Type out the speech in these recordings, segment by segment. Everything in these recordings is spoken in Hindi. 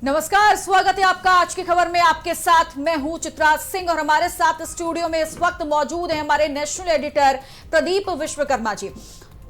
नमस्कार, स्वागत है आपका आज की खबर में। आपके साथ मैं हूं चित्रा सिंह और हमारे साथ स्टूडियो में इस वक्त मौजूद हैं हमारे नेशनल एडिटर प्रदीप विश्वकर्मा जी।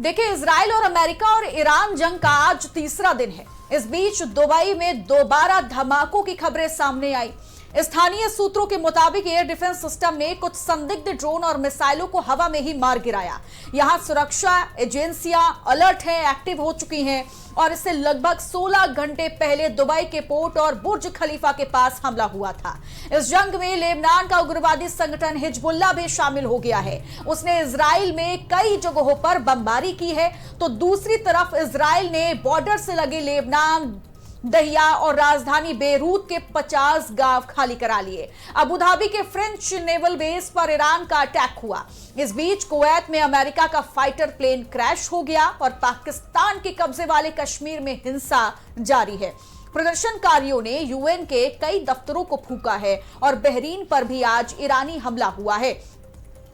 देखिए, इजराइल और अमेरिका और ईरान जंग का आज तीसरा दिन है। इस बीच दुबई में दोबारा धमाकों की खबरें सामने आई। स्थानीय सूत्रों के मुताबिक एयर डिफेंस सिस्टम ने कुछ संदिग्ध ड्रोन और मिसाइलों को हवा में ही मार गिराया। यहां सुरक्षा एजेंसियां अलर्ट हैं, एक्टिव हो चुकी हैं और इससे लगभग 16 घंटे पहले दुबई के पोर्ट और बुर्ज खलीफा के पास हमला हुआ था। इस जंग में लेबनान का उग्रवादी संगठन हिजबुल्लाह भी शामिल हो गया है। उसने इजराइल में कई जगहों पर बमबारी की है, तो दूसरी तरफ इजराइल ने बॉर्डर से लगे लेबनान, दहिया और राजधानी बेरूत के 50 गांव खाली करा लिए। अबू धाबी के फ्रेंच नेवल बेस पर ईरान का अटैक हुआ। इस बीच कुवैत में अमेरिका का फाइटर प्लेन क्रैश हो गया और पाकिस्तान के कब्जे वाले कश्मीर में हिंसा जारी है। प्रदर्शनकारियों ने यूएन के कई दफ्तरों को फूंका है और बहरीन पर भी आज ईरानी हमला हुआ है।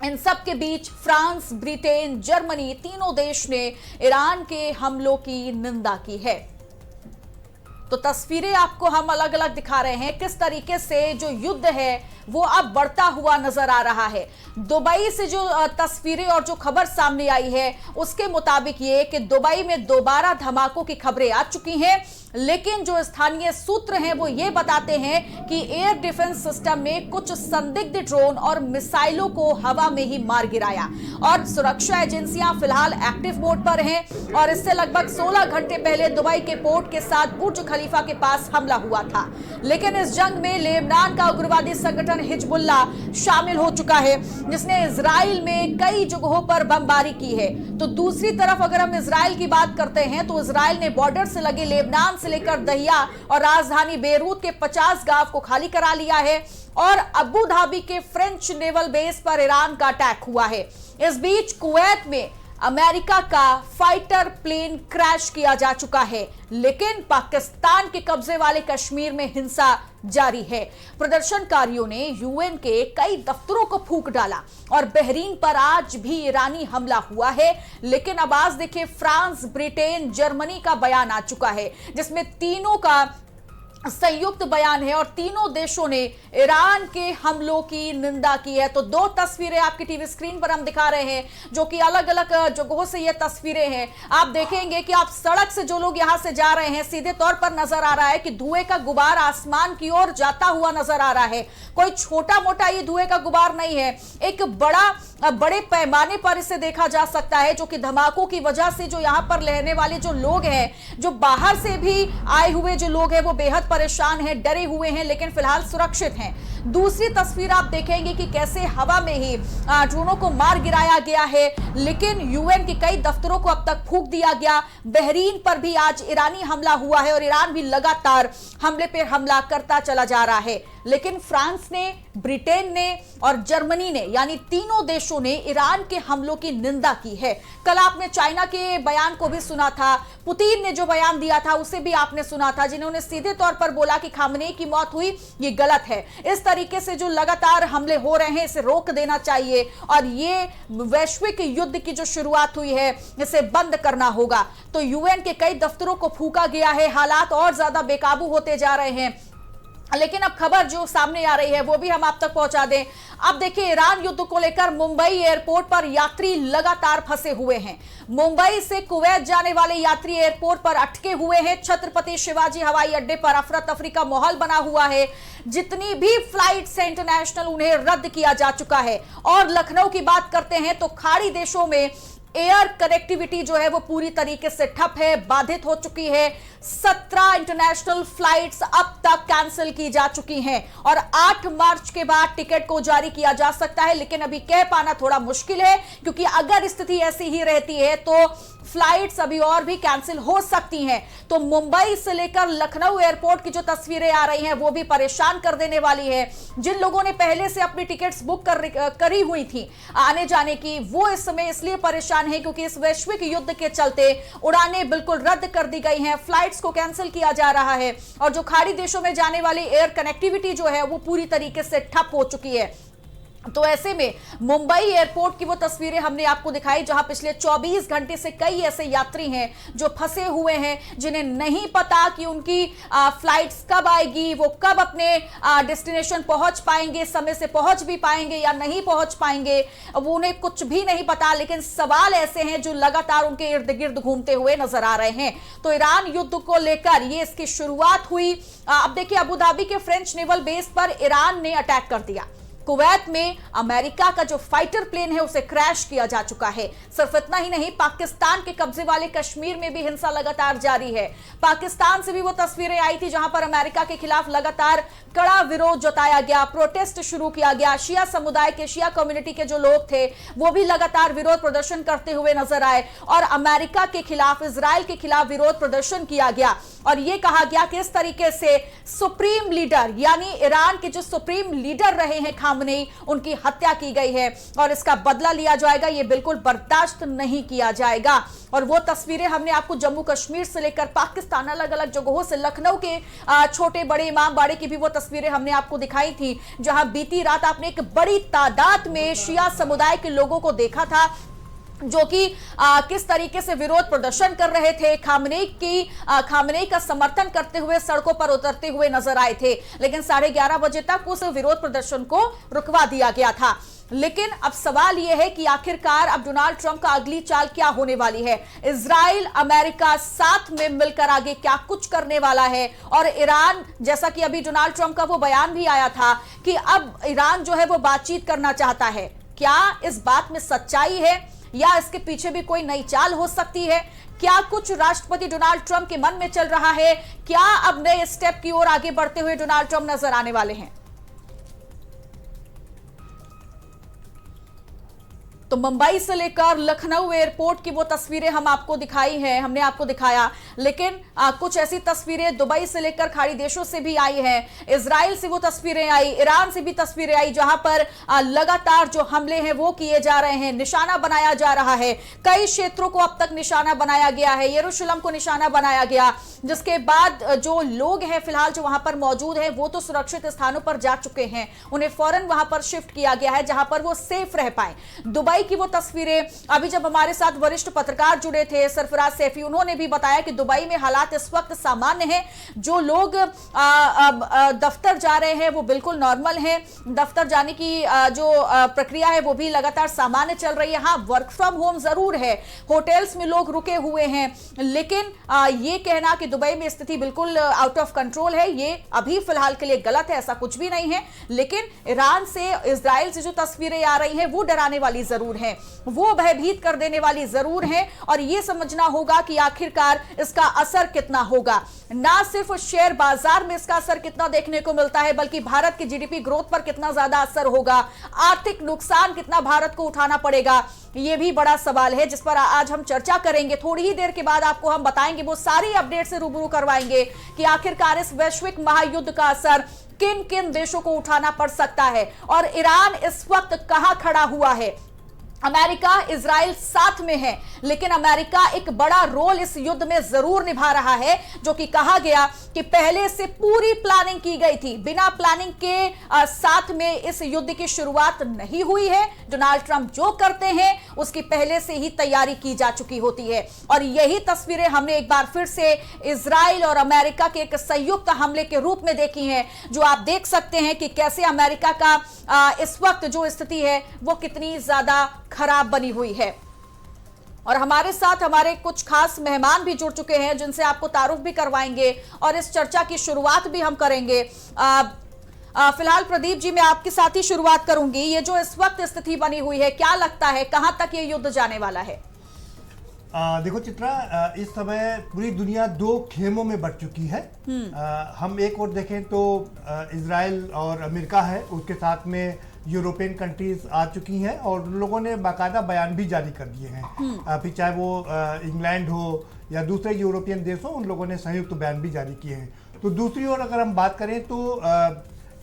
इन सब के बीच फ्रांस, ब्रिटेन, जर्मनी तीनों देश ने ईरान के हमलों की निंदा की है। तो तस्वीरें आपको हम अलग अलग दिखा रहे हैं किस तरीके से जो युद्ध है वो अब बढ़ता हुआ नजर आ रहा है। दुबई से जो तस्वीरें और जो खबर सामने आई है उसके मुताबिक ये कि दुबई में दोबारा धमाकों की खबरें आ चुकी हैं, लेकिन जो स्थानीय सूत्र हैं वो ये बताते हैं कि एयर डिफेंस सिस्टम ने कुछ संदिग्ध ड्रोन और मिसाइलों को हवा में ही मार गिराया और सुरक्षा एजेंसियां फिलहाल एक्टिव मोड पर हैं और इससे लगभग 16 घंटे पहले दुबई के पोर्ट के साथ बुर्ज खलीफा के पास हमला हुआ था। लेकिन इस जंग में लेबनान का उग्रवादी संगठन हिजबुल्लाह शामिल हो चुका है, जिसने इजराइल में कई जगहों पर बमबारी की है। तो दूसरी तरफ अगर हम इजराइल की बात करते हैं तो इजराइल ने बॉर्डर से लगे लेबनान से लेकर दहिया और राजधानी बेरूत के 50 गांव को खाली करा लिया है और अबू धाबी के फ्रेंच नेवल बेस पर ईरान का अटैक हुआ है। इस बीच कुवैत में अमेरिका का फाइटर प्लेन क्रैश किया जा चुका है, लेकिन पाकिस्तान के कब्जे वाले कश्मीर में हिंसा जारी है। प्रदर्शनकारियों ने यूएन के कई दफ्तरों को फूंक डाला और बहरीन पर आज भी ईरानी हमला हुआ है। लेकिन अब आज देखिए, फ्रांस, ब्रिटेन, जर्मनी का बयान आ चुका है जिसमें तीनों का संयुक्त बयान है और तीनों देशों ने ईरान के हमलों की निंदा की है। तो दो तस्वीरें आपकी टीवी स्क्रीन पर हम दिखा रहे हैं जो कि अलग अलग जगहों से ये तस्वीरें हैं। आप देखेंगे कि आप सड़क से जो लोग यहां से जा रहे हैं सीधे तौर पर नजर आ रहा है कि धुएं का गुबार आसमान की ओर जाता हुआ नजर आ रहा है। कोई छोटा मोटा ये धुएं का गुबार नहीं है, एक बड़े पैमाने पर इसे देखा जा सकता है, जो कि धमाकों की वजह से जो यहां पर रहने वाले जो लोग हैं, जो बाहर से भी आए हुए जो लोग हैं वो बेहद परेशान हैं, डरे हुए हैं, लेकिन फिलहाल सुरक्षित हैं। दूसरी तस्वीर आप देखेंगे कि कैसे हवा में ही ड्रोनों को मार गिराया गया है, लेकिन यूएन के कई दफ्तरों को अब तक फूंक दिया गया। बहरीन पर भी आज ईरानी हमला हुआ है और ईरान भी लगातार हमले पर हमला करता चला जा रहा है। लेकिन फ्रांस ने, ब्रिटेन ने और जर्मनी ने, यानी तीनों देशों ने ईरान के हमलों की निंदा की है। कल आपने चाइना के बयान को भी सुना था, पुतिन ने जो बयान दिया था उसे भी आपने सुना था, जिन्होंने सीधे तौर पर बोला कि खामनेई की मौत हुई ये गलत है। इस तरीके से जो लगातार हमले हो रहे हैं इसे रोक देना चाहिए और ये वैश्विक युद्ध की जो शुरुआत हुई है इसे बंद करना होगा। तो यूएन के कई दफ्तरों को फूंका गया है, हालात और ज्यादा बेकाबू होते जा रहे हैं। लेकिन अब खबर जो सामने आ रही है वो भी हम आप तक पहुंचा दें। अब देखिए, ईरान युद्ध को लेकर मुंबई एयरपोर्ट पर यात्री लगातार फंसे हुए हैं। मुंबई से कुवैत जाने वाले यात्री एयरपोर्ट पर अटके हुए हैं। छत्रपति शिवाजी हवाई अड्डे पर अफरा तफरी का माहौल बना हुआ है। जितनी भी फ्लाइट्स हैं इंटरनेशनल उन्हें रद्द किया जा चुका है। और लखनऊ की बात करते हैं तो खाड़ी देशों में एयर कनेक्टिविटी जो है वो पूरी तरीके से ठप है, बाधित हो चुकी है। 17 इंटरनेशनल फ्लाइट्स अब तक कैंसिल की जा चुकी हैं और 8 मार्च के बाद टिकट को जारी किया जा सकता है, लेकिन अभी कह पाना थोड़ा मुश्किल है क्योंकि अगर स्थिति ऐसी ही रहती है तो फ्लाइट्स अभी और भी कैंसिल हो सकती हैं। तो मुंबई से लेकर लखनऊ एयरपोर्ट की जो तस्वीरें आ रही हैं वो भी परेशान कर देने वाली है। जिन लोगों ने पहले से अपनी टिकट्स बुक करी हुई थी आने जाने की, वो इस समय इसलिए परेशान है क्योंकि इस वैश्विक युद्ध के चलते उड़ानें बिल्कुल रद्द कर दी गई हैं, फ्लाइट्स को कैंसिल किया जा रहा है और जो खाड़ी देशों में जाने वाली एयर कनेक्टिविटी जो है वो पूरी तरीके से ठप हो चुकी है। तो ऐसे में मुंबई एयरपोर्ट की वो तस्वीरें हमने आपको दिखाई जहां पिछले 24 घंटे से कई ऐसे यात्री हैं जो फंसे हुए हैं, जिन्हें नहीं पता कि उनकी फ्लाइट्स कब आएगी, वो कब अपने डेस्टिनेशन पहुंच पाएंगे, समय से पहुंच भी पाएंगे या नहीं पहुंच पाएंगे, वो उन्हें कुछ भी नहीं पता। लेकिन सवाल ऐसे हैं जो लगातार उनके इर्द गिर्द घूमते हुए नजर आ रहे हैं। तो ईरान युद्ध को लेकर ये इसकी शुरुआत हुई। अब देखिए, अबू धाबी के फ्रेंच नेवल बेस पर ईरान ने अटैक कर दिया। कुवैत में अमेरिका का जो फाइटर प्लेन है उसे क्रैश किया जा चुका है। सिर्फ इतना ही नहीं, पाकिस्तान के कब्जे वाले कश्मीर में भी हिंसा लगातार जारी है। पाकिस्तान से भी वो तस्वीरें आई थी जहां पर अमेरिका के खिलाफ लगातार कड़ा विरोध जताया गया, प्रोटेस्ट शुरू किया गया। शिया समुदाय के, शिया कम्युनिटी के जो लोग थे वो भी लगातार विरोध प्रदर्शन करते हुए नजर आए और अमेरिका के खिलाफ, इजराइल के खिलाफ विरोध प्रदर्शन किया गया और यह कहा गया कि इस तरीके से सुप्रीम लीडर यानी ईरान के जो सुप्रीम लीडर रहे हैं खामनेई, उनकी हत्या की गई है और इसका बदला लिया जाएगा, यह बिल्कुल बर्दाश्त नहीं किया जाएगा। और वो तस्वीरें हमने आपको जम्मू कश्मीर से लेकर पाकिस्तान, अलग अलग जगहों से, लखनऊ के छोटे बड़े इमाम बाड़े की भी वो तस्वीरें हमने आपको दिखाई थी जहां बीती रात आपने एक बड़ी तादाद में शिया समुदाय के लोगों को देखा था जो कि किस तरीके से विरोध प्रदर्शन कर रहे थे, खामनेई का समर्थन करते हुए सड़कों पर उतरते हुए नजर आए थे। लेकिन 11:30 बजे तक उस विरोध प्रदर्शन को रुकवा दिया गया था। लेकिन अब सवाल यह है कि आखिरकार अब डोनाल्ड ट्रंप का अगली चाल क्या होने वाली है। इजराइल, अमेरिका साथ में मिलकर आगे क्या कुछ करने वाला है। और ईरान, जैसा कि अभी डोनाल्ड ट्रंप का वो बयान भी आया था कि अब ईरान जो है वो बातचीत करना चाहता है, क्या इस बात में सच्चाई है या इसके पीछे भी कोई नई चाल हो सकती है? क्या कुछ राष्ट्रपति डोनाल्ड ट्रंप के मन में चल रहा है? क्या अब नए स्टेप की ओर आगे बढ़ते हुए डोनाल्ड ट्रंप नजर आने वाले हैं? तो मुंबई से लेकर लखनऊ एयरपोर्ट की वो तस्वीरें हम आपको दिखाई हैं, हमने आपको दिखाया। लेकिन कुछ ऐसी तस्वीरें दुबई से लेकर खाड़ी देशों से भी आई हैं, इजराइल से वो तस्वीरें आई, ईरान से भी तस्वीरें आई जहां पर लगातार जो हमले हैं वो किए जा रहे हैं, निशाना बनाया जा रहा है। कई क्षेत्रों को अब तक निशाना बनाया गया है, यरूशलेम को निशाना बनाया गया, जिसके बाद जो लोग हैं फिलहाल जो वहां पर मौजूद हैं वो तो सुरक्षित स्थानों पर जा चुके हैं, उन्हें फौरन वहां पर शिफ्ट किया गया है जहां पर वो सेफ रह पाए। दुबई की वो तस्वीरें, अभी जब हमारे साथ वरिष्ठ पत्रकार जुड़े थे सरफराज सैफी, उन्होंने भी बताया कि दुबई में हालात इस वक्त सामान्य हैं। जो लोग दफ्तर जा रहे हैं वो बिल्कुल नॉर्मल हैं, दफ्तर जाने की जो प्रक्रिया है वो भी लगातार सामान्य चल रही है। हाँ, वर्क फ्रॉम होम जरूर है, होटल्स में लोग रुके हुए हैं, लेकिन ये कहना कि दुबई में स्थिति बिल्कुल आउट ऑफ कंट्रोल है, ये अभी फिलहाल के लिए गलत है, ऐसा कुछ भी नहीं है। लेकिन ईरान से, इजराइल से जो तस्वीरें आ रही हैं वो डराने वाली जरूर है, वो भयभीत कर देने वाली जरूर है और यह समझना होगा कि आखिरकार इसका असर कितना होगा। ना सिर्फ शेयर बाजार में इसका असर कितना देखने को मिलता है, बल्कि भारत की जीडीपी ग्रोथ पर कितना ज्यादा असर होगा, आर्थिक नुकसान कितना भारत को उठाना पड़ेगा, यह भी बड़ा सवाल है जिस पर आज हम चर्चा करेंगे। थोड़ी ही देर के बाद आपको हम बताएंगे, वो सारी अपडेट से रूबरू करवाएंगे कि आखिरकार इस वैश्विक महायुद्ध का असर किन किन देशों को उठाना पड़ सकता है और ईरान इस वक्त कहां खड़ा हुआ है। अमेरिका, इजराइल साथ में है, लेकिन अमेरिका एक बड़ा रोल इस युद्ध में जरूर निभा रहा है, जो कि कहा गया कि पहले से पूरी प्लानिंग की गई थी। बिना प्लानिंग के साथ में इस युद्ध की शुरुआत नहीं हुई है। डोनाल्ड ट्रंप जो करते हैं उसकी पहले से ही तैयारी की जा चुकी होती है और यही तस्वीरें हमने एक बार फिर से इजराइल और अमेरिका के एक संयुक्त हमले के रूप में देखी हैं, जो आप देख सकते हैं कि कैसे अमेरिका का इस वक्त जो स्थिति है वो कितनी ज्यादा खराब बनी हुई है। और हमारे साथ हमारे कुछ खास मेहमान भी जुड़ चुके हैं जिनसे आपको तारुफ भी करवाएंगे और इस चर्चा की शुरुआत भी हम करेंगे। फिलहाल प्रदीप जी, मैं आपके साथ ही शुरुआत करूंगी। ये जो इस वक्त स्थिति बनी हुई है, क्या लगता है कहां तक ये युद्ध जाने वाला है? देखो चित्रा, इस समय पूरी दुनिया दो खेमों में बट चुकी है। हम एक और देखें तो इजराइल और अमेरिका है, उसके साथ में यूरोपियन कंट्रीज आ चुकी हैं और उन लोगों ने बाकायदा बयान भी जारी कर दिए हैं। फिर चाहे वो इंग्लैंड हो या दूसरे यूरोपियन देश हो, उन लोगों ने संयुक्त बयान भी जारी किए हैं। तो दूसरी ओर अगर हम बात करें तो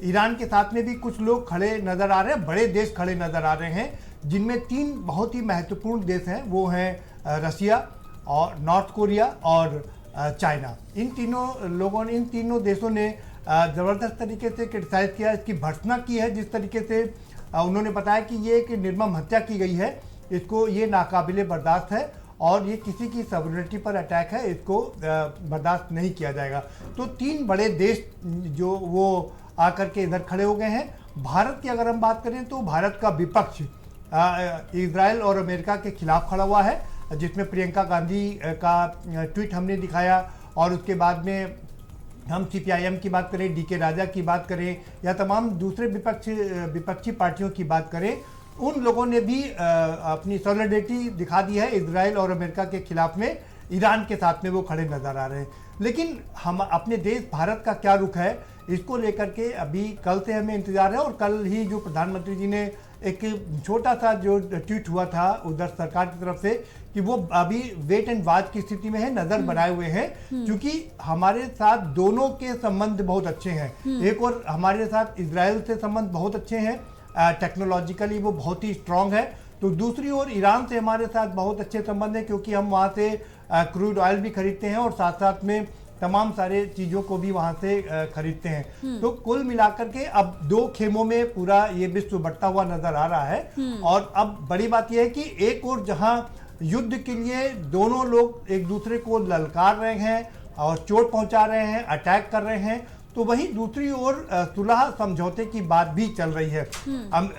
ईरान के साथ में भी कुछ लोग खड़े नज़र आ रहे हैं, बड़े देश खड़े नज़र आ रहे हैं, जिनमें तीन बहुत ही महत्वपूर्ण देश हैं। वो हैं रसिया और नॉर्थ कोरिया और चाइना। इन तीनों देशों ने ज़बरदस्त तरीके से क्रिटिसाइज किया, इसकी भर्त्सना की है जिस तरीके से उन्होंने बताया कि ये एक निर्मम हत्या की गई है, इसको ये नाकाबिले बर्दाश्त है और ये किसी की सॉवरेनिटी पर अटैक है, इसको बर्दाश्त नहीं किया जाएगा। तो 3 बड़े देश जो वो आकर के इधर खड़े हो गए हैं। भारत की अगर हम बात करें तो भारत का विपक्ष इजराइल और अमेरिका के खिलाफ खड़ा हुआ है, जिसमें प्रियंका गांधी का ट्वीट हमने दिखाया और उसके बाद में हम CPIM की बात करें, DK राजा की बात करें या तमाम दूसरे विपक्षी पार्टियों की बात करें, उन लोगों ने भी अपनी सॉलिडेरिटी दिखा दी है इजराइल और अमेरिका के खिलाफ में। ईरान के साथ में वो खड़े नजर आ रहे हैं। लेकिन हम अपने देश भारत का क्या रुख है, इसको लेकर के अभी कल से हमें इंतजार है। और कल ही जो प्रधानमंत्री जी ने एक छोटा सा जो ट्वीट हुआ था उधर सरकार की तरफ से कि वो अभी वेट एंड वॉच की स्थिति में है, नजर बनाए हुए हैं, क्योंकि हमारे साथ दोनों के संबंध बहुत अच्छे हैं। एक और हमारे साथ इजराइल से संबंध बहुत अच्छे हैं, टेक्नोलॉजिकली वो बहुत ही स्ट्रांग है। तो दूसरी ओर ईरान से हमारे साथ बहुत अच्छे संबंध है, क्योंकि हम वहाँ से क्रूड ऑयल भी खरीदते हैं और साथ साथ में तमाम सारे चीज़ों को भी वहाँ से खरीदते हैं। तो कुल मिलाकर के अब 2 खेमों में पूरा ये विश्व बढ़ता हुआ नजर आ रहा है। और अब बड़ी बात यह है कि एक और जहाँ युद्ध के लिए दोनों लोग एक दूसरे को ललकार रहे हैं और चोट पहुंचा रहे हैं, अटैक कर रहे हैं, तो वहीं दूसरी ओर सुलह समझौते की बात भी चल रही है।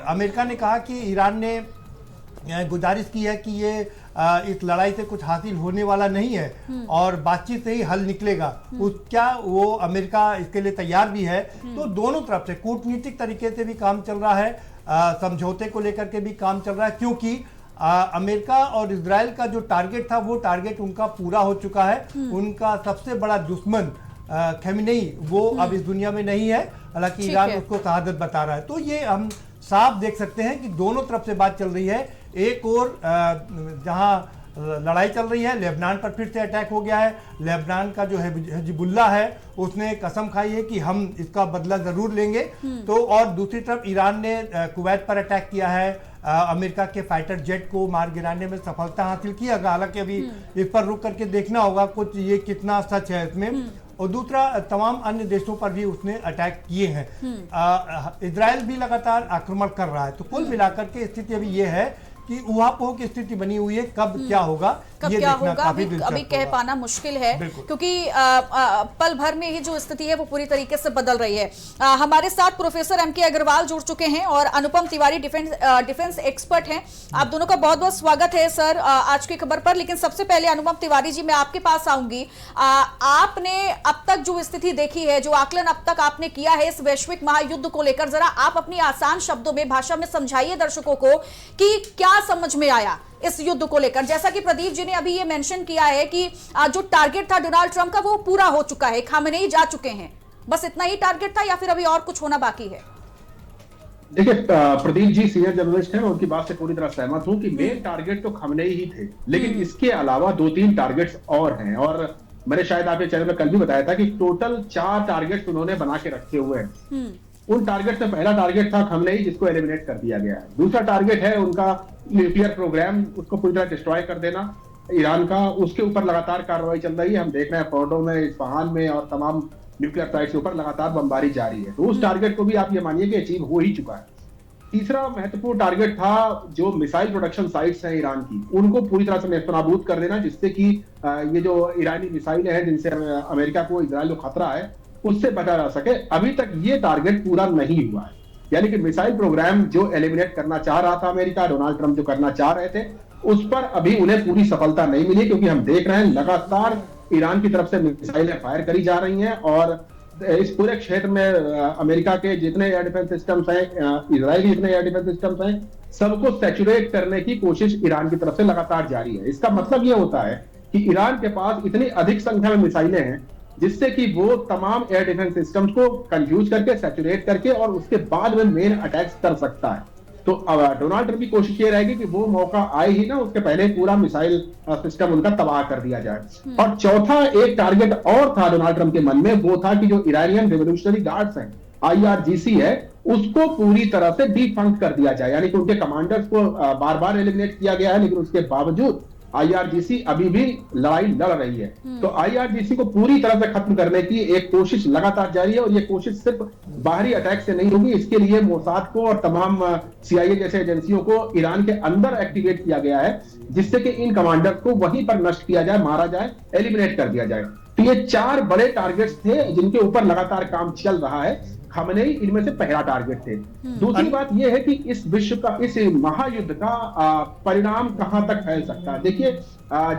अमेरिका ने कहा कि ईरान ने गुजारिश की है कि ये इस लड़ाई से कुछ हासिल होने वाला नहीं है और बातचीत से ही हल निकलेगा। क्या वो अमेरिका इसके लिए तैयार भी है। तो दोनों तरफ से कूटनीतिक तरीके से भी काम चल रहा है, समझौते को लेकर के भी काम चल रहा है, क्योंकि अमेरिका और इजराइल का जो टारगेट था वो टारगेट उनका पूरा हो चुका है। उनका सबसे बड़ा दुश्मन खमेनी वो अब इस दुनिया में नहीं है, हालांकि ईरान उसको शहादत बता रहा है। तो ये हम साफ देख सकते हैं कि दोनों तरफ से बात चल रही है। एक और जहां लड़ाई चल रही है, लेबनान पर फिर से अटैक हो गया है। लेबनान का जो है हिजबुल्लाह है, उसने कसम खाई है कि हम इसका बदला जरूर लेंगे। तो और दूसरी तरफ ईरान ने कुवैत पर अटैक किया है, अमेरिका के फाइटर जेट को मार गिराने में सफलता हासिल की। हालांकि अभी इस पर रुक करके देखना होगा कुछ ये कितना सच है इसमें। और दूसरा तमाम अन्य देशों पर भी उसने अटैक किए हैं। इजराइल भी लगातार आक्रमण कर रहा है। तो कुल मिलाकर के स्थिति अभी ये है कि ऊहापोह की स्थिति बनी हुई है। कब क्या होगा, कब ये क्या देखना होगा काफी अभी दिलचस्प कह होगा। पाना मुश्किल है, क्योंकि पल भर में ही जो स्थिति है वो पूरी तरीके से बदल रही है। हमारे साथ प्रोफेसर MK अग्रवाल जुड़ चुके हैं और अनुपम तिवारी डिफेंस एक्सपर्ट हैं। आप दोनों का बहुत बहुत स्वागत है सर आज की खबर पर। लेकिन सबसे पहले अनुपम तिवारी जी, मैं आपके पास आऊंगी। आपने अब तक जो स्थिति देखी है, जो आकलन अब तक आपने किया है इस वैश्विक महायुद्ध को लेकर, जरा आप अपनी आसान शब्दों में, भाषा में समझाइए दर्शकों को कि क्या समझ में आया इस युद्ध को लेकर। जैसा कि प्रदीप जी ने अभी ये मेंशन किया है कि जो टारगेट था डोनाल्ड ट्रंप का वो पूरा हो चुका है, खामेनेई जा चुके हैं, बस इतना ही टारगेट था या फिर अभी और कुछ होना बाकी है? देखिए, प्रदीप जी सीनियर जर्नलिस्ट हैं, उनकी बात से पूरी तरह सहमत हूं कि मेन टारगेट तो खमेनेई ही थे, लेकिन इसके अलावा 2-3 टारगेट्स और हैं। और मैंने शायद आपके चैनल में कल भी बताया था कि टोटल 4 टारगेट्स उन्होंने बना के रखे हुए हैं। उन टारगेट में पहला टारगेट था खमेनेई, जिसको एलिमिनेट कर दिया गया है। दूसरा टारगेट है उनका न्यूक्लियर प्रोग्राम, उसको पूरी तरह डिस्ट्रॉय कर देना ईरान का। उसके ऊपर लगातार कार्रवाई चल रही है, हम देख रहे हैं फोर्डो में, इस्फहान में और तमाम न्यूक्लियर साइट्स के ऊपर लगातार बमबारी जारी है। तो उस टारगेट को भी आप ये मानिए कि अचीव हो ही चुका है। तीसरा महत्वपूर्ण टारगेट था जो मिसाइल प्रोडक्शन साइट्स हैं ईरान की, उनको पूरी तरह से नेस्तनाबूद कर देना, जिससे कि ये जो ईरानी मिसाइलें हैं जिनसे अमेरिका को, इजराइल को खतरा है, उससे बचा जा सके। अभी तक ये टारगेट पूरा नहीं हुआ है। यानी कि मिसाइल प्रोग्राम जो एलिमिनेट करना चाह रहा था अमेरिका, डोनाल्ड ट्रंप जो करना चाह रहे थे, उस पर अभी उन्हें पूरी सफलता नहीं मिली, क्योंकि हम देख रहे हैं लगातार ईरान की तरफ से मिसाइलें फायर करी जा रही हैं। और इस पूरे क्षेत्र में अमेरिका के जितने एयर डिफेंस सिस्टम्स हैं, इजराइल के जितने एयर डिफेंस सिस्टम्स हैं, सबको सैचुरेट करने की कोशिश ईरान की तरफ से लगातार जारी है। इसका मतलब यह होता है कि ईरान के पास इतनी अधिक संख्या में मिसाइलें हैं जिससे कि वो तमाम एयर डिफेंस सिस्टम्स को कंफ्यूज करके, सैचुरेट करके और उसके बाद में मेन अटैक्स कर सकता है। तो डोनाल्ड ट्रंप की कोशिश ये रहेगी कि वो मौका आए ही ना, उसके पहले पूरा मिसाइल सिस्टम उनका तबाह कर दिया जाए। और चौथा एक टारगेट और था डोनाल्ड ट्रंप के मन में, वो था कि जो इरानियन रिवोल्यूशनरी गार्ड्स हैं, IRGC है, उसको पूरी तरह से डिफंक्ट कर दिया जाए। यानी कि उनके कमांडर्स को बार बार एलिमिनेट किया गया है, लेकिन उसके बावजूद आईआरजीसी अभी भी लड़ाई लड़ रही है। तो आईआरजीसी को पूरी तरह से खत्म करने की एक कोशिश लगातार जारी है, और ये कोशिश सिर्फ बाहरी अटैक से नहीं होगी। इसके लिए मोसाद को और तमाम सीआईए जैसे एजेंसियों को ईरान के अंदर एक्टिवेट किया गया है, जिससे कि इन कमांडर को वहीं पर नष्ट किया जाए, मारा जाए, एलिमिनेट कर दिया जाए। तो ये 4 बड़े टारगेट्स थे जिनके ऊपर लगातार काम चल रहा है। खमेनेई इनमें से पहला टारगेट थे। दूसरी बात यह है कि इस विश्व का, इस महायुद्ध का परिणाम कहां तक फैल सकता है। देखिए,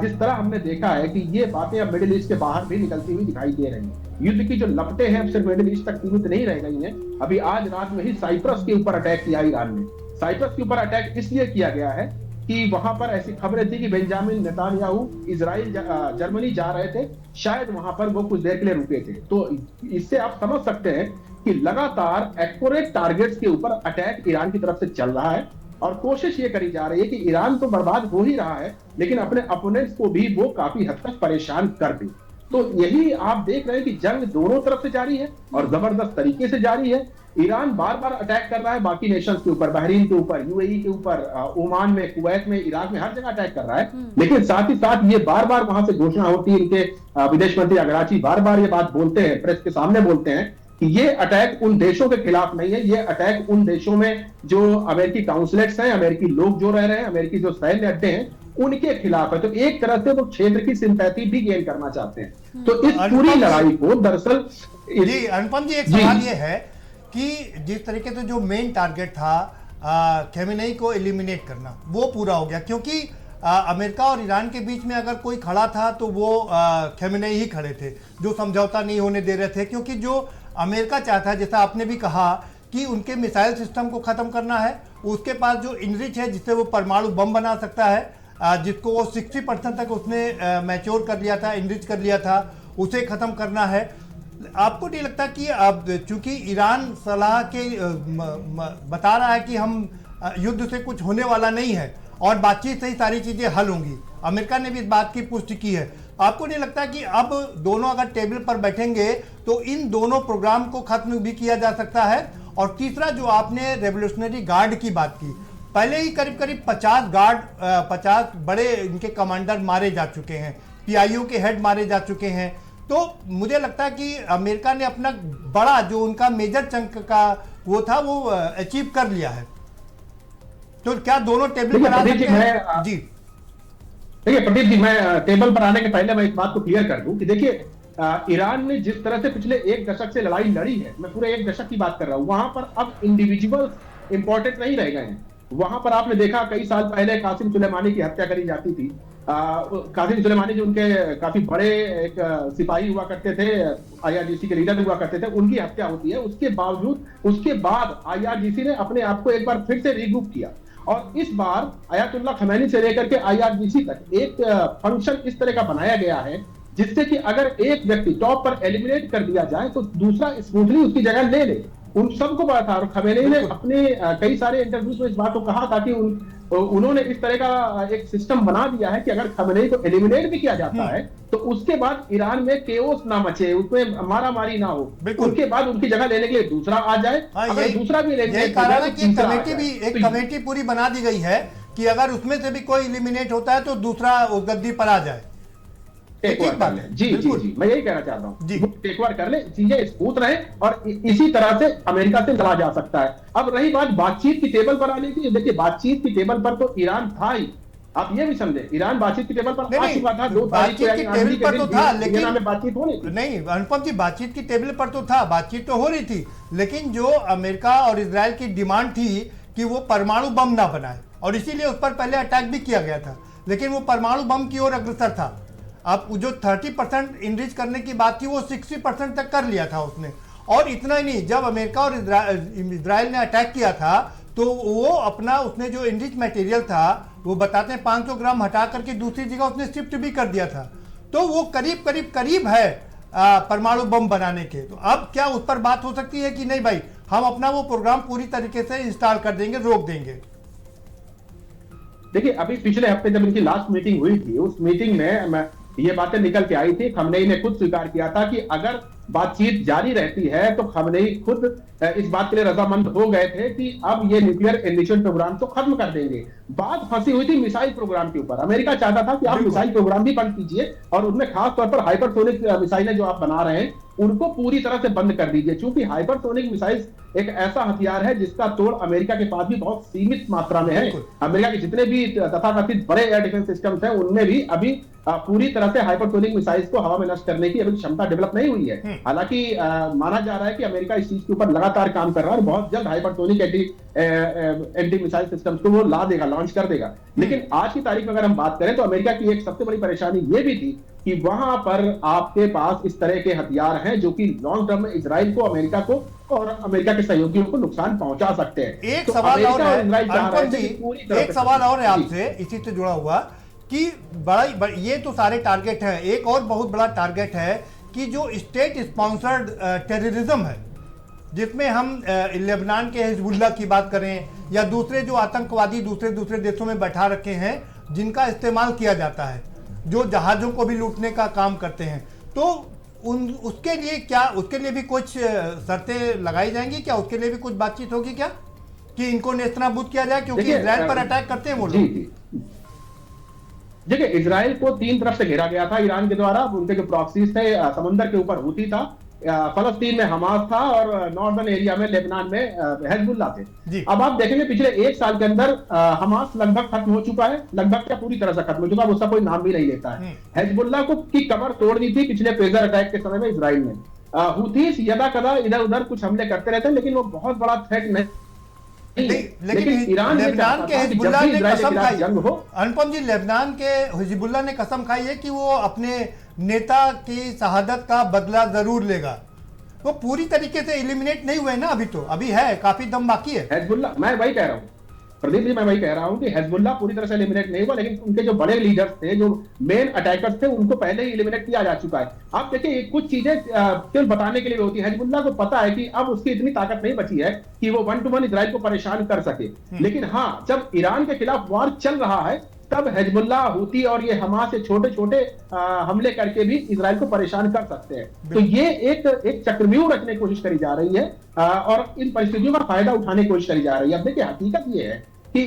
जिस तरह हमने देखा है कि ये बातें अब मिडिल ईस्ट के बाहर भी निकलती हुई दिखाई दे रही हैं। युद्ध की जो लपटें हैं अब सिर्फ मिडिल ईस्ट तक सीमित नहीं रह गई हैं। अभी आज रात में ही साइप्रस के ऊपर अटैक किया ईरान ने। साइप्रस के ऊपर अटैक इसलिए किया गया है कि वहां पर ऐसी खबरें थी कि बेंजामिन नेतान्याहू इजराइल जर्मनी जा रहे थे, शायद वहां पर वो कुछ देर के लिए रुके थे। तो इससे आप समझ सकते हैं कि लगातार एक्यूरेट टारगेट्स के ऊपर अटैक ईरान की तरफ से चल रहा है, और कोशिश ये करी जा रही है कि ईरान तो बर्बाद हो ही रहा है, लेकिन अपने अपोनेंट्स को भी वो काफी हद तक परेशान कर दे। तो यही आप देख रहे हैं कि जंग दोनों तरफ से जारी है और जबरदस्त तरीके से जारी है। ईरान बार बार अटैक कर रहा है बाकी नेशंस के ऊपर, बहरीन के ऊपर, यूएई के ऊपर, ओमान में, कुवैत में, इराक में, हर जगह अटैक कर रहा है। लेकिन साथ ही साथ ये बार बार वहां से घोषणा होती है, इनके विदेश मंत्री अगराची बार बार ये बात बोलते हैं, प्रेस के सामने बोलते हैं कि ये अटैक उन देशों के खिलाफ नहीं है, ये अटैक उन देशों में जो अमेरिकी काउंसलेट्स हैं, अमेरिकी लोग जो रह रहे हैं, अमेरिकी जो सैन्य अड्डे हैं, उनके खिलाफ है। तो एक तरह से वो क्षेत्र की सिंपैथी भी गेन करना चाहते हैं। तो इस पूरी लड़ाई को दरअसल जी अनुपम जी, एक सवाल ये है कि जिस तरीके से जो मेन टारगेट था खमेनेई को एलिमिनेट करना, वो पूरा हो गया, क्योंकि अमेरिका और ईरान के बीच में अगर कोई खड़ा था तो वो खमेनेई ही खड़े थे, जो समझौता नहीं होने दे रहे थे। क्योंकि जो अमेरिका चाहता है, जैसा आपने भी कहा कि उनके मिसाइल सिस्टम को ख़त्म करना है, उसके पास जो इनरिच है जिससे वो परमाणु बम बना सकता है, जिसको वो 60% तक उसने मैच्योर कर लिया था, इनरिच कर लिया था, उसे ख़त्म करना है। आपको नहीं लगता कि अब चूंकि ईरान सलाह के बता रहा है कि हम युद्ध से कुछ होने वाला नहीं है और बातचीत से ही सारी चीज़ें हल होंगी, अमेरिका ने भी इस बात की पुष्टि की है, आपको नहीं लगता कि अब दोनों अगर टेबल पर बैठेंगे तो इन दोनों प्रोग्राम को खत्म भी किया जा सकता है? और तीसरा, जो आपने रेवोल्यूशनरी गार्ड की बात की, पहले ही करीब करीब 50 बड़े इनके कमांडर मारे जा चुके हैं, पीआईओ के हेड मारे जा चुके हैं। तो मुझे लगता है कि अमेरिका ने अपना बड़ा जो उनका मेजर चंक का वो था वो अचीव कर लिया है। तो क्या दोनों टेबल पर आ सकते हैं? जी देखिए प्रदीप जी, मैं टेबल पर आने के पहले मैं इस बात को क्लियर कर दूं कि देखिए, ईरान ने जिस तरह से पिछले 1 दशक से लड़ाई लड़ी है, मैं पूरे 1 दशक की बात कर रहा हूं, वहां पर अब इंडिविजुअल्स इंपॉर्टेंट नहीं रह गए हैं। वहां पर आपने देखा कई साल पहले कासिम सुलेमानी की हत्या करी जाती थी। कासिम सुलेमानी जो उनके काफी बड़े एक सिपाही हुआ करते थे, आईआरजीसी के लीडर हुआ करते थे, उनकी हत्या होती है। उसके बावजूद उसके बाद आईआरजीसी ने अपने आप को एक बार फिर से रीग्रुप किया, और इस बार आयतुल्लाह खमैनी से लेकर के आईआरजीसी तक एक फंक्शन इस तरह का बनाया गया है जिससे कि अगर एक व्यक्ति टॉप पर एलिमिनेट कर दिया जाए तो दूसरा स्मूथली उसकी जगह ले ले। उन सबको पता था, और खमेनेई ने अपने कई सारे इंटरव्यूज में इस बात को कहा था कि उन्होंने इस तरह का एक सिस्टम बना दिया है कि अगर खमेनेई को एलिमिनेट भी किया जाता है तो उसके बाद ईरान में केओस ना मचे, उसमें मारा मारी ना हो, उसके बाद उनकी जगह लेने के लिए दूसरा आ जाए। अगर दूसरा भी एलिमिनेट एक कमेटी पूरी बना दी गई है कि अगर उसमें से भी कोई एलिमिनेट होता है तो दूसरा गद्दी पर आ जाए। एक बार जी जी जी मैं यही कहना चाहता हूँ, एक बार कर ले, चीजें स्मूथ रहे और इसी तरह से अमेरिका से लड़ा जा सकता है। अब रही बात बातचीत की टेबल पर आने की, देखिए बातचीत की टेबल पर तो ईरान था ही, आप ये भी समझे, ईरान बातचीत की टेबल पर आ चुका था। 2 तारीख को टेबल पर तो था, लेकिन बातचीत हो रही नहीं अनुपम जी, बातचीत की टेबल पर तो था, बातचीत तो हो रही थी, लेकिन जो अमेरिका और इजराइल की डिमांड थी कि वो परमाणु बम ना बनाए, और इसीलिए उस पर पहले अटैक भी किया गया था, लेकिन वो परमाणु बम की ओर अग्रसर था। अब जो 30% इनरिच करने की बात थी वो 60% तक कर लिया था उसने। और इतना ही नहीं, जब अमेरिका और इजराइल ने अटैक किया था तो वो अपना उसने जो इनरिच मटेरियल था वो बताते हैं 500 ग्राम हटा करके दूसरी जगह उसने शिफ्ट भी कर दिया था। तो वो करीब है परमाणु बम बनाने के। तो अब क्या उस पर बात हो सकती है कि नहीं भाई, हम अपना वो प्रोग्राम पूरी तरीके से इंस्टॉल कर देंगे, रोक देंगे? देखिए अभी पिछले हफ्ते जब इनकी लास्ट मीटिंग हुई थी, उस मीटिंग में ये बातें निकल के आई थी, खमनेई ने खुद स्वीकार किया था कि अगर बातचीत जारी रहती है तो खमेनी खुद इस बात के लिए रजामंद हो गए थे कि अब ये न्यूक्लियर एनिशन प्रोग्राम तो खत्म कर देंगे। बात फंसी हुई थी मिसाइल प्रोग्राम के ऊपर। अमेरिका चाहता था कि आप मिसाइल प्रोग्राम भी बंद कीजिए और उनमें खास तौर पर हाइपरसोनिक मिसाइलें जो आप बना रहे हैं उनको पूरी तरह से बंद कर दीजिए, क्योंकि हाइपरसोनिक मिसाइल एक ऐसा हथियार है जिसका तोड़ अमेरिका के पास भी बहुत सीमित मात्रा में है। अमेरिका के जितने भी तथाकथित बड़े एयर डिफेंस सिस्टम्स हैं उनमें भी अभी पूरी तरह से हाइपरसोनिक मिसाइल्स को हवा में नष्ट करने की अभी क्षमता डेवलप नहीं हुई है। हालांकि माना जा रहा है कि अमेरिका इस चीज के ऊपर लगातार काम कर रहा है और बहुत जल्द हाइपरसोनिक एंटी मिसाइल सिस्टम्स को वो ला देगा, लॉन्च कर देगा। लेकिन आज की तारीख में अगर हम बात करें तो अमेरिका की एक सबसे बड़ी परेशानी ये भी थी कि वहां पर आपके पास इस तरह के हथियार हैं जो कि लॉन्ग टर्म में इजराइल को, अमेरिका को और अमेरिका के सहयोगियों को नुकसान पहुंचा सकते हैं। एक सवाल और है अनुपम जी, एक सवाल और है जी। आपसे इसी से जुड़ा हुआ कि ये तो सारे टारगेट हैं, एक और बहुत बड़ा टारगेट है कि जो स्टेट स्पॉन्सर्ड टेररिज्म है, जिसमें हम लेबनान के हिजबुल्लाह की बात करें या दूसरे जो आतंकवादी दूसरे देशों में बैठा रखे हैं जिनका इस्तेमाल किया जाता है, जो जहाज़ों को भी लूटने का काम करते हैं, तो उसके लिए भी कुछ शर्तें लगाई जाएंगी क्या? उसके लिए भी कुछ बातचीत होगी क्या कि इनको नेस्तनाबूद किया जाए, क्योंकि इजराइल पर अटैक करते हैं वो लोग। देखिए, इजराइल को तीन तरफ से घेरा गया था ईरान के द्वारा। उनके जो प्रॉक्सीज थे, समंदर के ऊपर हूती था, फलस्तीन में हमास था और नॉर्दर्न एरिया में लेबनान में हिजबुल्लाह थे। अब आप देखेंगे पिछले एक साल के अंदर हमास लगभग खत्म हो चुका है, लगभग क्या पूरी तरह से खत्म हो चुका है, उसका कोई नाम भी नहीं लेता है। हिजबुल्लाह को की कमर तोड़ दी थी पिछले पेजर अटैक के समय में इजराइल ने। हुथीस यदा कदा इधर उधर कुछ हमले करते रहते हैं, लेकिन वो बहुत बड़ा थ्रेट नहीं। लेकिन ईरान लेबनान के हिजबुल्लाह ने कसम खाई, जंग हो, अनुपम जी, लेबनान के हिजबुल्लाह ने कसम खाई है कि वो अपने नेता की शहादत का बदला जरूर लेगा। वो पूरी तरीके से एलिमिनेट नहीं हुए ना, अभी है, काफी दम बाकी है। हिजबुल्लाह, मैं वही कह रहा हूँ प्रदीप जी, मैं वही कह रहा हूँ कि हिजबुल्लाह पूरी तरह से एलिमिनेट नहीं हुआ, लेकिन उनके जो बड़े लीडर्स थे, जो मेन अटैकर्स थे, उनको पहले ही एलिमिनेट किया जा चुका है। आप देखिए, कुछ चीजें केवल बताने के लिए होती है। हिजबुल्लाह को पता है कि अब उसकी इतनी ताकत नहीं बची है कि वो 1 to 1 इजराइल को परेशान कर सके। लेकिन हाँ, जब ईरान के खिलाफ वॉर चल रहा है तब हिजबुल्लाह, हूती और ये हमास से छोटे छोटे हमले करके भी इजराइल को परेशान कर सकते हैं। तो ये एक चक्रव्यूह रखने की कोशिश करी जा रही है और इन परिस्थितियों का फायदा उठाने की कोशिश करी जा रही है। अब देखिए, हकीकत ये है कि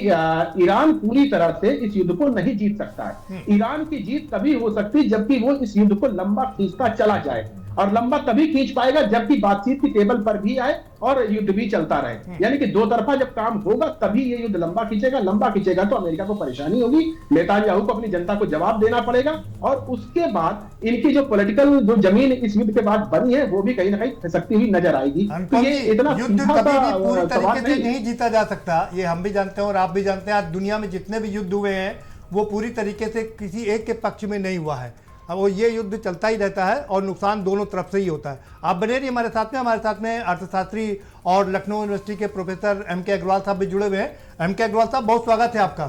ईरान पूरी तरह से इस युद्ध को नहीं जीत सकता है। ईरान की जीत तभी हो सकती है जबकि वो इस युद्ध को लंबा खींचता चला जाए, और लंबा तभी खींच पाएगा जबकि बातचीत की टेबल पर भी आए और युद्ध भी चलता रहे। यानी कि दो तरफा जब काम होगा तभी ये युद्ध लंबा खींचेगा तो अमेरिका को परेशानी होगी, नेतान्याहू को अपनी जनता को जवाब देना पड़ेगा, और उसके बाद इनकी जो पॉलिटिकल जो जमीन इस युद्ध के बाद बनी है वो भी कहीं ना कहीं खिसकती हुई नजर आएगी। तो ये इतना युद्ध कभी भी पूरी तरीके से नहीं जीता जा सकता, ये हम भी जानते हैं और आप भी जानते हैं। आज दुनिया में जितने भी युद्ध हुए हैं वो पूरी तरीके से किसी एक के पक्ष में नहीं हुआ है। अब वो ये युद्ध चलता ही रहता है और नुकसान दोनों तरफ से ही होता है। आप बने रहिए हमारे साथ में अर्थशास्त्री और लखनऊ यूनिवर्सिटी के प्रोफेसर एम के अग्रवाल साहब भी जुड़े हुए हैं। एम के अग्रवाल साहब, बहुत स्वागत है आपका।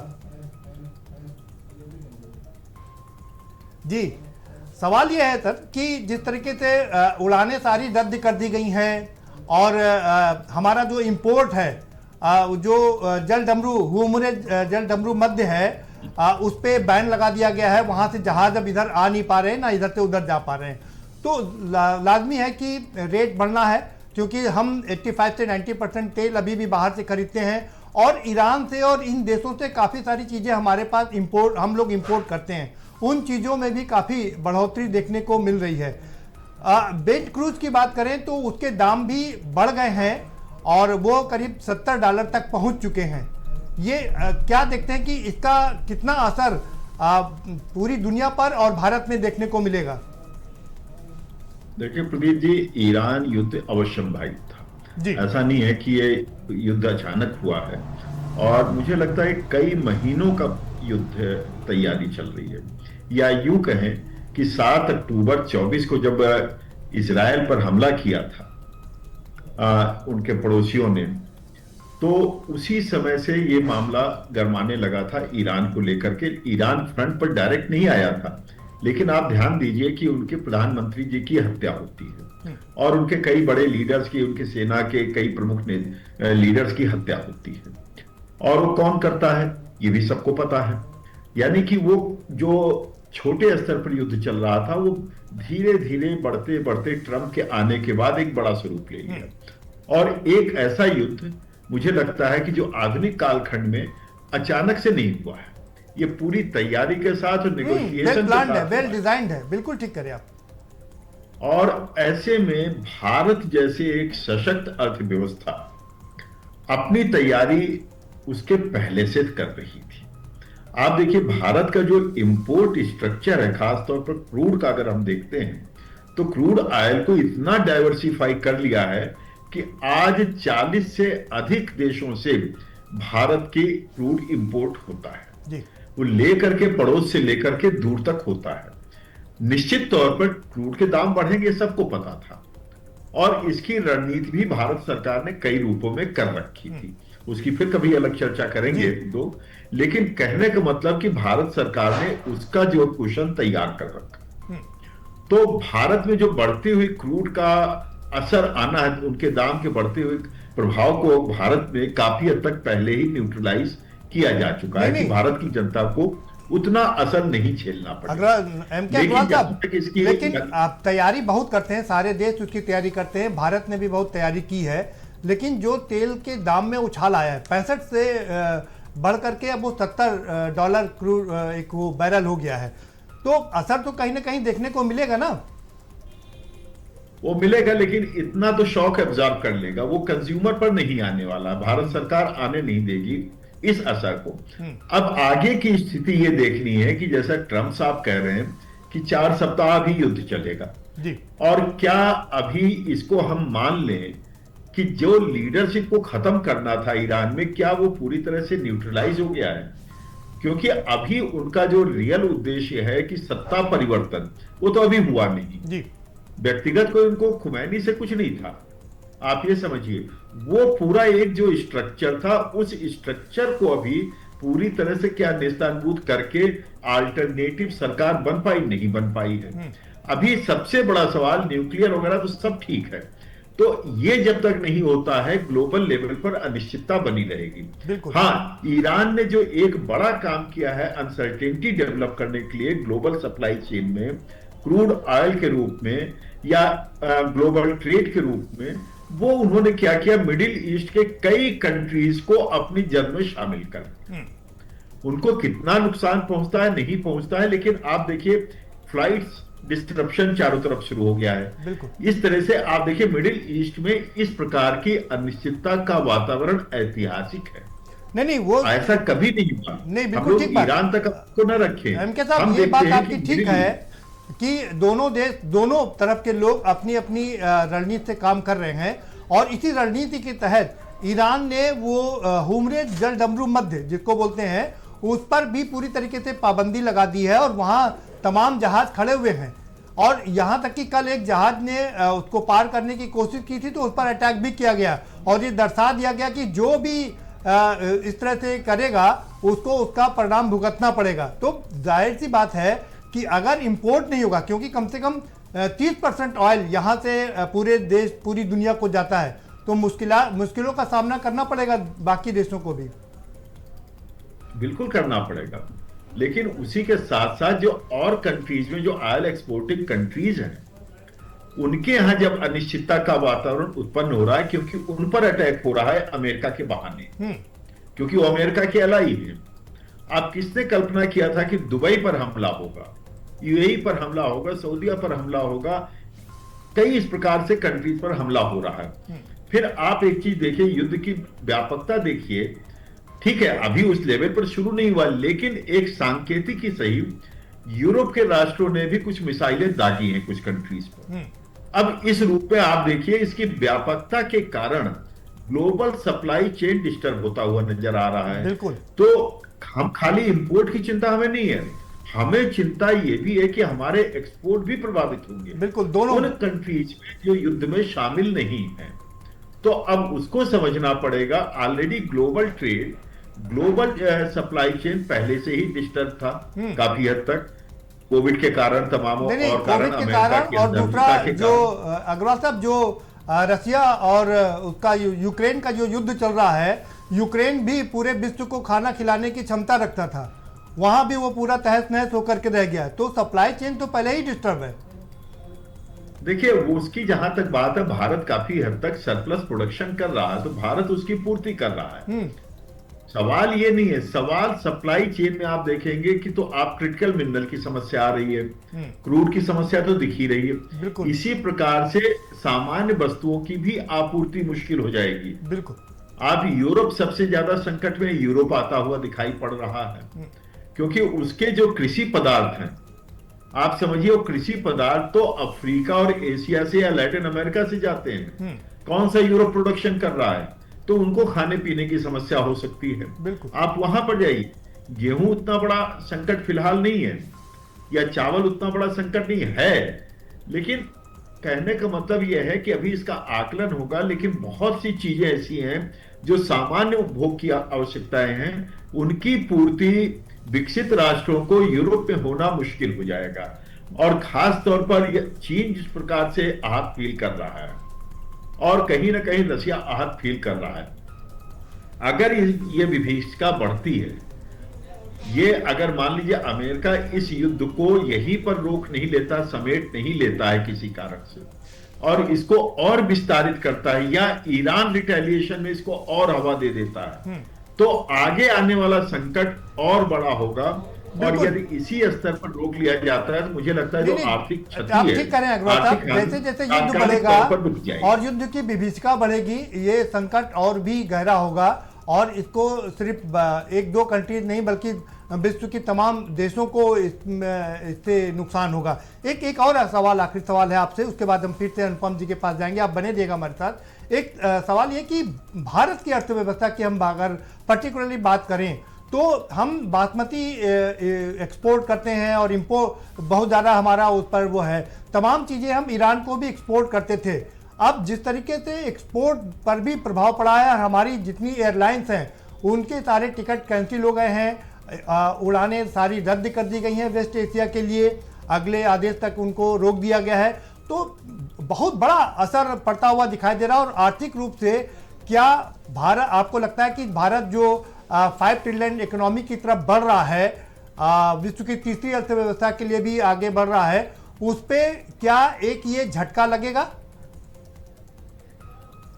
जी, सवाल ये है सर कि जिस तरीके से उड़ानें सारी रद्द कर दी गई हैं और हमारा जो इम्पोर्ट है, जो जल डमरू मध्य है, उस पर बैन लगा दिया गया है। वहां से जहाज अब इधर आ नहीं पा रहे हैं, ना इधर से उधर जा पा रहे हैं। तो लाजमी है कि रेट बढ़ना है, क्योंकि हम 85 से 90% तेल अभी भी बाहर से खरीदते हैं और ईरान से और इन देशों से काफ़ी सारी चीज़ें हमारे पास हम लोग इंपोर्ट करते हैं। उन चीज़ों में भी काफ़ी बढ़ोतरी देखने को मिल रही है। ब्रेंट क्रूज की बात करें तो उसके दाम भी बढ़ गए हैं और वो करीब $70 तक पहुंच चुके हैं। ये क्या देखते हैं कि इसका कितना असर पूरी दुनिया पर और भारत में देखने को मिलेगा? देखिए प्रदीप जी, ईरान युद्ध अवश्यंभावी था। ऐसा नहीं है कि ये युद्ध अचानक हुआ है, और मुझे लगता है कई महीनों का युद्ध तैयारी चल रही है। या यूं कहें कि 7 अक्टूबर 24 को जब इजराइल पर हमला किया था उनके पड़ोसियों ने, तो उसी समय से ये मामला गरमाने लगा था ईरान को लेकर के। ईरान फ्रंट पर डायरेक्ट नहीं आया था, लेकिन आप ध्यान दीजिए कि उनके प्रधानमंत्री जी की हत्या होती है और उनके कई बड़े लीडर्स की, उनके सेना के कई प्रमुख लीडर्स की हत्या होती है। और वो कौन करता है ये भी सबको पता है। यानी कि वो जो छोटे स्तर पर युद्ध चल रहा था, वो धीरे धीरे बढ़ते बढ़ते ट्रंप के आने के बाद एक बड़ा स्वरूप ले लिया। और एक ऐसा युद्ध मुझे लगता है कि जो आधुनिक कालखंड में अचानक से नहीं हुआ है, ये पूरी तैयारी के साथ और नेगोशिएशन के साथ, वेल डिजाइंड है, बिल्कुल ठीक करे आप। और ऐसे में भारत जैसे एक सशक्त अर्थव्यवस्था अपनी तैयारी उसके पहले से कर रही थी। आप देखिए भारत का जो इंपोर्ट स्ट्रक्चर है, खासतौर पर क्रूड का अगर हम देखते हैं, तो क्रूड ऑयल को इतना डाइवर्सिफाई कर लिया है कि आज 40 से अधिक देशों से भारत की क्रूड इंपोर्ट होता है जी। वो लेकर के पड़ोस से लेकर के दूर तक होता है। निश्चित तौर पर क्रूड के दाम बढ़ेंगे, सबको पता था, और इसकी रणनीति भी भारत सरकार ने कई रूपों में कर रखी थी। उसकी फिर कभी अलग चर्चा करेंगे लोग, लेकिन कहने का मतलब कि भारत सरकार ने उसका जो कुशन तैयार कर रखा। तो भारत में जो बढ़ती हुई क्रूड का असर आना है, उनके दाम के बढ़ते हुए प्रभाव को भारत में काफी हद तक पहले ही न्यूट्रलाइज किया जा चुका है कि भारत की जनता को उतना असर नहीं झेलना पड़ेगा। लेकिन आप तैयारी बहुत करते हैं, सारे देश उसकी तैयारी करते हैं, भारत ने भी बहुत तैयारी की है, लेकिन जो तेल के दाम में उछाल आया है 65 से बढ़ करके अब वो $70 क्रूड एक वो बैरल हो गया है, तो असर तो कहीं ना कहीं देखने को मिलेगा ना। वो मिलेगा, लेकिन इतना तो शॉक एब्जॉर्ब कर लेगा, वो कंज्यूमर पर नहीं आने वाला। भारत सरकार आने नहीं देगी इस असर को। अब आगे की स्थिति ये देखनी है कि जैसा ट्रंप साहब कह रहे हैं कि 4 सप्ताह भी युद्ध चलेगा जी। और क्या अभी इसको हम मान लें कि जो लीडरशिप को खत्म करना था ईरान में, क्या वो पूरी तरह से न्यूट्रलाइज हो गया है? क्योंकि अभी उनका जो रियल उद्देश्य है कि सत्ता परिवर्तन, वो तो अभी हुआ नहीं जी। व्यक्तिगत कोई उनको खुमैनी से कुछ नहीं था। आप ये समझिए, वो पूरा एक जो स्ट्रक्चर था, उस स्ट्रक्चर को अभी पूरी तरह से क्या नेस्तनाबूद करके अल्टरनेटिव सरकार बन पाई? नहीं बन पाई है। अभी सबसे बड़ा सवाल न्यूक्लियर वगैरह तो सब ठीक है, तो ये जब तक नहीं होता है ग्लोबल लेवल पर अनिश्चितता बनी रहेगी। हाँ, ईरान ने जो एक बड़ा काम किया है अनसर्टेनिटी डेवलप करने के लिए ग्लोबल सप्लाई चेन में, क्रूड ऑयल के रूप में या ग्लोबल ट्रेड के रूप में, वो उन्होंने क्या किया, मिडिल ईस्ट के कई कंट्रीज को अपनी जद में शामिल कर। उनको कितना नुकसान पहुंचता है नहीं पहुंचता है, लेकिन आप देखिए फ्लाइट्स डिस्ट्रप्शन चारों तरफ शुरू हो गया है। इस तरह से आप देखिए मिडिल ईस्ट में इस प्रकार की अनिश्चितता का वातावरण ऐतिहासिक है। नहीं वो ऐसा कभी नहीं हुआ। नहीं, बिल्कुल ठीक बात। ईरान तक को न रखे। एमके साहब, ये बात आपकी ठीक है कि दोनों देश, दोनों तरफ के लोग अपनी अपनी रणनीति से काम कर रहे हैं, और इसी रणनीति के तहत ईरान ने वो हुर्मुज़ जलडमरू मध्य जिसको बोलते हैं, उस पर भी पूरी तरीके से पाबंदी लगा दी है, और वहां तमाम जहाज खड़े हुए हैं। और यहां तक कि कल एक जहाज ने उसको पार करने की कोशिश की थी, तो उस पर अटैक भी किया गया, और ये दर्शा दिया गया कि जो भी इस तरह से करेगा उसको उसका परिणाम भुगतना पड़ेगा। तो जाहिर सी बात है कि अगर इंपोर्ट नहीं होगा, क्योंकि कम से कम 30% ऑयल यहाँ से पूरे देश, पूरी दुनिया को जाता है, तो मुश्किलों का सामना करना पड़ेगा बाकी देशों को भी। बिल्कुल करना पड़ेगा, लेकिन उसी के साथ साथ जो और कंट्रीज में जो ऑयल एक्सपोर्टिंग कंट्रीज हैं, उनके यहां जब अनिश्चितता का वातावरण उत्पन्न हो रहा है, क्योंकि उन पर अटैक हो रहा है अमेरिका के बहाने, क्योंकि वो अमेरिका के अलाई है। आप किसने कल्पना किया था कि दुबई पर हमला होगा, यूएई पर हमला होगा, सऊदीया पर हमला होगा, कई इस प्रकार से कंट्रीज पर हमला हो रहा है। फिर आप एक चीज देखिए, युद्ध की व्यापकता देखिए, ठीक है अभी उस लेवल पर शुरू नहीं हुआ, लेकिन एक सांकेतिक ही सही यूरोप के राष्ट्रों ने भी कुछ मिसाइलें दागी हैं कुछ कंट्रीज पर। अब इस रूप में आप देखिए, इसकी व्यापकता के कारण ग्लोबल सप्लाई चेन डिस्टर्ब होता हुआ नजर आ रहा है। तो हम खाली इंपोर्ट की चिंता हमें नहीं है, हमें चिंता ये भी है कि हमारे एक्सपोर्ट भी प्रभावित होंगे। बिल्कुल, दोनों उन कंट्रीज में जो युद्ध में शामिल नहीं है। तो अब उसको समझना पड़ेगा। Already global trade, global supply chain पहले से ही डिस्टर्ब था काफी हद तक, कोविड के कारण, तमाम और कारण, कोविड के कारण, और दूसरा जो अग्रवाल साहब, जो रसिया और उसका यूक्रेन का जो युद्ध चल रहा है, यूक्रेन भी पूरे विश्व को खाना खिलाने की क्षमता रखता था, वहां भी वो पूरा तहस नहस होकर के रह गया। तो सप्लाई चेन तो पहले ही डिस्टर्ब है। देखिए, वो उसकी जहां तक बात है, भारत काफी हद तक सरप्लस प्रोडक्शन कर रहा है, तो भारत उसकी पूर्ति कर रहा है। सवाल ये नहीं है, सवाल सप्लाई चेन में आप देखेंगे कि तो आप क्रिटिकल मिनरल की समस्या आ रही है, क्रूड की समस्या तो दिख ही रही है। इसी प्रकार से सामान्य वस्तुओं की भी आपूर्ति मुश्किल हो जाएगी। बिल्कुल। आप यूरोप सबसे ज्यादा संकट में यूरोप आता हुआ दिखाई पड़ रहा है, क्योंकि उसके जो कृषि पदार्थ हैं, आप समझिए वो कृषि पदार्थ तो अफ्रीका और एशिया से या लैटिन अमेरिका से जाते हैं। कौन सा यूरोप प्रोडक्शन कर रहा है? तो उनको खाने पीने की समस्या हो सकती है। बिल्कुल। आप वहां पर जाइए, गेहूं उतना बड़ा संकट फिलहाल नहीं है, या चावल उतना बड़ा संकट नहीं है, लेकिन कहने का मतलब यह है कि अभी इसका आकलन होगा। लेकिन बहुत सी चीजें ऐसी हैं जो सामान्य उपभोग की आवश्यकताएं हैं, उनकी पूर्ति विकसित राष्ट्रों को यूरोप में होना मुश्किल हो जाएगा। और खास तौर पर चीन जिस प्रकार से आहत फील कर रहा है, और कहीं ना कहीं रशिया आहत फील कर रहा है, अगर ये विभीषिका बढ़ती है, ये अगर मान लीजिए अमेरिका इस युद्ध को यहीं पर रोक नहीं लेता, समेट नहीं लेता है किसी कारण से, और इसको और विस्तारित करता है, या ईरान रिटेलिएशन में इसको और हवा दे देता है, तो आगे आने वाला संकट और बड़ा होगा। और यदि इसी स्तर पर रोक लिया जाता है, तो मुझे लगता है जो आर्थिक क्षति आप है, ठीक करें अग्रवाल साहब, जैसे जैसे युद्ध बढ़ेगा और युद्ध की विभीषिका बढ़ेगी, ये संकट और भी गहरा होगा, और इसको सिर्फ एक दो कंट्रीज नहीं बल्कि विश्व की तमाम देशों को इससे नुकसान होगा। एक और सवाल, आखिरी सवाल है आपसे, उसके बाद हम फिर से अनुपम जी के पास जाएंगे। आप बने रहिएगा हमारे साथ। एक सवाल ये कि भारत की अर्थव्यवस्था की हम अगर पर्टिकुलरली बात करें, तो हम बासमती एक्सपोर्ट करते हैं और इम्पोर्ट बहुत ज़्यादा हमारा उस पर वो है, तमाम चीज़ें हम ईरान को भी एक्सपोर्ट करते थे। अब जिस तरीके से एक्सपोर्ट पर भी प्रभाव पड़ा है, और हमारी जितनी एयरलाइंस हैं उनके सारे टिकट कैंसिल हो गए हैं, उड़ानें सारी रद्द कर दी गई हैं वेस्ट एशिया के लिए, अगले आदेश तक उनको रोक दिया गया है। तो बहुत बड़ा असर पड़ता हुआ दिखाई दे रहा है। और आर्थिक रूप से क्या भारत, आपको लगता है कि भारत जो 5 ट्रिलियन इकोनॉमी की तरफ बढ़ रहा है, विश्व की तीसरी अर्थव्यवस्था के लिए भी आगे बढ़ रहा है, उस पे क्या एक ये झटका लगेगा?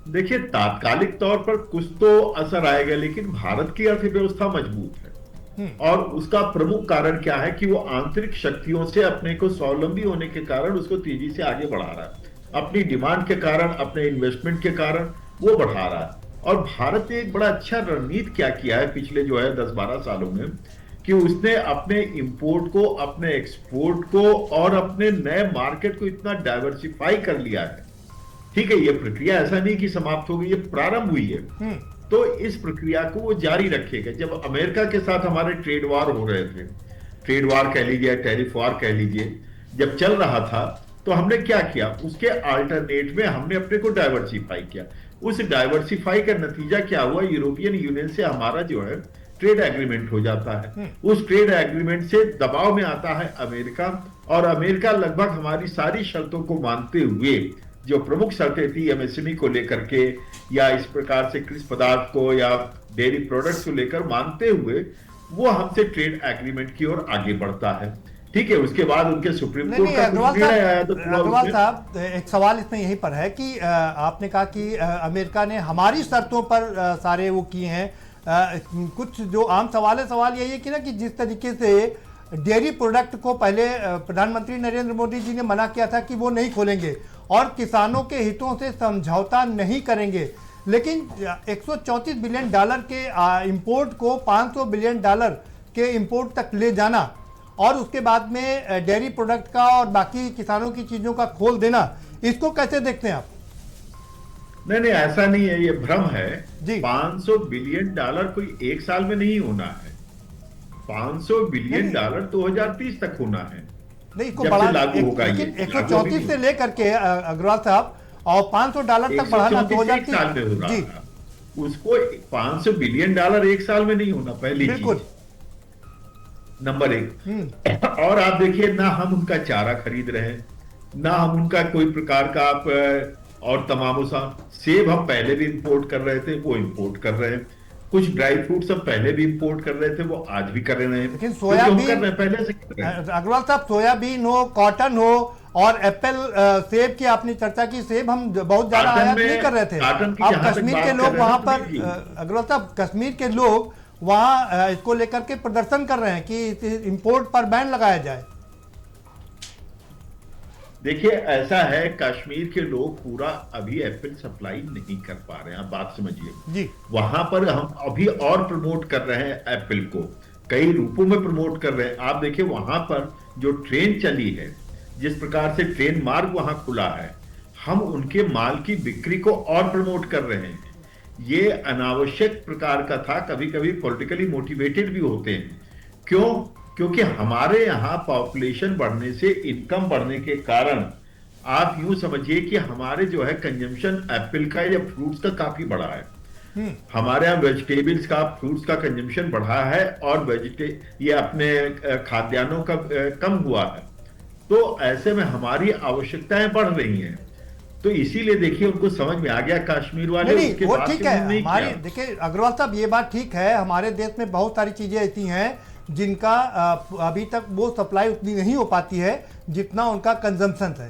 देखिए, तात्कालिक तौर पर कुछ तो असर आएगा, लेकिन भारत की अर्थव्यवस्था मजबूत है, और उसका प्रमुख कारण क्या है कि वो आंतरिक शक्तियों से अपने को स्वावलंबी होने के कारण उसको तेजी से आगे बढ़ा रहा है, अपनी डिमांड के कारण, अपने इन्वेस्टमेंट के कारण वो बढ़ा रहा है। और भारत ने एक बड़ा अच्छा रणनीति क्या किया है पिछले जो है 10-12 सालों में, कि उसने अपने इंपोर्ट को, अपने एक्सपोर्ट को और अपने नए मार्केट को इतना डाइवर्सिफाई कर लिया है। ठीक है, ये प्रक्रिया ऐसा नहीं कि समाप्त हो गई, ये प्रारंभ हुई है, तो इस प्रक्रिया को वो जारी रखेगा। जब अमेरिका के साथ हमारे ट्रेड वार हो रहे थे, ट्रेड वार कह लीजिए, टैरिफ वार कह लीजिए, जब चल रहा था, तो हमने क्या किया, उसके अल्टरनेट में हमने अपने को डाइवर्सिफाई किया। उस डाइवर्सिफाई का नतीजा क्या हुआ, यूरोपियन यूनियन से हमारा जो है ट्रेड एग्रीमेंट हो जाता है। उस ट्रेड एग्रीमेंट से दबाव में आता है अमेरिका, और अमेरिका लगभग हमारी सारी शर्तों को मानते हुए, जो प्रमुख शर्तें थी एमएसएमई को लेकर के, या इस प्रकार से कृषि पदार्थ को या डेयरी प्रोडक्ट्स को लेकर मानते हुए, वो हमसे ट्रेड एग्रीमेंट की ओर आगे बढ़ता है। ठीक है, उसके बाद उनके सुप्रीम कोर्ट का कुछ निर्णय आया। तो अग्रवाल साहब, एक सवाल इसमें यहीं पर है कि आपने कहा कि अमेरिका ने हमारी शर्तों पर सारे वो किए हैं, कुछ जो आम सवाल है, सवाल यही है कि ना, कि जिस तरीके से डेयरी प्रोडक्ट को पहले प्रधानमंत्री नरेंद्र मोदी जी ने मना किया था कि वो नहीं खोलेंगे और किसानों के हितों से समझौता नहीं करेंगे, लेकिन 134 बिलियन डॉलर के इंपोर्ट को 500 बिलियन डॉलर के इंपोर्ट तक ले जाना, और उसके बाद में डेयरी प्रोडक्ट का और बाकी किसानों की चीजों का खोल देना, इसको कैसे देखते हैं आप? नहीं, ऐसा नहीं है, ये भ्रम है जी। 500 बिलियन डॉलर कोई एक साल में नहीं होना है, 500 बिलियन डॉलर 2030 तक होना है। नहीं, इसको बढ़ा, लेकिन 134 से लेकर के अग्रवाल साहब, और 500 डॉलर तक बढ़ाना 2030 साल में हो रहा था, उसको 500 बिलियन डॉलर एक साल में नहीं होना, पहली चीज, नंबर 1। और आप देखिए, ना हम उनका चारा खरीद रहे हैं, ना हम उनका कोई प्रकार का और तमाम सेब हम पहले भी इंपोर्ट कर रहे थे, वो इंपोर्ट कर रहे हैं। कुछ ड्राई फ्रूट्स हम पहले भी इंपोर्ट कर रहे थे, वो आज भी कर रहे हैं, लेकिन क्योंकि हम सोयाबीन कर रहे हैं, पहले से कर रहे हैं। अग्रवाल साहब, सोयाबीन हो, कॉटन हो और एप्पल, सेब की आपने चर्चा की, सेब हम बहुत ज्यादा कॉटन आयात में- नहीं कर रहे थे। कॉटन की अब जहां तक कश्मीर बात के कर लोग रहे हैं वहां तो पर जी। अग्रवाल साहब, कश्मीर के लोग वहां इसको लेकर के प्रदर्शन कर रहे हैं कि इंपोर्ट पर बैन लगाया जाए। देखिए ऐसा है, कश्मीर के लोग पूरा अभी एप्पल सप्लाई नहीं कर पा रहे हैं, आप बात समझिए जी। वहां पर हम अभी और प्रमोट कर रहे हैं एप्पल को, कई रूपों में प्रमोट कर रहे हैं। आप देखिए वहां पर जो ट्रेन चली है, जिस प्रकार से ट्रेन मार्ग वहां खुला है, हम उनके माल की बिक्री को और प्रमोट कर रहे हैं। ये अनावश्यक प्रकार का था, कभी कभी पॉलिटिकली मोटिवेटेड भी होते हैं। क्यों? क्योंकि हमारे यहाँ पॉपुलेशन बढ़ने से, इनकम बढ़ने के कारण आप यूं समझिए कि हमारे जो है कंजम्पशन एप्पल का या फ्रूट्स का काफी बढ़ा है। हमारे यहाँ वेजिटेबल्स का, फ्रूट्स का कंजम्पशन बढ़ा है और ये अपने खाद्यान्नों का कम हुआ है। तो ऐसे में हमारी आवश्यकताएं बढ़ रही हैं, तो इसीलिए देखिए उनको समझ में आ गया कश्मीर वाले, नहीं उसके वो बाद ठीक से है। उन्होंने नहीं हमारी किया। देखिए अग्रवाल साहब, ये बात ठीक है, हमारे देश में बहुत सारी चीजें ऐसी हैं जिनका अभी तक वो सप्लाई उतनी नहीं हो पाती है जितना उनका कंजम्पशन है।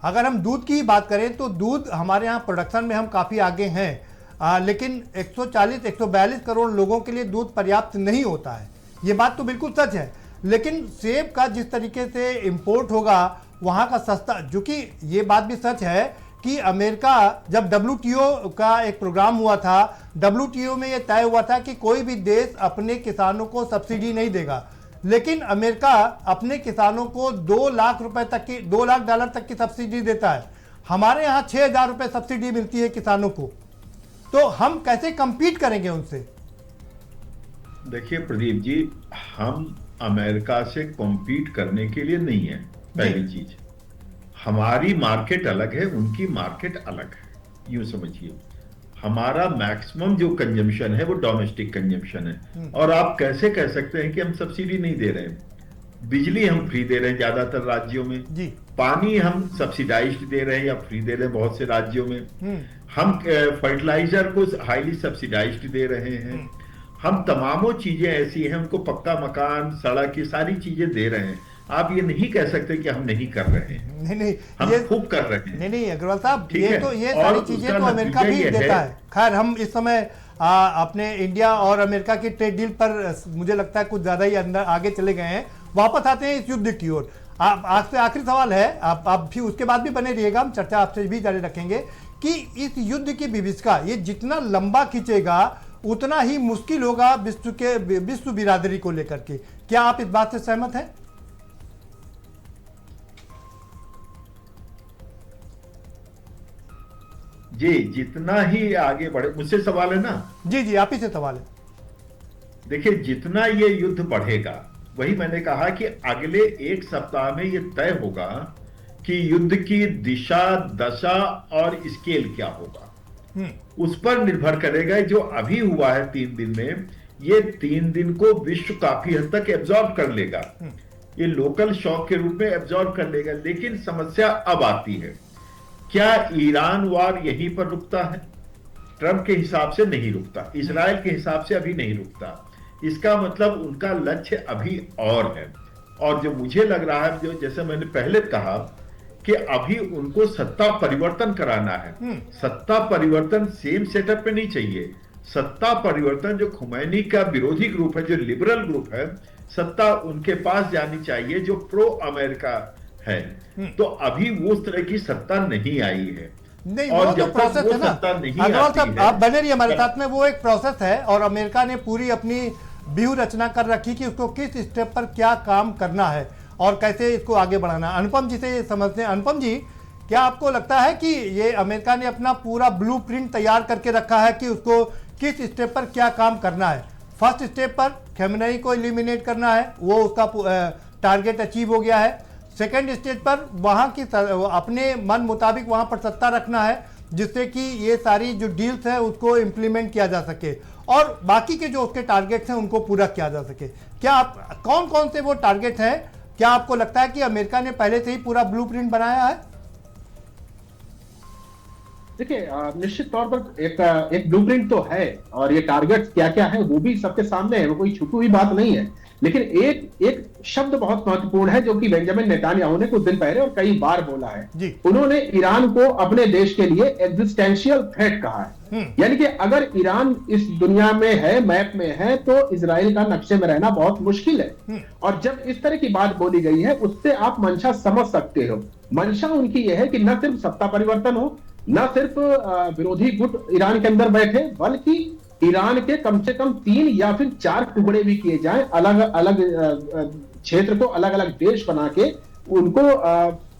अगर हम दूध की बात करें तो दूध हमारे यहाँ प्रोडक्शन में हम काफ़ी आगे हैं, लेकिन 140-142 करोड़ लोगों के लिए दूध पर्याप्त नहीं होता है। ये बात तो बिल्कुल सच है। लेकिन सेब का जिस तरीके से इंपोर्ट होगा वहाँ का सस्ता, जो कि ये बात भी सच है कि अमेरिका, जब WTO का एक प्रोग्राम हुआ था, WTO में ये तय हुआ था कि कोई भी देश अपने किसानों को सब्सिडी नहीं देगा, लेकिन अमेरिका अपने किसानों को 2 लाख रुपए तक की, $2 लाख तक की सब्सिडी देता है। हमारे यहाँ 6,000 रुपए सब्सिडी मिलती है किसानों को, तो हम कैसे compete करेंगे उनसे? देखिए प्रदीप जी, हम अमेरिका से कॉम्पीट करने के लिए नहीं है। पहली चीज, हमारी मार्केट अलग है, उनकी मार्केट अलग है। यूं समझिए हमारा मैक्सिमम जो कंजम्पशन है वो डोमेस्टिक कंजम्पशन है। और आप कैसे कह सकते हैं कि हम सब्सिडी नहीं दे रहे हैं? बिजली हम फ्री दे रहे हैं ज्यादातर राज्यों में जी। पानी हम सब्सिडाइज्ड दे रहे हैं या फ्री दे रहे हैं बहुत से राज्यों में। हम फर्टिलाइजर को हाईली सब्सिडाइज्ड दे रहे हैं। हम तमामों चीजें ऐसी हैं, उनको पक्का मकान, सड़क, की सारी चीजें दे रहे हैं। आप ये नहीं कह सकते कि हम नहीं कर रहे हैं। नहीं, हम ये खूब कर रहे हैं। नहीं अग्रवाल साहब, ठीक ये है। तो ये और सारी चीजें उसका तो अमेरिका भी नतीजा ये देता है। है। खैर, हम इस समय अपने इंडिया और अमेरिका की ट्रेड डील पर मुझे लगता है कुछ ज्यादा ही अंदर आगे चले गए हैं। वापस आते हैं इस युद्ध की ओर। आपसे आखिरी सवाल है, आप भी उसके बाद भी बने रहिएगा, हम चर्चा आपसे भी जारी रखेंगे कि इस युद्ध की विभीषिका ये जितना लंबा खींचेगा उतना ही मुश्किल होगा विश्व बिरादरी को लेकर के। क्या आप इस बात से सहमत हैं? जी, जितना ही आगे बढ़े, मुझसे सवाल है ना? जी, आप ही से सवाल है। देखिए जितना ये युद्ध बढ़ेगा, वही मैंने कहा कि अगले 1 सप्ताह में ये तय होगा कि युद्ध की दिशा, दशा और स्केल क्या होगा। उस पर निर्भर करेगा। जो अभी हुआ है 3 दिन में, ये 3 दिन को विश्व काफी हद तक एब्जॉर्ब कर लेगा, ये लोकल शॉक के रूप में एब्जॉर्ब कर लेगा। लेकिन समस्या अब आती है, क्या ईरान वार यहीं पर रुकता है? ट्रंप के हिसाब से नहीं रुकता, इजराइल के हिसाब से अभी नहीं रुकता। इसका मतलब उनका लक्ष्य अभी और है। और जो मुझे लग रहा है, जो जैसे मैंने पहले कहा कि अभी उनको सत्ता परिवर्तन कराना है। सत्ता परिवर्तन सेम सेटअप पे नहीं चाहिए। सत्ता परिवर्तन जो खुमैनी का विरोधी ग्रुप है, जो लिबरल ग्रुप है, सत्ता उनके पास जानी चाहिए जो प्रो अमेरिका है। तो अभी वो उस तरह की सत्ता नहीं आई है। नहीं, और वो तो जब तक प्रोसेस वो है ना सत्ता नहीं अग्रवाल आती साहब, है, आप बने रहिए हमारे साथ में। वो एक प्रोसेस है और अमेरिका ने पूरी अपनी व्यूह रचना कर रखी कि उसको किस स्टेप पर क्या काम करना है और कैसे इसको आगे बढ़ाना। अनुपम जी से ये समझते हैं। अनुपम जी, क्या आपको लगता है कि ये अमेरिका ने अपना पूरा ब्लूप्रिंट तैयार करके रखा है कि उसको किस स्टेप पर क्या काम करना है? फर्स्ट स्टेप पर खमेनी को एलिमिनेट करना है, वो उसका टारगेट अचीव हो गया है। सेकेंड स्टेज पर वहाँ की अपने मन मुताबिक वहाँ पर सत्ता रखना है, जिससे कि ये सारी जो डील्स है उसको इम्प्लीमेंट किया जा सके और बाकी के जो उसके टारगेट्स हैं उनको पूरा किया जा सके। क्या आप कौन कौन से वो टारगेट हैं? क्या आपको लगता है कि अमेरिका ने पहले से ही पूरा ब्लूप्रिंट बनाया है? देखिए निश्चित तौर पर एक ब्लूप्रिंट तो है, और ये टारगेट्स क्या क्या है वो भी सबके सामने है, वो कोई छुपी हुई बात नहीं है। लेकिन एक शब्द बहुत महत्वपूर्ण है जो कि बेंजामिन नेतान्याहू ने कुछ दिन पहले और कई बार बोला है। उन्होंने ईरान को अपने देश के लिए एग्जिस्टेंशियल थ्रेट कहा है। यानी कि अगर ईरान इस दुनिया में है, मैप में है, तो इजराइल का नक्शे में रहना बहुत मुश्किल है। और जब इस तरह की बात बोली गई है, उससे आप मंशा समझ सकते हो। मंशा उनकी यह है कि न सिर्फ सत्ता परिवर्तन हो, न सिर्फ विरोधी गुट ईरान के अंदर बैठे, बल्कि ईरान के कम से कम 3 या फिर 4 टुकड़े भी किए जाएं, अलग अलग क्षेत्र को अलग अलग देश बना के उनको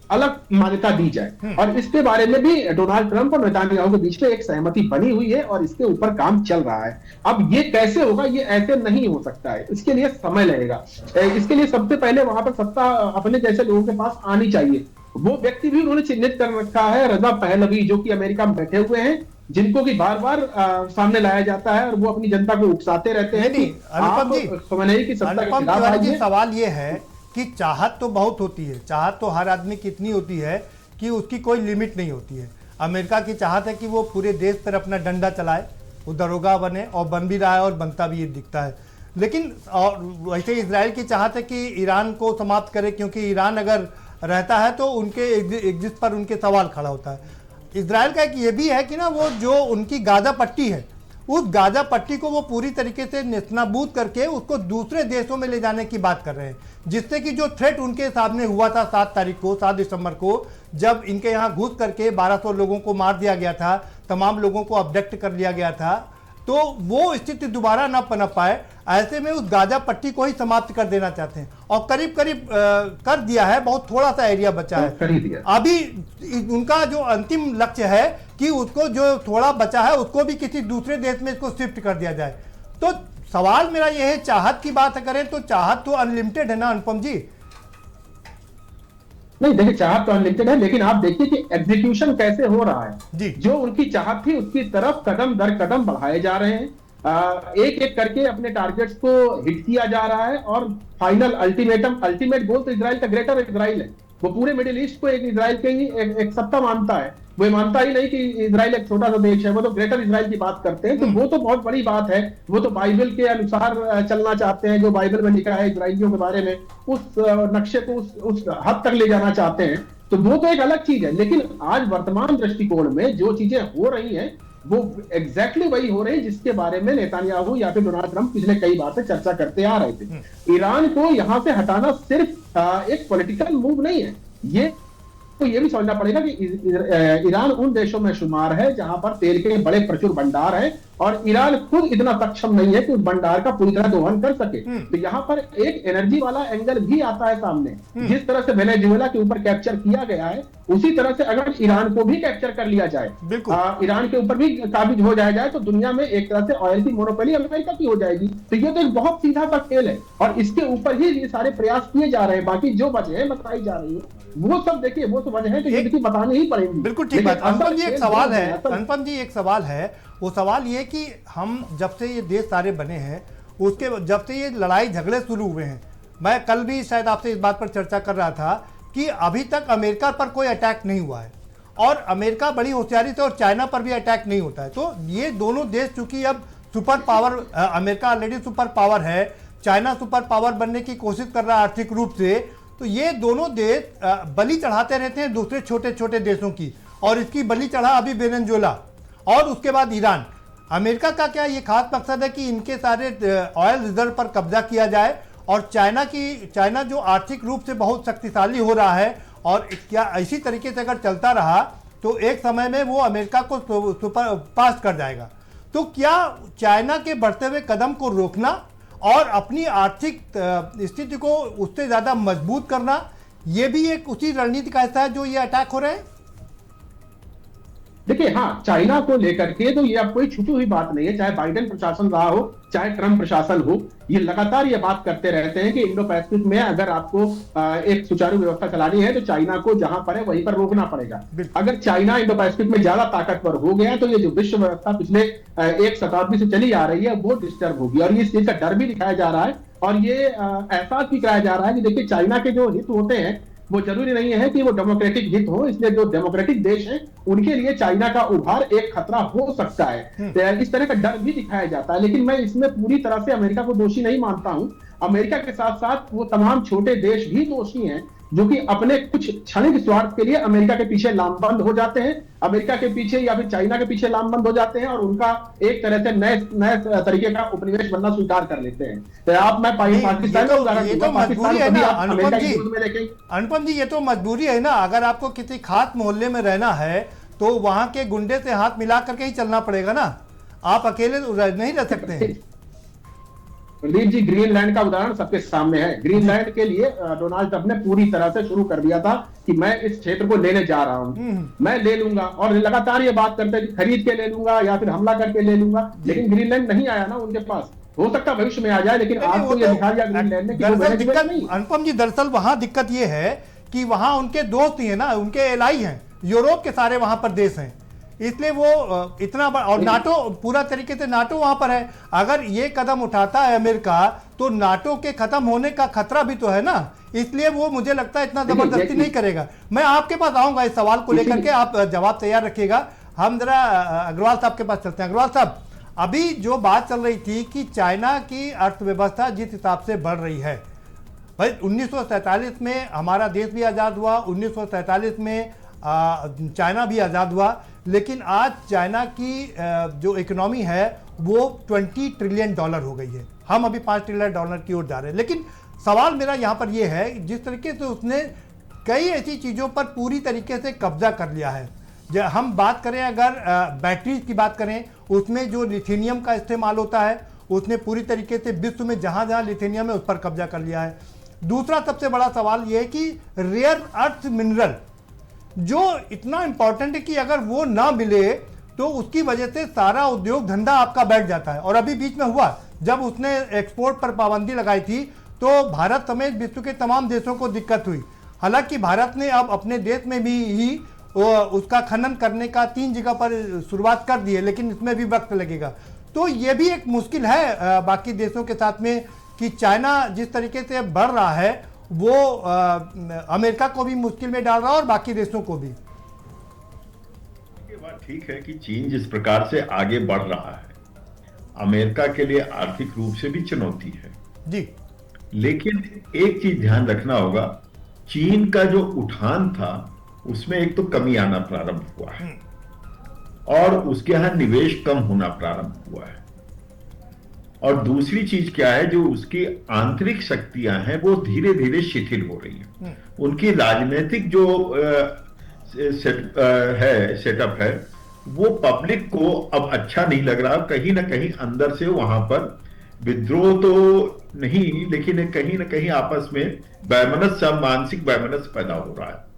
अलग मान्यता दी जाए। और इसके बारे में भी डोनाल्ड ट्रंप और नेतान्याहू के बीच में एक सहमति बनी हुई है और इसके ऊपर काम चल रहा है। अब ये कैसे होगा, ये ऐसे नहीं हो सकता है, इसके लिए समय लगेगा। इसके लिए सबसे पहले वहां पर सत्ता अपने जैसे लोगों के पास आनी चाहिए। वो व्यक्ति भी उन्होंने चिन्हित कर रखा है, रजा पहलवी, जो कि अमेरिका में बैठे हुए हैं, जिनको कि बार बार सामने लाया जाता है और वो अपनी जनता को उकसाते रहते हैं कि अनुपम जी, खमेनेई की सत्ता के खिलाफ आइए। सवाल ये है कि चाहत तो बहुत होती है, चाहत तो हर आदमी की इतनी होती है कि उसकी कोई लिमिट नहीं होती है। अमेरिका की चाहत है कि वो पूरे देश पर अपना डंडा चलाए, वो दरोगा बने, और बन भी रहा है और बनता भी ये दिखता है। लेकिन और वैसे इजराइल की चाहत है कि ईरान को समाप्त करे, क्योंकि ईरान अगर रहता है तो उनके एग्जिस्ट पर उनके सवाल खड़ा होता है। इजराइल का एक ये भी है कि ना, वो जो उनकी गाजा पट्टी है, उस गाजा पट्टी को वो पूरी तरीके से नेस्तनाबूद करके उसको दूसरे देशों में ले जाने की बात कर रहे हैं, जिससे कि जो थ्रेट उनके सामने हुआ था 7 दिसंबर को, जब इनके यहाँ घुस करके 1200 लोगों को मार दिया गया था, तमाम लोगों को अबडक्ट कर लिया गया था, तो वो स्थिति दोबारा ना पनप पाए, ऐसे में उस गाजा पट्टी को ही समाप्त कर देना चाहते हैं। और करीब करीब कर दिया है, बहुत थोड़ा सा एरिया बचा है अभी। उनका जो अंतिम लक्ष्य है कि उसको जो थोड़ा बचा है उसको भी किसी दूसरे देश में इसको शिफ्ट कर दिया जाए। तो सवाल मेरा यह है, चाहत की बात करें तो चाहत तो अनलिमिटेड है ना अनुपम जी? नहीं, देखिए चाहत तो अनलिमिटेड है, लेकिन आप देखिए कि एग्जीक्यूशन कैसे हो रहा है जी। जो उनकी चाहत थी उसकी तरफ कदम दर कदम बढ़ाए जा रहे हैं। एक एक करके अपने टारगेट्स को हिट किया जा रहा है, और फाइनल अल्टीमेट गोल तो इजराइल का ग्रेटर इजराइल है। वो पूरे मिडिल ईस्ट को एक इजराइल के ही एक सत्ता मानता है। वो मानता ही नहीं कि इजराइल एक छोटा सा देश है, वो तो ग्रेटर इजराइल की बात करते हैं। तो वो तो बहुत बड़ी बात है, वो तो बाइबल के अनुसार चलना चाहते हैं, जो बाइबल में लिखा है इजराइलियों के बारे में, उस नक्शे को उस हद तक ले जाना चाहते हैं। तो वो तो एक अलग चीज है। लेकिन आज वर्तमान दृष्टिकोण में जो चीजें हो रही हैं वो एग्जैक्टली वही हो रही है जिसके बारे में नेतान्याहू या फिर डोनाल्ड ट्रंप पिछले कई बार से चर्चा करते आ रहे थे। ईरान को यहां से हटाना सिर्फ एक पॉलिटिकल मूव नहीं है, ये भी समझना पड़ेगा कि ईरान उन देशों में शुमार है जहां पर तेल के बड़े प्रचुर भंडार हैं, और ईरान खुद इतना सक्षम नहीं है कि उस भंडार का पूरी तरह दोहन कर सके। तो यहाँ पर एक एनर्जी वाला एंगल भी आता है सामने। जिस तरह से वेनेजुएला के ऊपर कैप्चर किया गया है, उसी तरह से अगर ईरान को भी कैप्चर कर लिया जाए, ईरान के ऊपर भी काबिज हो जाए तो दुनिया में एक तरह से ऑयल की मोनोपोली अमेरिका की हो जाएगी। तो ये तो एक बहुत सीधा सा खेल है, और इसके ऊपर ही ये सारे प्रयास किए जा रहे हैं। बाकी जो वजह बताई जा रही है वो सब देखिए, वो तो वजह है तो ये देखिए बतानी ही पड़ेगी। बिल्कुल ठीक बात। अनुपम जी एक सवाल है, अनुपम जी एक सवाल है, वो सवाल ये कि हम जब से ये देश सारे बने हैं, उसके जब से ये लड़ाई झगड़े शुरू हुए हैं, मैं कल भी शायद आपसे इस बात पर चर्चा कर रहा था कि अभी तक अमेरिका पर कोई अटैक नहीं हुआ है, और अमेरिका बड़ी होशियारी से और चाइना पर भी अटैक नहीं होता है। तो ये दोनों देश चूंकि अब super power, America already super power है, चाइना सुपर पावर बनने की कोशिश कर रहा है आर्थिक रूप से, तो ये दोनों देश बलि चढ़ाते रहते हैं दूसरे छोटे छोटे देशों की, और इसकी बलि चढ़ा अभी वेनेजुएला और उसके बाद ईरान। अमेरिका का क्या ये खास मकसद है कि इनके सारे ऑयल रिजर्व पर कब्जा किया जाए, और चाइना जो आर्थिक रूप से बहुत शक्तिशाली हो रहा है, और क्या इसी तरीके से अगर चलता रहा तो एक समय में वो अमेरिका को सुपर पास कर जाएगा। तो क्या चाइना के बढ़ते हुए कदम को रोकना और अपनी आर्थिक स्थिति को उससे ज़्यादा मजबूत करना, ये भी एक उसी रणनीति का हिस्सा है जो ये अटैक हो रहे हैं? देखिए हाँ, चाइना को लेकर के तो ये अब कोई छुपी हुई बात नहीं है। चाहे बाइडेन प्रशासन रहा हो, चाहे ट्रंप प्रशासन हो, ये लगातार ये बात करते रहते हैं कि इंडो पैसिफिक में अगर आपको एक सुचारू व्यवस्था चलानी है तो चाइना को जहां पर है वहीं पर रोकना पड़ेगा। अगर चाइना इंडो पैसिफिक में ज्यादा ताकतवर हो गया तो ये जो विश्व व्यवस्था पिछले एक शताब्दी से चली आ रही है वो डिस्टर्ब होगी, और इस चीज का डर भी दिखाया जा रहा है, और ये एहसास भी कराया जा रहा है कि देखिए चाइना के जो हित होते हैं वो जरूरी नहीं है कि वो डेमोक्रेटिक हित हो, इसलिए जो डेमोक्रेटिक देश है उनके लिए चाइना का उभार एक खतरा हो सकता है। तो इस तरह का डर भी दिखाया जाता है, लेकिन मैं इसमें पूरी तरह से अमेरिका को दोषी नहीं मानता हूं। अमेरिका के साथ साथ वो तमाम छोटे देश भी दोषी हैं जो कि अपने कुछ क्षणिक स्वार्थ के लिए अमेरिका के पीछे लामबंद हो जाते हैं, अमेरिका के पीछे या फिर चाइना के पीछे लामबंद हो जाते हैं और उनका एक तरह से नए तरीके का उपनिवेश बनना स्वीकार कर लेते हैं। तो आप मैं पाकिस्तान का उदाहरण दूंगा, मजबूरी है ना अनुपम जी। देखें अनुपम जी, ये तो मजबूरी है ना, अगर आपको किसी खास मोहल्ले में रहना है तो वहां के गुंडे से हाथ मिला करके ही चलना पड़ेगा ना, आप अकेले नहीं रह सकते हैं। प्रदीप जी, ग्रीनलैंड का उदाहरण सबके सामने है। ग्रीनलैंड के लिए डोनाल्ड ट्रंप ने पूरी तरह से शुरू कर दिया था कि मैं इस क्षेत्र को लेने जा रहा हूं, मैं ले लूंगा, और लगातार ये बात करते हैं खरीद के ले लूंगा या फिर हमला करके ले लूंगा, लेकिन ग्रीनलैंड नहीं आया ना उनके पास। हो सकता भविष्य में आ जाए, लेकिन आज तो ये दिखा दिया ग्रीनलैंड ने कि वो दिक्कत नहीं। अनुपम जी, दरअसल वहां दिक्कत ये है कि वहां उनके दोस्त ही है ना, उनके एलाई हैं, यूरोप के सारे वहां पर देश हैं, इसलिए वो इतना बड़ा, और नाटो पूरा तरीके से नाटो वहां पर है। अगर ये कदम उठाता है अमेरिका तो नाटो के खत्म होने का खतरा भी तो है ना, इसलिए वो मुझे लगता है इतना जबरदस्ती नहीं करेगा। मैं आपके पास आऊंगा इस सवाल को लेकर के, आप जवाब तैयार रखिएगा। हम जरा अग्रवाल साहब के पास चलते हैं। अग्रवाल साहब, अभी जो बात चल रही थी कि चाइना की अर्थव्यवस्था जिस हिसाब से बढ़ रही है, भाई 1947 में हमारा देश भी आज़ाद हुआ, 1947 में चाइना भी आज़ाद हुआ, लेकिन आज चाइना की जो इकोनॉमी है वो $20 ट्रिलियन हो गई है। हम अभी $5 ट्रिलियन की ओर जा रहे हैं। लेकिन सवाल मेरा यहाँ पर ये है, जिस तरीके से उसने कई ऐसी चीज़ों पर पूरी तरीके से कब्जा कर लिया है, जब हम बात करें अगर बैटरीज की बात करें, उसमें जो लिथियम का इस्तेमाल होता है, उसने पूरी तरीके से विश्व में जहाँ जहाँ लिथियम है उस पर कब्जा कर लिया है। दूसरा सबसे बड़ा सवाल ये है कि रेयर अर्थ मिनरल जो इतना इंपॉर्टेंट है कि अगर वो ना मिले तो उसकी वजह से सारा उद्योग धंधा आपका बैठ जाता है। और अभी बीच में हुआ जब उसने एक्सपोर्ट पर पाबंदी लगाई थी तो भारत समेत विश्व के तमाम देशों को दिक्कत हुई। हालांकि भारत ने अब अपने देश में भी ही उसका खनन करने का 3 जगह पर शुरुआत कर दी है, लेकिन इसमें भी वक्त लगेगा। तो ये भी एक मुश्किल है बाकी देशों के साथ में कि चाइना जिस तरीके से बढ़ रहा है वो अमेरिका को भी मुश्किल में डाल रहा है और बाकी देशों को भी। ये बात ठीक है कि चीन जिस प्रकार से आगे बढ़ रहा है, अमेरिका के लिए आर्थिक रूप से भी चुनौती है जी, लेकिन एक चीज ध्यान रखना होगा, चीन का जो उठान था उसमें एक तो कमी आना प्रारंभ हुआ है और उसके यहां निवेश कम होना प्रारंभ हुआ है, और दूसरी चीज क्या है, जो उसकी आंतरिक शक्तियां हैं वो धीरे धीरे शिथिल हो रही हैं। उनकी राजनीतिक जो सेटअप है वो पब्लिक को अब अच्छा नहीं लग रहा। कहीं ना कहीं अंदर से वहां पर विद्रोह तो नहीं, लेकिन कहीं ना कहीं आपस में वैमनस्य, मानसिक वैमनस्य पैदा हो रहा है।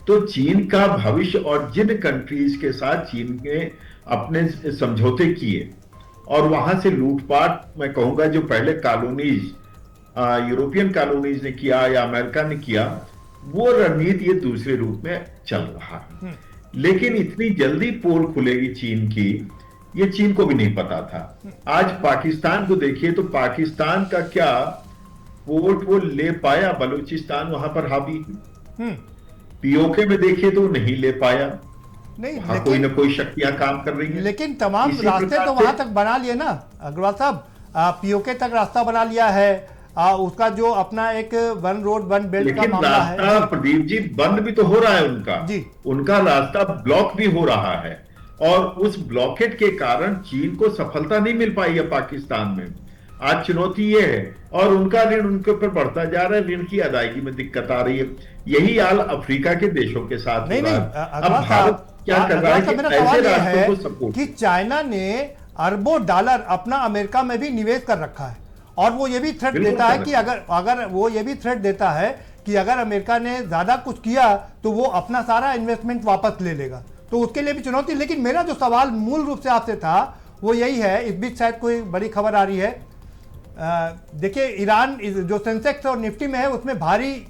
तो चीन का भविष्य, और जिन कंट्रीज के साथ चीन ने अपने समझौते किए और वहां से लूटपाट, मैं कहूंगा जो पहले कॉलोनीज, यूरोपियन कॉलोनीज ने किया या अमेरिका ने किया, वो रणनीति ये दूसरे रूप में चल रहा है। लेकिन इतनी जल्दी पोल खुलेगी चीन की, ये चीन को भी नहीं पता था। आज पाकिस्तान को देखिए तो पाकिस्तान का क्या पोर्ट वो ले पाया, बलूचिस्तान वहां पर हावी। पीओके में देखिए तो नहीं ले पाया, नहीं कोई ना कोई शक्तियां काम कर रही हैं। लेकिन तमाम रास्ते तो वहां तक बना लिए ना अग्रवाल साहब, पीओके तक रास्ता बना लिया है, उसका जो अपना एक वन रोड वन बेल्ट का मामला है। रास्ता प्रदीप जी बंद भी तो हो रहा है उनका जी, उनका रास्ता ब्लॉक भी हो रहा है, और उस ब्लॉकेट के कारण चीन को सफलता नहीं मिल पाई है पाकिस्तान में। आज चुनौती ये है, और उनका ऋण उनके ऊपर बढ़ता जा रहा है, ऋण की अदायगी में दिक्कत आ रही है। यही हाल अफ्रीका के देशों के साथ नहीं, अब भारत क्या कर रहा है कि ऐसे रास्तों को सपोर्ट, कि चाइना ने अरबों डॉलर अपना अमेरिका में भी निवेश कर रखा है, और वो ये भी थ्रेट देता है कि अगर वो ये भी थ्रेट देता है कि अगर अमेरिका ने ज्यादा कुछ किया तो वो अपना सारा इन्वेस्टमेंट वापस ले लेगा, तो उसके लिए भी चुनौती। लेकिन मेरा जो सवाल मूल रूप से आपसे था वो यही है, इस बीच शायद कोई बड़ी खबर आ रही है। देखिए, ईरान जो सेंसेक्स और निफ्टी में है उसमें भारी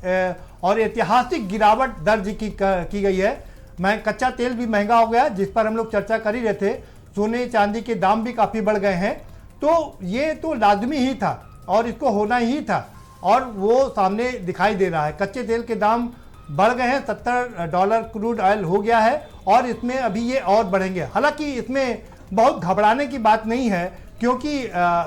और ऐतिहासिक गिरावट दर्ज की गई है। कच्चा तेल भी महंगा हो गया, जिस पर हम लोग चर्चा कर ही रहे थे। सोने चांदी के दाम भी काफ़ी बढ़ गए हैं, तो ये तो लाजमी ही था और इसको होना ही था। और वो सामने दिखाई दे रहा है। कच्चे तेल के दाम बढ़ गए हैं, $70 क्रूड ऑयल हो गया है और इसमें अभी ये और बढ़ेंगे। हालांकि इसमें बहुत घबराने की बात नहीं है, क्योंकि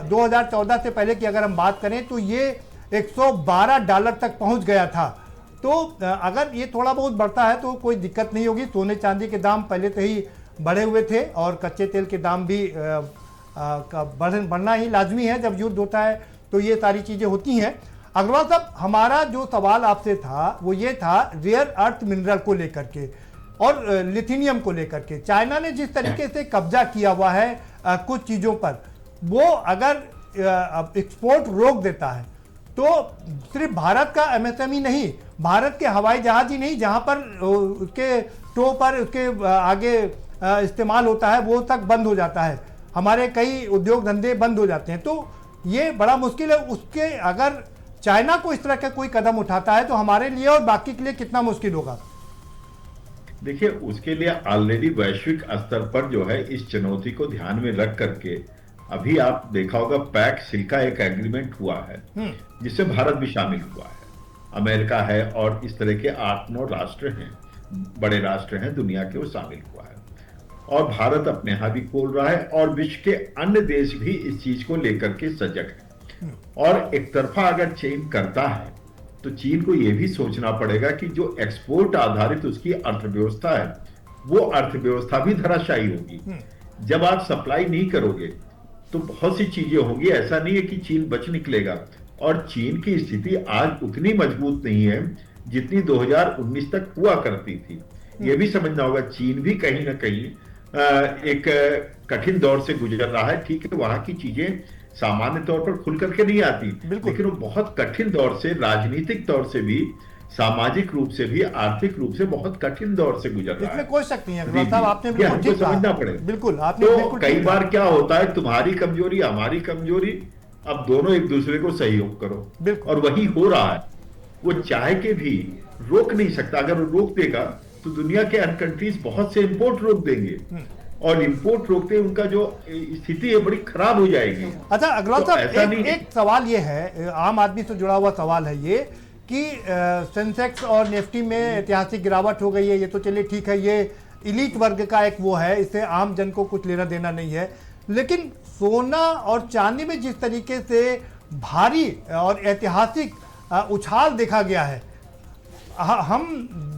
2014 से पहले की अगर हम बात करें तो ये $112 तक पहुंच गया था। तो अगर ये थोड़ा बहुत बढ़ता है तो कोई दिक्कत नहीं होगी। सोने चांदी के दाम पहले से ही बढ़े हुए थे और कच्चे तेल के दाम भी बढ़ना ही लाजमी है। जब युद्ध होता है तो ये सारी चीज़ें होती हैं। अग्रवाल साहब, हमारा जो सवाल आपसे था वो ये था रेयर अर्थ मिनरल को लेकर के और लिथियम को लेकर के। चाइना ने जिस तरीके से कब्जा किया हुआ है कुछ चीज़ों पर, वो अगर एक्सपोर्ट रोक देता है तो सिर्फ भारत का एमएसएमई नहीं, भारत के हवाई जहाज ही नहीं, जहां पर उसके टो पर उसके आगे इस्तेमाल होता है वो तक बंद हो जाता है। हमारे कई उद्योग धंधे बंद हो जाते हैं। तो ये बड़ा मुश्किल है। उसके अगर चाइना को इस तरह का कोई कदम उठाता है तो हमारे लिए और बाकी के लिए कितना मुश्किल होगा? देखिए, उसके लिए ऑलरेडी वैश्विक स्तर पर जो है इस चुनौती को ध्यान में रख करके अभी आप देखा होगा पैक सिल का एक एग्रीमेंट हुआ है जिससे भारत भी शामिल हुआ है, अमेरिका है और इस तरह के 8-9 राष्ट्र हैं, बड़े राष्ट्र हैं दुनिया के, वो शामिल हुआ है। और भारत अपने यहां भी खोल रहा है और विश्व के अन्य देश भी इस चीज को लेकर के सजग है। और एक तरफा अगर चीन करता है तो चीन को यह भी सोचना पड़ेगा कि जो एक्सपोर्ट आधारित उसकी अर्थव्यवस्था है वो अर्थव्यवस्था भी धराशायी होगी। जब आप सप्लाई नहीं करोगे तो बहुत सी चीजें होंगी। ऐसा नहीं है कि चीन बच निकलेगा। और चीन की स्थिति आज उतनी मजबूत नहीं है जितनी 2019 तक हुआ करती थी। यह भी समझना होगा चीन भी कहीं ना कहीं एक कठिन दौर से गुजर रहा है। ठीक है, वहां की चीजें सामान्य तौर पर खुल करके नहीं आती, लेकिन वो बहुत कठिन दौर से, राजनीतिक तौर से भी, सामाजिक रूप से भी, आर्थिक रूप से बहुत कठिन दौर से गुजर रहा है। इसमें कोई शक नहीं है अग्रवाल साहब, आपने बिल्कुल ठीक कहा। समझना पड़ेगा। बिल्कुल, आपने तो बिल्कुल कई बार क्या होता है, तुम्हारी कमजोरी हमारी कमजोरी, अब दोनों एक दूसरे को सहयोग करो, और वही हो रहा है। वो चाहे के भी रोक नहीं सकता। अगर वो रोक देगा तो दुनिया के अन्य कंट्रीज बहुत से इंपोर्ट रोक देंगे और इंपोर्ट रोकते उनका जो स्थिति है बड़ी खराब हो जाएगी। अच्छा अग्रवाल साहब, एक सवाल ये है, आम आदमी से जुड़ा हुआ सवाल है ये कि सेंसेक्स और निफ्टी में ऐतिहासिक गिरावट हो गई है। ये तो चलिए ठीक है, ये इलीट वर्ग का एक वो है, इससे आम जन को कुछ लेना देना नहीं है। लेकिन सोना और चांदी में जिस तरीके से भारी और ऐतिहासिक उछाल देखा गया है, हम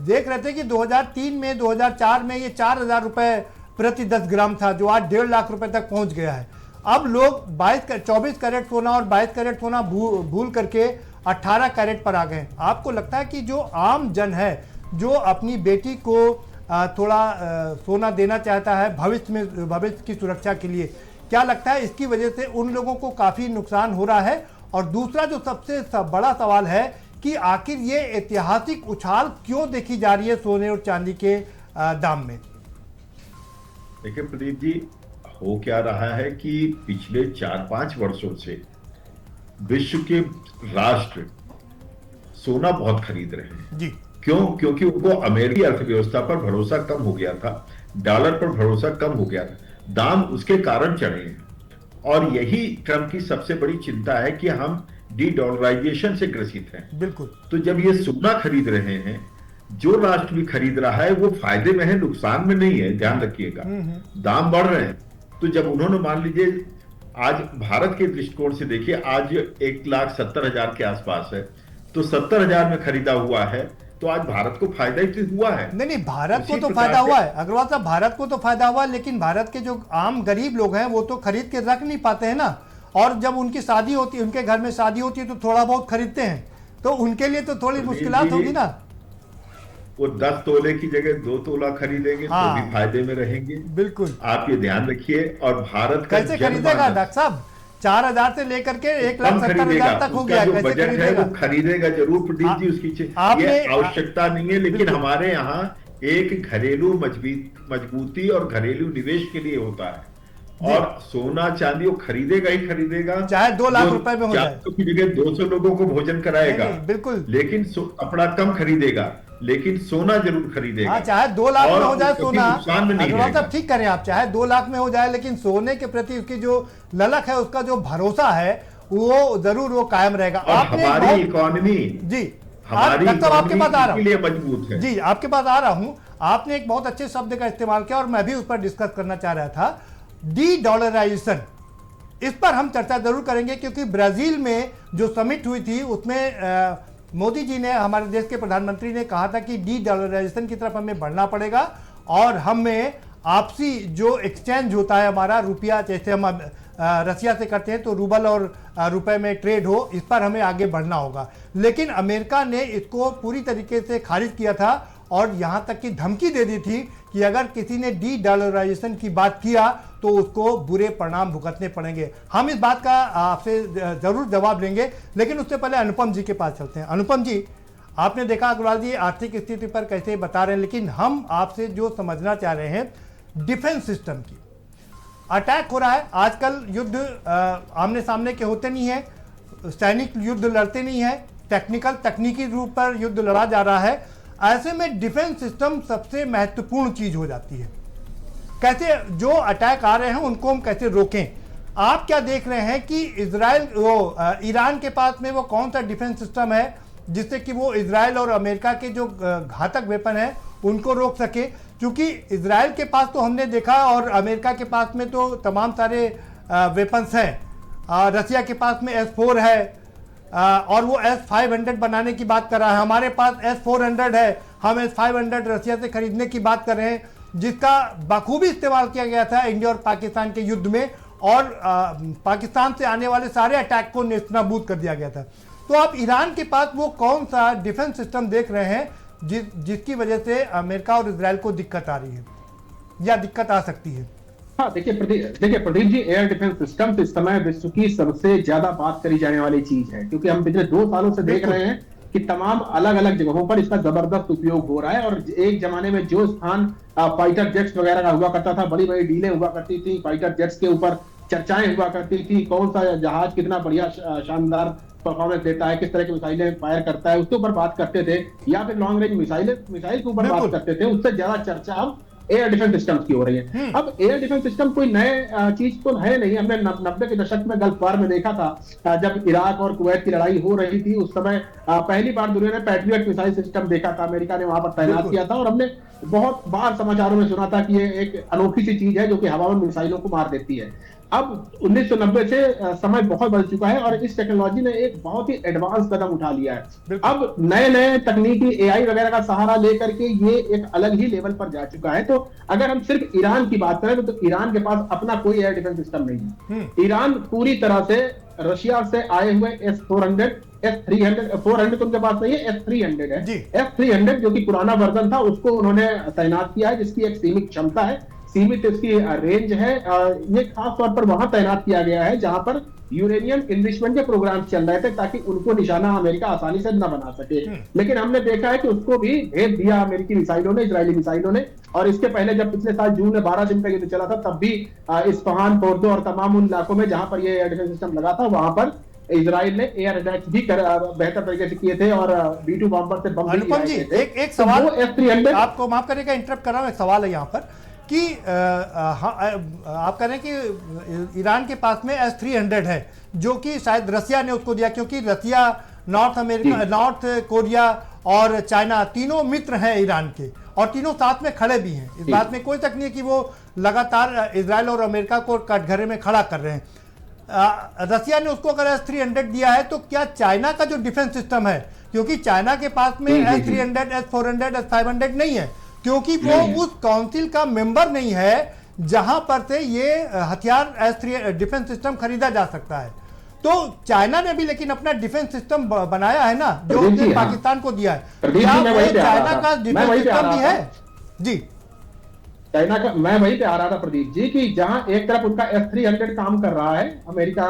देख रहे थे कि 2003 में 2004 में ये 4,000 रुपए प्रति 10 ग्राम था, जो आज 1.5 लाख रुपए तक पहुंच गया है। अब लोग 24 कैरेट सोना और 22 कैरेट सोना भूल करके 18 कैरेट पर आ गए। आपको लगता है कि जो आम जन है, जो अपनी बेटी को थोड़ा सोना देना चाहता है भविष्य की सुरक्षा के लिए, क्या लगता है इसकी वजह से उन लोगों को काफ़ी नुकसान हो रहा है? और दूसरा जो सबसे बड़ा सवाल है कि आखिर ये ऐतिहासिक उछाल क्यों देखी जा रही है सोने और चांदी के दाम में? देखिए प्रदीप जी, हो क्या रहा है कि पिछले 4-5 वर्षों से विश्व के राष्ट्र सोना बहुत खरीद रहे हैं जी। क्यों? क्योंकि उनको अमेरिकी अर्थव्यवस्था पर भरोसा कम हो गया था, डॉलर पर भरोसा कम हो गया था, दाम उसके कारण चढ़े हैं। और यही ट्रंप की सबसे बड़ी चिंता है कि हम डी डॉलराइजेशन से ग्रसित हैं। बिल्कुल। तो जब ये सोना खरीद रहे हैं, जो राष्ट्र भी खरीद रहा है वो फायदे में है, नुकसान में नहीं है, ध्यान रखिएगा। दाम बढ़ रहे हैं। तो जब उन्होंने, मान लीजिए आज भारत के दृष्टिकोण से देखिए, आज 1,70,000 के आसपास है, तो 70,000 में खरीदा हुआ है, तो आज भारत को फायदा ही हुआ है। नहीं, भारत को तो फायदा हुआ है अग्रवाल साहब, भारत को तो फायदा हुआ है, लेकिन भारत के जो आम गरीब लोग हैं वो तो खरीद के रख नहीं पाते हैं ना। और जब उनकी शादी होती है, उनके घर में शादी होती है, तो थोड़ा बहुत खरीदते हैं, तो उनके लिए तो थोड़ी मुश्किलात होगी ना। वो 10 तोले की जगह 2 तोला खरीदेंगे तो भी फायदे में रहेंगे। बिल्कुल, आप ये ध्यान रखिए। और भारत का कैसे खरीदेगा डॉक्टर साहब? 4,000 से लेकर के 1,70,000 तक हो गया। जो बजट है वो खरीदेगा जरूर प्रदीप जी, उसकी ये आवश्यकता नहीं है। लेकिन हमारे यहाँ एक घरेलू मजबूती और घरेलू निवेश के लिए होता है, और सोना चांदी वो खरीदेगा ही खरीदेगा, चाहे 2 लाख रुपए में हो जाए, की जगह 200 लोगों को भोजन कराएगा। बिल्कुल। लेकिन कपड़ा कम खरीदेगा, लेकिन सोना जरूर खरीदेगा। चाहे 2 लाख में हो जाए सोना, अग्रवाल साहब ठीक करें आप, चाहे 2 लाख में हो जाए, लेकिन सोने के प्रति उसकी जो ललक है, उसका जो भरोसा है, वो जरूर वो कायम रहेगा। और हमारी इकोनॉमी जी हमारी डॉक्टर आपके पास आ रहा के लिए मजबूत है। जी आपके पास आ रहा हूं। आपने एक बहुत अच्छे शब्द का इस्तेमाल किया और मैं भी उस पर डिस्कस करना चाह रहा था, डी डॉलराइजेशन। इस पर हम चर्चा जरूर करेंगे क्योंकि ब्राजील में जो समिट हुई थी उसमें मोदी जी ने, हमारे देश के प्रधानमंत्री ने कहा था कि डी डॉलराइजेशन की तरफ हमें बढ़ना पड़ेगा और हमें आपसी जो एक्सचेंज होता है हमारा रुपया, जैसे हम रसिया से करते हैं तो रूबल और रुपए में ट्रेड हो, इस पर हमें आगे बढ़ना होगा। लेकिन अमेरिका ने इसको पूरी तरीके से खारिज किया था और यहाँ तक की धमकी दे दी थी कि अगर किसी ने डी डॉलराइजेशन की बात किया तो उसको बुरे परिणाम भुगतने पड़ेंगे। हम इस बात का आपसे जरूर जवाब लेंगे, लेकिन उससे पहले अनुपम जी के पास चलते हैं। अनुपम जी, आपने देखा अग्रवाल जी आर्थिक स्थिति पर कैसे बता रहे हैं, लेकिन हम आपसे जो समझना चाह रहे हैं डिफेंस सिस्टम की। अटैक हो रहा है आजकल, युद्ध आमने सामने के होते नहीं है, सैनिक युद्ध लड़ते नहीं है, तकनीकी रूप पर युद्ध लड़ा जा रहा है। ऐसे में डिफेंस सिस्टम सबसे महत्वपूर्ण चीज हो जाती है। कैसे जो अटैक आ रहे हैं उनको हम कैसे रोकें? आप क्या देख रहे हैं कि ईरान के पास में वो कौन सा डिफेंस सिस्टम है जिससे कि वो इजराइल और अमेरिका के जो घातक वेपन है उनको रोक सके? क्योंकि इजराइल के पास तो हमने देखा और अमेरिका के पास में तो तमाम सारे वेपन्स हैं। रसिया के पास में S-4 है और वो S-500 बनाने की बात कर रहा है। हमारे पास S-400 है, हम S-500 रसिया से खरीदने की बात कर रहे हैं, जिसका बखूबी इस्तेमाल किया गया था इंडिया और पाकिस्तान के युद्ध में और पाकिस्तान से आने वाले सारे अटैक को नेस्तनाबूद कर दिया गया था। तो आप ईरान के पास वो कौन सा डिफेंस सिस्टम देख रहे हैं जिसकी वजह से अमेरिका और इजराइल को दिक्कत आ रही है या दिक्कत आ सकती है? हाँ, देखिए Pradeep ji, air defence system इस समय विश्व की सबसे ज्यादा बात करी जाने वाली चीज है, क्योंकि हम पिछले 2 सालों से देख रहे हैं कि तमाम अलग अलग जगहों पर इसका जबरदस्त उपयोग हो रहा है। और एक जमाने में जो स्थान फाइटर जेट्स वगैरह का हुआ करता था, बड़ी बड़ी डीलें हुआ करती थी, फाइटर जेट्स के ऊपर चर्चाएं हुआ करती थी, कौन सा जहाज कितना बढ़िया शानदार परफॉर्मेंस देता है, किस तरह की मिसाइलें फायर करता है, उसके ऊपर बात करते थे, या फिर लॉन्ग रेंज मिसाइल के ऊपर बात करते थे। उससे ज्यादा चर्चा अब एयर डिफेंस सिस्टम की हो रही है। अब एयर डिफेंस सिस्टम कोई नए चीज तो है नहीं। हमने 90 के दशक में गल्फ वार में देखा था, जब इराक और कुवैत की लड़ाई हो रही थी, उस समय पहली बार दुनिया ने पैट्रियट मिसाइल सिस्टम देखा था, अमेरिका ने वहां पर तैनात किया था। और हमने बहुत बार समाचारों में सुना था कि ये एक अनोखी सी चीज है जो कि हवा में मिसाइलों को मार देती है। अब 1990 से समय बहुत बदल चुका है और इस टेक्नोलॉजी ने एक बहुत ही एडवांस कदम उठा लिया है। अब नए नए तकनीकी AI वगैरह का सहारा लेकर के ये एक अलग ही लेवल पर जा चुका है। तो अगर हम सिर्फ ईरान की बात करें तो ईरान के पास अपना कोई एयर डिफेंस सिस्टम नहीं है। ईरान पूरी तरह से रशिया से आए हुए S-400 S-300 400 तो उनके पास नहीं है, S-300 है। S-300 जो कि पुराना वर्जन था उसको उन्होंने तैनात किया है, जिसकी एक सीमित क्षमता है, सीमित इसकी रेंज है। ये खास तौर पर वहां तैनात किया गया है जहां पर यूरेनियम इनरिचमेंट के प्रोग्राम चल रहे थे, ताकि उनको निशाना अमेरिका आसानी से न बना सके। लेकिन हमने देखा है कि उसको भी भेद दिया अमेरिकी मिसाइलों ने, इजरायली मिसाइलों ने। और इसके पहले जब पिछले साल जून में 12 दिन का युद्ध चला था, तब भी इस्फहान, फोर्दो और तमाम उन इलाकों में जहां पर ये एयर डिफेंस सिस्टम लगा था, वहां पर इजराइल ने एयर अटैक्स भी बेहतर तरीके से किए थे और B-2 बॉम्बर से बम अनुपम जी, एक सवाल आपको माफ करेगा, इंटरप्ट कर रहा हूं, एक सवाल है यहाँ पर कि आप कह रहे हैं कि ईरान के पास में S-300 है जो कि शायद रसिया ने उसको दिया, क्योंकि रसिया, नॉर्थ कोरिया और चाइना तीनों मित्र हैं ईरान के और तीनों साथ में खड़े भी हैं। इस बात में कोई शक नहीं है कि वो लगातार इजराइल और अमेरिका को कटघरे में खड़ा कर रहे हैं। रसिया ने उसको अगर S-300 दिया है तो क्या चाइना का जो डिफेंस सिस्टम है, क्योंकि चाइना के पास में S-300, S-400, S-500 नहीं है, क्योंकि वो उस काउंसिल का मेंबर नहीं है जहां पर से ये हथियार S-3 डिफेंस सिस्टम खरीदा जा सकता है। तो चाइना ने भी लेकिन अपना डिफेंस सिस्टम बनाया है ना, जो उसने पाकिस्तान को दिया है। क्या वो चाइना का डिफेंस सिस्टम भी है? जी, चाइना का मैं वहीं पे आ रहा था प्रदीप जी, कि जहां एक तरफ उनका S-300 काम कर रहा है, अमेरिका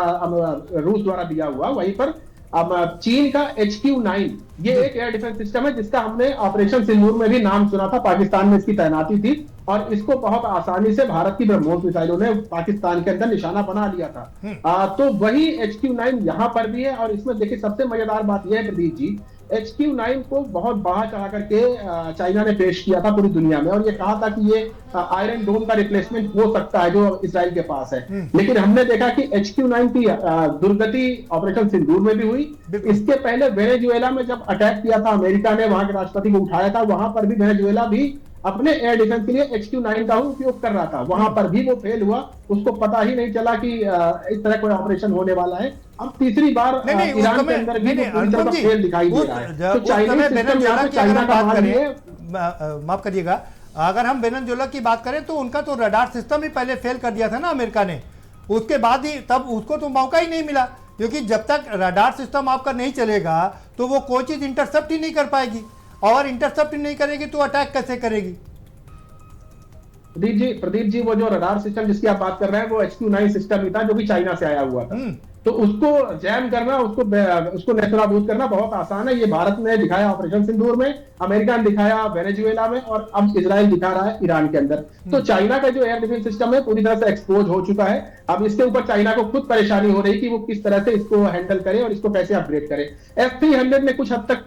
रूस द्वारा दिया हुआ, वहीं पर अब चीन का HQ-9 ये एक एयर डिफेंस सिस्टम है जिसका हमने ऑपरेशन सिंदूर में भी नाम सुना था। पाकिस्तान में इसकी तैनाती थी और इसको बहुत आसानी से भारत की ब्रह्मोस मिसाइलों ने पाकिस्तान के अंदर निशाना बना लिया था। तो वही HQ-9 यहाँ पर भी है। और इसमें देखिए सबसे मजेदार बात यह है प्रदीप जी HQ-9 को बहुत बढ़ा चढ़ा करके चाइना ने पेश किया था पूरी दुनिया में, और ये कहा था कि ये आयरन डोम का रिप्लेसमेंट हो सकता है जो इजराइल के पास है। लेकिन हमने देखा कि HQ-9 की दुर्गति ऑपरेशन सिंदूर में भी हुई। इसके पहले वेनेजुएला में जब अटैक किया था अमेरिका ने, वहां के राष्ट्रपति को उठाया था, वहां पर भी वेनेजुएला भी अपने एयर डिफेंस के लिए HQ-9 का उपयोग कर रहा था, वहां पर भी वो फेल हुआ। उसको पता ही नहीं चला कि इस तरह कोई ऑपरेशन होने वाला है। अब तीसरी बार ईरान के अंदर भी पूरी तरह फेल दिखाई दे रहा है। तो चाइना का माल है। माफ करिएगा, अगर हम वेनेजुएला की बात करें तो उनका तो रडार सिस्टम ही पहले फेल कर दिया था ना अमेरिका ने, उसके बाद ही तब उसको तो मौका ही नहीं मिला, क्योंकि जब तक रडार सिस्टम आपका नहीं चलेगा तो वो कोई चीज इंटरसेप्ट ही नहीं कर पाएगी, और इंटरसेप्ट नहीं करेगी तो अटैक कैसे करेगी? प्रदीप जी वो जो रडार सिस्टम जिसकी आप बात कर रहे हैं वो HQ-9 सिस्टम ही था जो कि चाइना से आया हुआ था। तो उसको जैम करना, उसको नेस्तनाबूद करना बहुत आसान है। ये भारत ने दिखाया ऑपरेशन सिंदूर में, अमेरिका ने दिखाया वेनेजुएला में, और अब इजराइल दिखा रहा है ईरान के अंदर। तो चाइना का जो एयर डिफेंस सिस्टम है पूरी तरह से एक्सपोज हो चुका है। अब इसके ऊपर चाइना को खुद परेशानी हो रही कि वो किस तरह से इसको हैंडल करे और इसको कैसे अपग्रेड करे। F-300 ने कुछ हद तक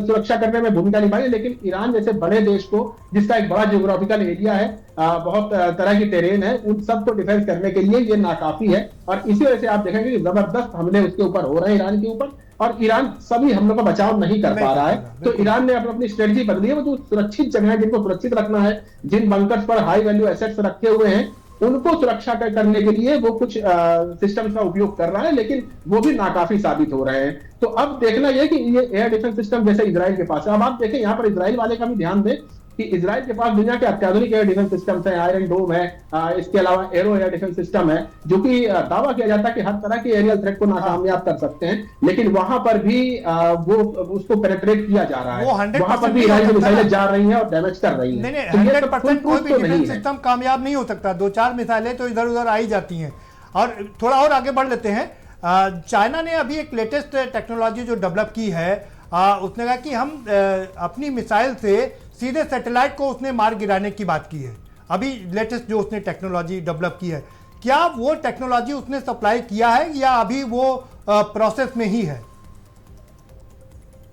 सुरक्षा करने में भूमिका निभाई, लेकिन ईरान जैसे बड़े देश को, जिसका एक बड़ा जियोग्राफिकल एरिया है, बहुत तरह की टेरेन है, उन सबको डिफेंस करने के लिए ये नाकाफी है। और इसी वजह से आप देखेंगे कि जबरदस्त हमले उसके ऊपर हो रहे हैं ईरान के ऊपर, और ईरान सभी हमलों का बचाव नहीं कर पा रहा है। तो ईरान ने अपनी स्ट्रेटजी बदली है। वो जो सुरक्षित जगह है जिनको सुरक्षित रखना है, जिन बंकर्स पर हाई वैल्यू एसेट्स रखे हुए हैं, उनको सुरक्षा करने के लिए वो कुछ सिस्टम्स का उपयोग कर रहा है, लेकिन वो भी नाकाफी साबित हो रहे हैं। तो अब देखना यह कि ये एयर डिफेंस सिस्टम जैसे इजराइल के पास है। अब आप देखें यहाँ पर इजराइल वाले का भी ध्यान दें कि इजराइल के पास दुनिया के अत्याधुनिक एयर डिफेंस सिस्टम्स हैं, आयरन डोम है, इसके अलावा एरो एयर डिफेंस सिस्टम है, जो कि दावा किया जाता है कि हर तरह के एरियल थ्रेट को नाकामयाब कर सकते हैं। लेकिन वहां पर भी वो उसको पेनिट्रेट किया जा रहा है, वहां पर भी इजराइल की मिसाइलें जा रही हैं और डैमेज कर रही हैं। 100% कोई भी डिफेंस सिस्टम कामयाब नहीं हो सकता। 2-4 मिसाइलें तो इधर उधर आई जाती हैं। और थोड़ा और आगे बढ़ लेते हैं। चाइना ने अभी एक लेटेस्ट टेक्नोलॉजी जो डेवलप की है, उसने कहा कि हम अपनी मिसाइल से सीधे सैटेलाइट को उसने मार गिराने की बात की है। अभी लेटेस्ट जो उसने टेक्नोलॉजी डेवलप की है, क्या वो टेक्नोलॉजी उसने सप्लाई किया है या अभी वो प्रोसेस में ही है?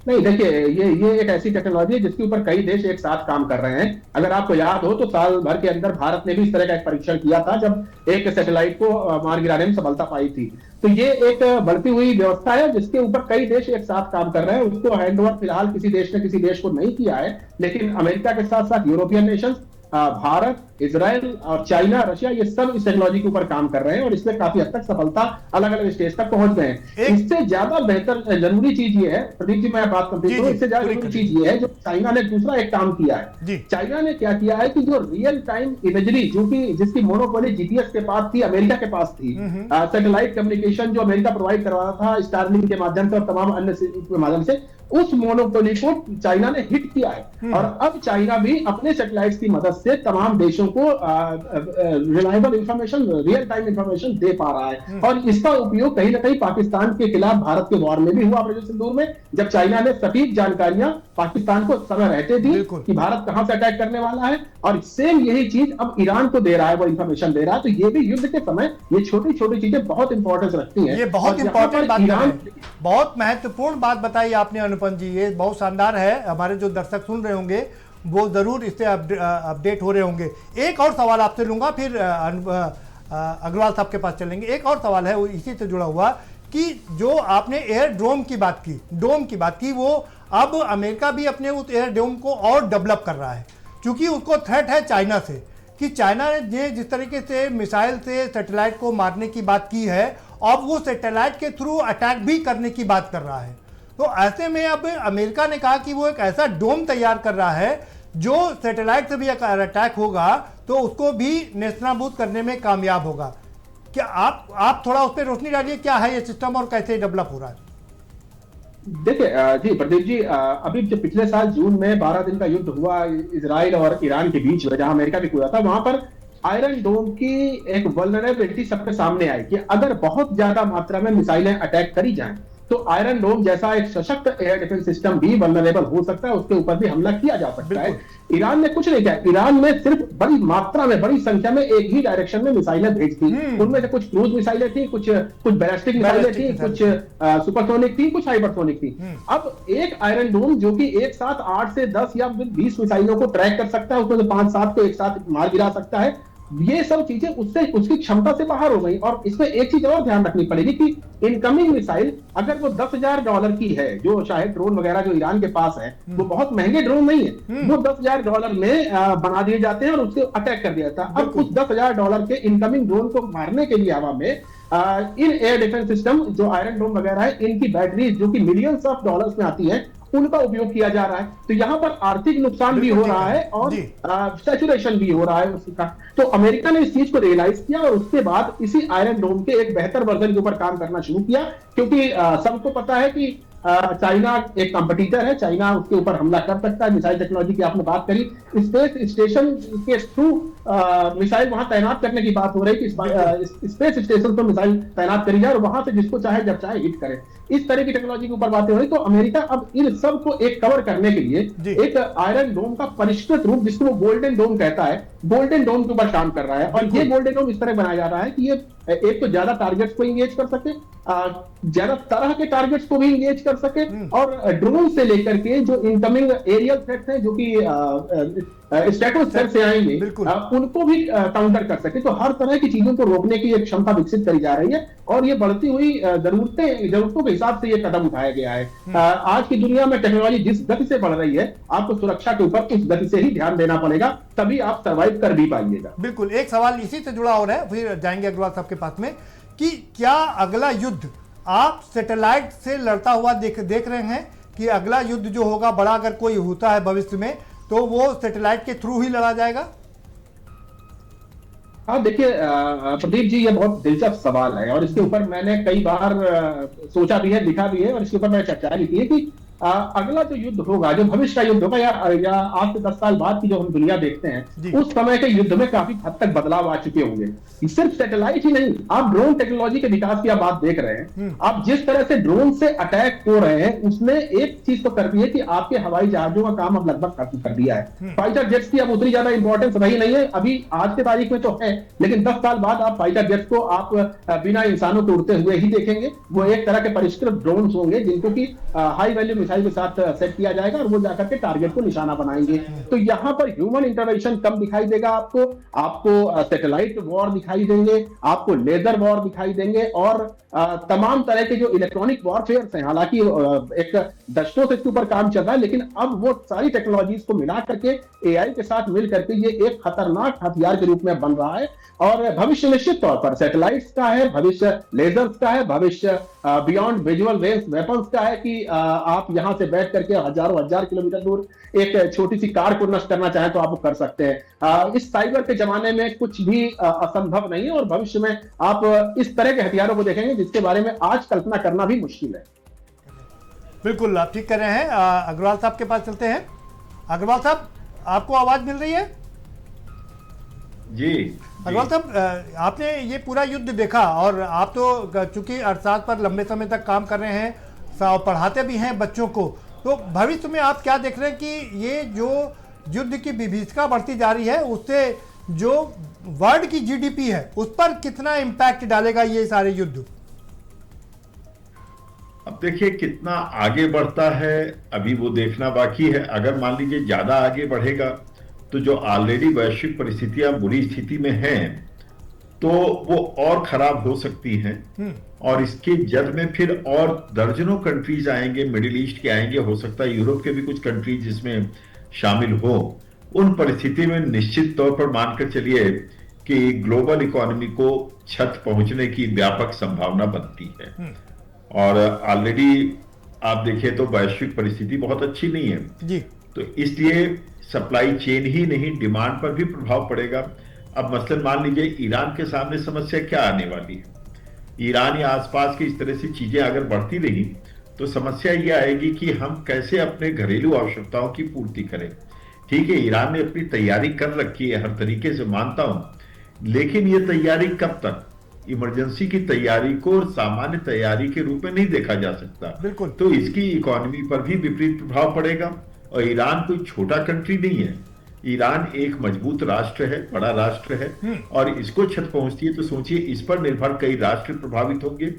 नहीं, देखिए ये एक ऐसी टेक्नोलॉजी है जिसके ऊपर कई देश एक साथ काम कर रहे हैं। अगर आपको याद हो तो साल भर के अंदर भारत ने भी इस तरह का एक परीक्षण किया था जब एक सैटेलाइट को मार गिराने में सफलता पाई थी। तो ये एक बढ़ती हुई व्यवस्था है जिसके ऊपर कई देश एक साथ काम कर रहे हैं। उसको हैंडओवर फिलहाल किसी देश ने किसी देश को नहीं किया है, लेकिन अमेरिका के साथ साथ यूरोपियन नेशंस, भारत, इजराइल और चाइना, रशिया, ये सब इस टेक्नोलॉजी के ऊपर काम कर रहे हैं और इसमें काफी हद तक सफलता अलग अलग स्टेज तक पहुंच गए हैं। इससे ज्यादा बेहतर जरूरी चीज ये है, प्रदीप जी मैं बात कंप्लीट करूं, इससे ज्यादा जरूरी चीज ये है जो चाइना ने दूसरा एक काम किया है। चाइना ने क्या किया है कि जो रियल टाइम इमेजरी जो कि जिसकी मोनोपोली जीपीएस के पास थी, अमेरिका के पास थी, सैटेलाइट कम्युनिकेशन जो अमेरिका प्रोवाइड करवा रहा था स्टारलिंक के माध्यम से और तमाम अन्य के माध्यम से, उस मोनोपोली को चाइना ने हिट किया है। और अब चाइना भी अपने सैटेलाइट्स की मदद से तमाम देशों को reliable information, real time information दे पा रहा है। और इसका उपयोग कहीं ना कहीं पाकिस्तान के खिलाफ भारत के वॉर में भी हुआ ऑपरेशन सिंदूर में, जब चाइना ने सटीक जानकारियां पाकिस्तान को समय रहते दी कि भारत कहां से अटैक करने वाला है, और सेम यही चीज अब ईरान को दे रहा है, वो इंफॉर्मेशन दे रहा है। तो ये भी युद्ध के समय ये छोटी छोटी चीजें बहुत इंपॉर्टेंस रखती है। ये बहुत इंपॉर्टेंट बात, बहुत महत्वपूर्ण बात बताई आपने अनुपम जी, ये बहुत शानदार है। हमारे जो दर्शक सुन रहे होंगे वो जरूर इससे अपडेट हो रहे होंगे। एक और सवाल आपसे लूंगा, फिर अग्रवाल साहब के पास चलेंगे। एक और सवाल है वो इसी से जुड़ा हुआ कि जो आपने एयर डोम की बात की, वो अब अमेरिका भी अपने उस एयर डोम को और डेवलप कर रहा है, क्योंकि उसको थ्रेट है चाइना से, कि चाइना ने जिस तरीके से मिसाइल से सैटेलाइट को मारने की बात की है, अब वो सैटेलाइट के थ्रू अटैक भी करने की बात कर रहा है। तो ऐसे में अब अमेरिका ने कहा कि वो एक ऐसा डोम तैयार कर रहा है जो सैटेलाइट से भी अटैक होगा तो उसको भी नेस्तनाबूद करने में कामयाब होगा। क्या आप थोड़ा उस पर रोशनी डालिए, क्या है ये सिस्टम और कैसे डेवलप हो रहा है? देखिए जी प्रदीप जी, अभी जो पिछले साल जून में 12 दिन का युद्ध हुआ इजराइल और ईरान के बीच में, जहां अमेरिका भी हुआ था, वहां पर आयरन डोम की एक वल्नरेबिलिटी सबके सामने आई कि अगर बहुत ज्यादा मात्रा में मिसाइलें अटैक करी जाएं तो आयरन डोम जैसा एक सशक्त एयर डिफेंस सिस्टम भी वल्नरेबल हो सकता है, उसके ऊपर भी हमला किया जा सकता है। ईरान ने कुछ नहीं किया, ईरान ने सिर्फ बड़ी मात्रा में, बड़ी संख्या में एक ही डायरेक्शन में मिसाइलें भेज दी। उनमें से कुछ क्रूज मिसाइलें थी, कुछ बैलिस्टिक मिसाइलें थी, कुछ सुपरसोनिक थी, कुछ हाइपरसोनिक थी। अब एक आयरन डोम जो कि एक साथ 8 से 10 या 20 मिसाइलों को ट्रैक कर सकता है, उसमें से 5-7 को एक साथ मार गिरा सकता है, ये सब चीजें उससे उसकी क्षमता से बाहर हो गई। और इसमें एक चीज और ध्यान रखनी पड़ेगी कि इनकमिंग मिसाइल अगर वो $10,000 की है, जो शायद ड्रोन वगैरह जो ईरान के पास है वो बहुत महंगे ड्रोन नहीं है, वो $10,000 में बना दिए जाते हैं और उससे अटैक कर दिया जाता है। अब उस $10,000 के इनकमिंग ड्रोन को मारने के लिए हवा में इन एयर डिफेंस सिस्टम जो आयरन डोम वगैरह है, इनकी बैटरीज जो कि मिलियंस ऑफ डॉलर्स में आती है, उनका उपयोग किया जा रहा है। तो यहां पर आर्थिक नुकसान भी हो रहा है और सैचुरेशन भी हो रहा है उसका। तो अमेरिका ने इस चीज को रियलाइज किया और उसके बाद इसी आयरन डोम के एक बेहतर वर्जन के ऊपर काम करना शुरू किया, क्योंकि सबको पता है कि चाइना एक कंपटीटर है, चाइना उसके ऊपर हमला कर सकता है। मिसाइल टेक्नोलॉजी की आपने बात करी, स्पेस स्टेशन के थ्रू मिसाइल वहां तैनात करने की बात हो रही है कि स्पेस स्टेशन पर मिसाइल तैनात करी जाए और वहां से जिसको चाहे जब चाहे हिट करे। इस तरह की टेक्नोलॉजी के ऊपर बातें हो रही। तो अमेरिका अब इन सब को एक कवर करने के लिए एक आयरन डोम का परिष्कृत रूप, जिसको वो गोल्डन डोम कहता है, गोल्डन डोम के ऊपर काम कर रहा है। और ये गोल्डन डोम इस तरह बनाया जा रहा है कि ये एक तो ज्यादा टारगेट्स को इंगेज कर सके, ज्यादा तरह के टारगेट्स को भी इंगेज कर सके, और ड्रोन से लेकर के जो इनकमिंग एरियल थ्रेट्स हैं जो कि स्ट्रेटोस्फीयर से आएंगे, उनको भी काउंटर कर सके। तो हर तरह की चीजों को रोकने की एक क्षमता विकसित करी जा रही है और ये बढ़ती हुई जरूरतों के हिसाब से ये कदम उठाया गया है। आज की दुनिया में टेक्नोलॉजी जिस गति से बढ़ रही है, आपको सुरक्षा के ऊपर उस गति से ही ध्यान देना पड़ेगा, तभी आप सर्वाइव कर भी पाइएगा। बिल्कुल। एक सवाल इसी से जुड़ा हो रहा है, फिर जाएंगे अग्रवाल साहब के पास में, कि क्या अगला युद्ध आप सैटेलाइट से लड़ता हुआ देख रहे हैं कि अगला युद्ध जो होगा बड़ा, अगर कोई होता है भविष्य में, तो वो सैटेलाइट के थ्रू ही लड़ा जाएगा? हाँ देखिए प्रदीप जी, ये बहुत दिलचस्प सवाल है और इसके ऊपर मैंने कई बार सोचा भी है, लिखा भी है और इसके ऊपर मैंने चर्चा भी की है कि अगला जो युद्ध होगा, जो भविष्य का युद्ध होगा या आज से 10 साल बाद की जो हम दुनिया देखते हैं, उस समय के युद्ध में काफी हद तक बदलाव आ चुके होंगे। सिर्फ सैटेलाइट ही नहीं, आप ड्रोन टेक्नोलॉजी के विकास की आप बात देख रहे हैं। आप जिस तरह से ड्रोन से अटैक हो रहे हैं, उसने एक चीज तो कर दी है कि आपके हवाई जहाजों का काम अब लगभग खत्म कर दिया है। फाइटर जेट्स की अब उतनी ज्यादा इंपॉर्टेंस रही नहीं है, अभी आज के तारीख में तो है, लेकिन 10 साल बाद आप फाइटर जेट्स को आप बिना इंसानों के उड़ते हुए ही देखेंगे। वो एक तरह के परिष्कृत ड्रोन होंगे जिनको की हाई वैल्यू मिसाइल के साथ सेट किया जाएगा और वो जाकर के टारगेट को निशाना बनाएंगे। तो यहां पर ह्यूमन इंटरवेंशन कम दिखाई देगा आपको सैटेलाइट वॉर दिखाई देंगे, आपको लेजर वॉर दिखाई देंगे और तमाम तरह के जो इलेक्ट्रॉनिक वॉरफेयर हैं, हालांकि एक दशकों से इसके ऊपर काम चल रहा है, लेकिन अब वो सारी टेक्नोलॉजीज को मिला करके एआई के साथ मिल करके ये एक खतरनाक हथियार के रूप में बन रहा है। और भविष्य निश्चित तौर पर सैटेलाइट्स का है, भविष्य लेजर्स का है, भविष्य बियॉन्ड विजुअल रेंज वेपन्स का है कि आप यहां से बैठ करके हजारों हजार किलोमीटर दूर एक छोटी सी कार को नष्ट करना चाहें तो आप वो कर सकते हैं। इस साइबर के जमाने में कुछ भी असंभव नहीं है और भविष्य में आप इस तरह के हथियारों को देखेंगे जिसके बारे में आज कल्पना करना भी मुश्किल है। बिल्कुल, आप ठीक कर रहे हैं। अग्रवाल साहब के पास चलते हैं। अग्रवाल साहब, आपको आवाज मिल रही है? जी अग्रवाल साहब, आपने ये पूरा युद्ध देखा और आप तो चूंकि अरसात पर लंबे समय तक काम कर रहे हैं, पढ़ाते भी हैं बच्चों को, तो भविष्य में आप क्या देख रहे हैं कि ये जो युद्ध की विभीषिका बढ़ती जा रही है, उससे जो वर्ल्ड की जीडीपी है उस पर कितना इम्पैक्ट डालेगा ये सारे युद्ध? अब देखिए कितना आगे बढ़ता है, अभी वो देखना बाकी है। अगर मान लीजिए ज्यादा आगे बढ़ेगा तो जो ऑलरेडी वैश्विक परिस्थितियां बुरी स्थिति में हैं तो वो और खराब हो सकती हैं और इसके जद में फिर और दर्जनों कंट्रीज आएंगे, मिडिल ईस्ट के आएंगे, हो सकता है यूरोप के भी कुछ कंट्रीज इसमें शामिल हो। उन परिस्थिति में निश्चित तौर पर मानकर चलिए कि ग्लोबल इकोनॉमी को छत पहुंचने की व्यापक संभावना बनती है। और ऑलरेडी आप देखें तो वैश्विक परिस्थिति बहुत अच्छी नहीं है जी। तो इसलिए सप्लाई चेन ही नहीं, डिमांड पर भी प्रभाव पड़ेगा। अब मसलन मान लीजिए ईरान के सामने समस्या क्या आने वाली है, ईरान या आसपास की इस तरह से चीजें अगर बढ़ती रही तो समस्या ये आएगी कि हम कैसे अपने घरेलू आवश्यकताओं की पूर्ति करें। ठीक है, ईरान ने अपनी तैयारी कर रखी है, हर तरीके से मानता हूं, लेकिन ये तैयारी कब तक, इमरजेंसी की तैयारी को सामान्य तैयारी के रूप में नहीं देखा जा सकता। बिल्कुल। तो इसकी इकोनॉमी पर भी विपरीत प्रभाव पड़ेगा। और ईरान कोई छोटा कंट्री नहीं है, ईरान एक मजबूत राष्ट्र है, बड़ा राष्ट्र है, और इसको क्षति पहुंचती है तो सोचिए इस पर निर्भर कई राष्ट्र प्रभावित होंगे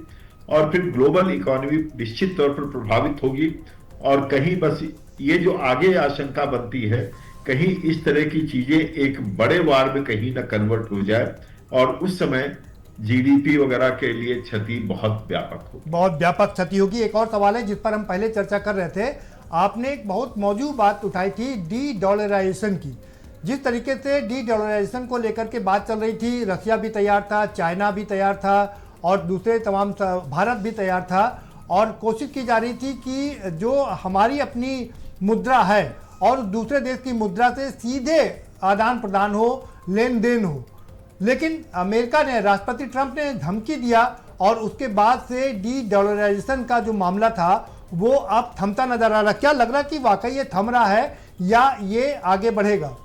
और फिर ग्लोबल इकोनॉमी निश्चित तौर पर प्रभावित होगी। और कहीं बस ये जो आगे आशंका बनती है, कहीं इस तरह की चीजें एक बड़े वार में कहीं ना कन्वर्ट हो जाए और उस समय जीडीपी वगैरह के लिए क्षति बहुत व्यापक होगी, बहुत व्यापक क्षति होगी। एक और सवाल है जिस पर हम पहले चर्चा कर रहे थे, आपने एक बहुत मौजूद बात उठाई थी डी डॉलराइजेशन की। जिस तरीके से डी डॉलराइजेशन को लेकर के बात चल रही थी, रशिया भी तैयार था, चाइना भी तैयार था और दूसरे तमाम भारत भी तैयार था, और कोशिश की जा रही थी कि जो हमारी अपनी मुद्रा है और दूसरे देश की मुद्रा से सीधे आदान प्रदान हो, लेन देन हो। लेकिन अमेरिका ने, राष्ट्रपति ट्रंप ने धमकी दिया और उसके बाद से डी डॉलराइजेशन का जो मामला था वो अब थमता नजर आ रहा। क्या लग रहा कि वाकई ये थम रहा है या ये आगे बढ़ेगा?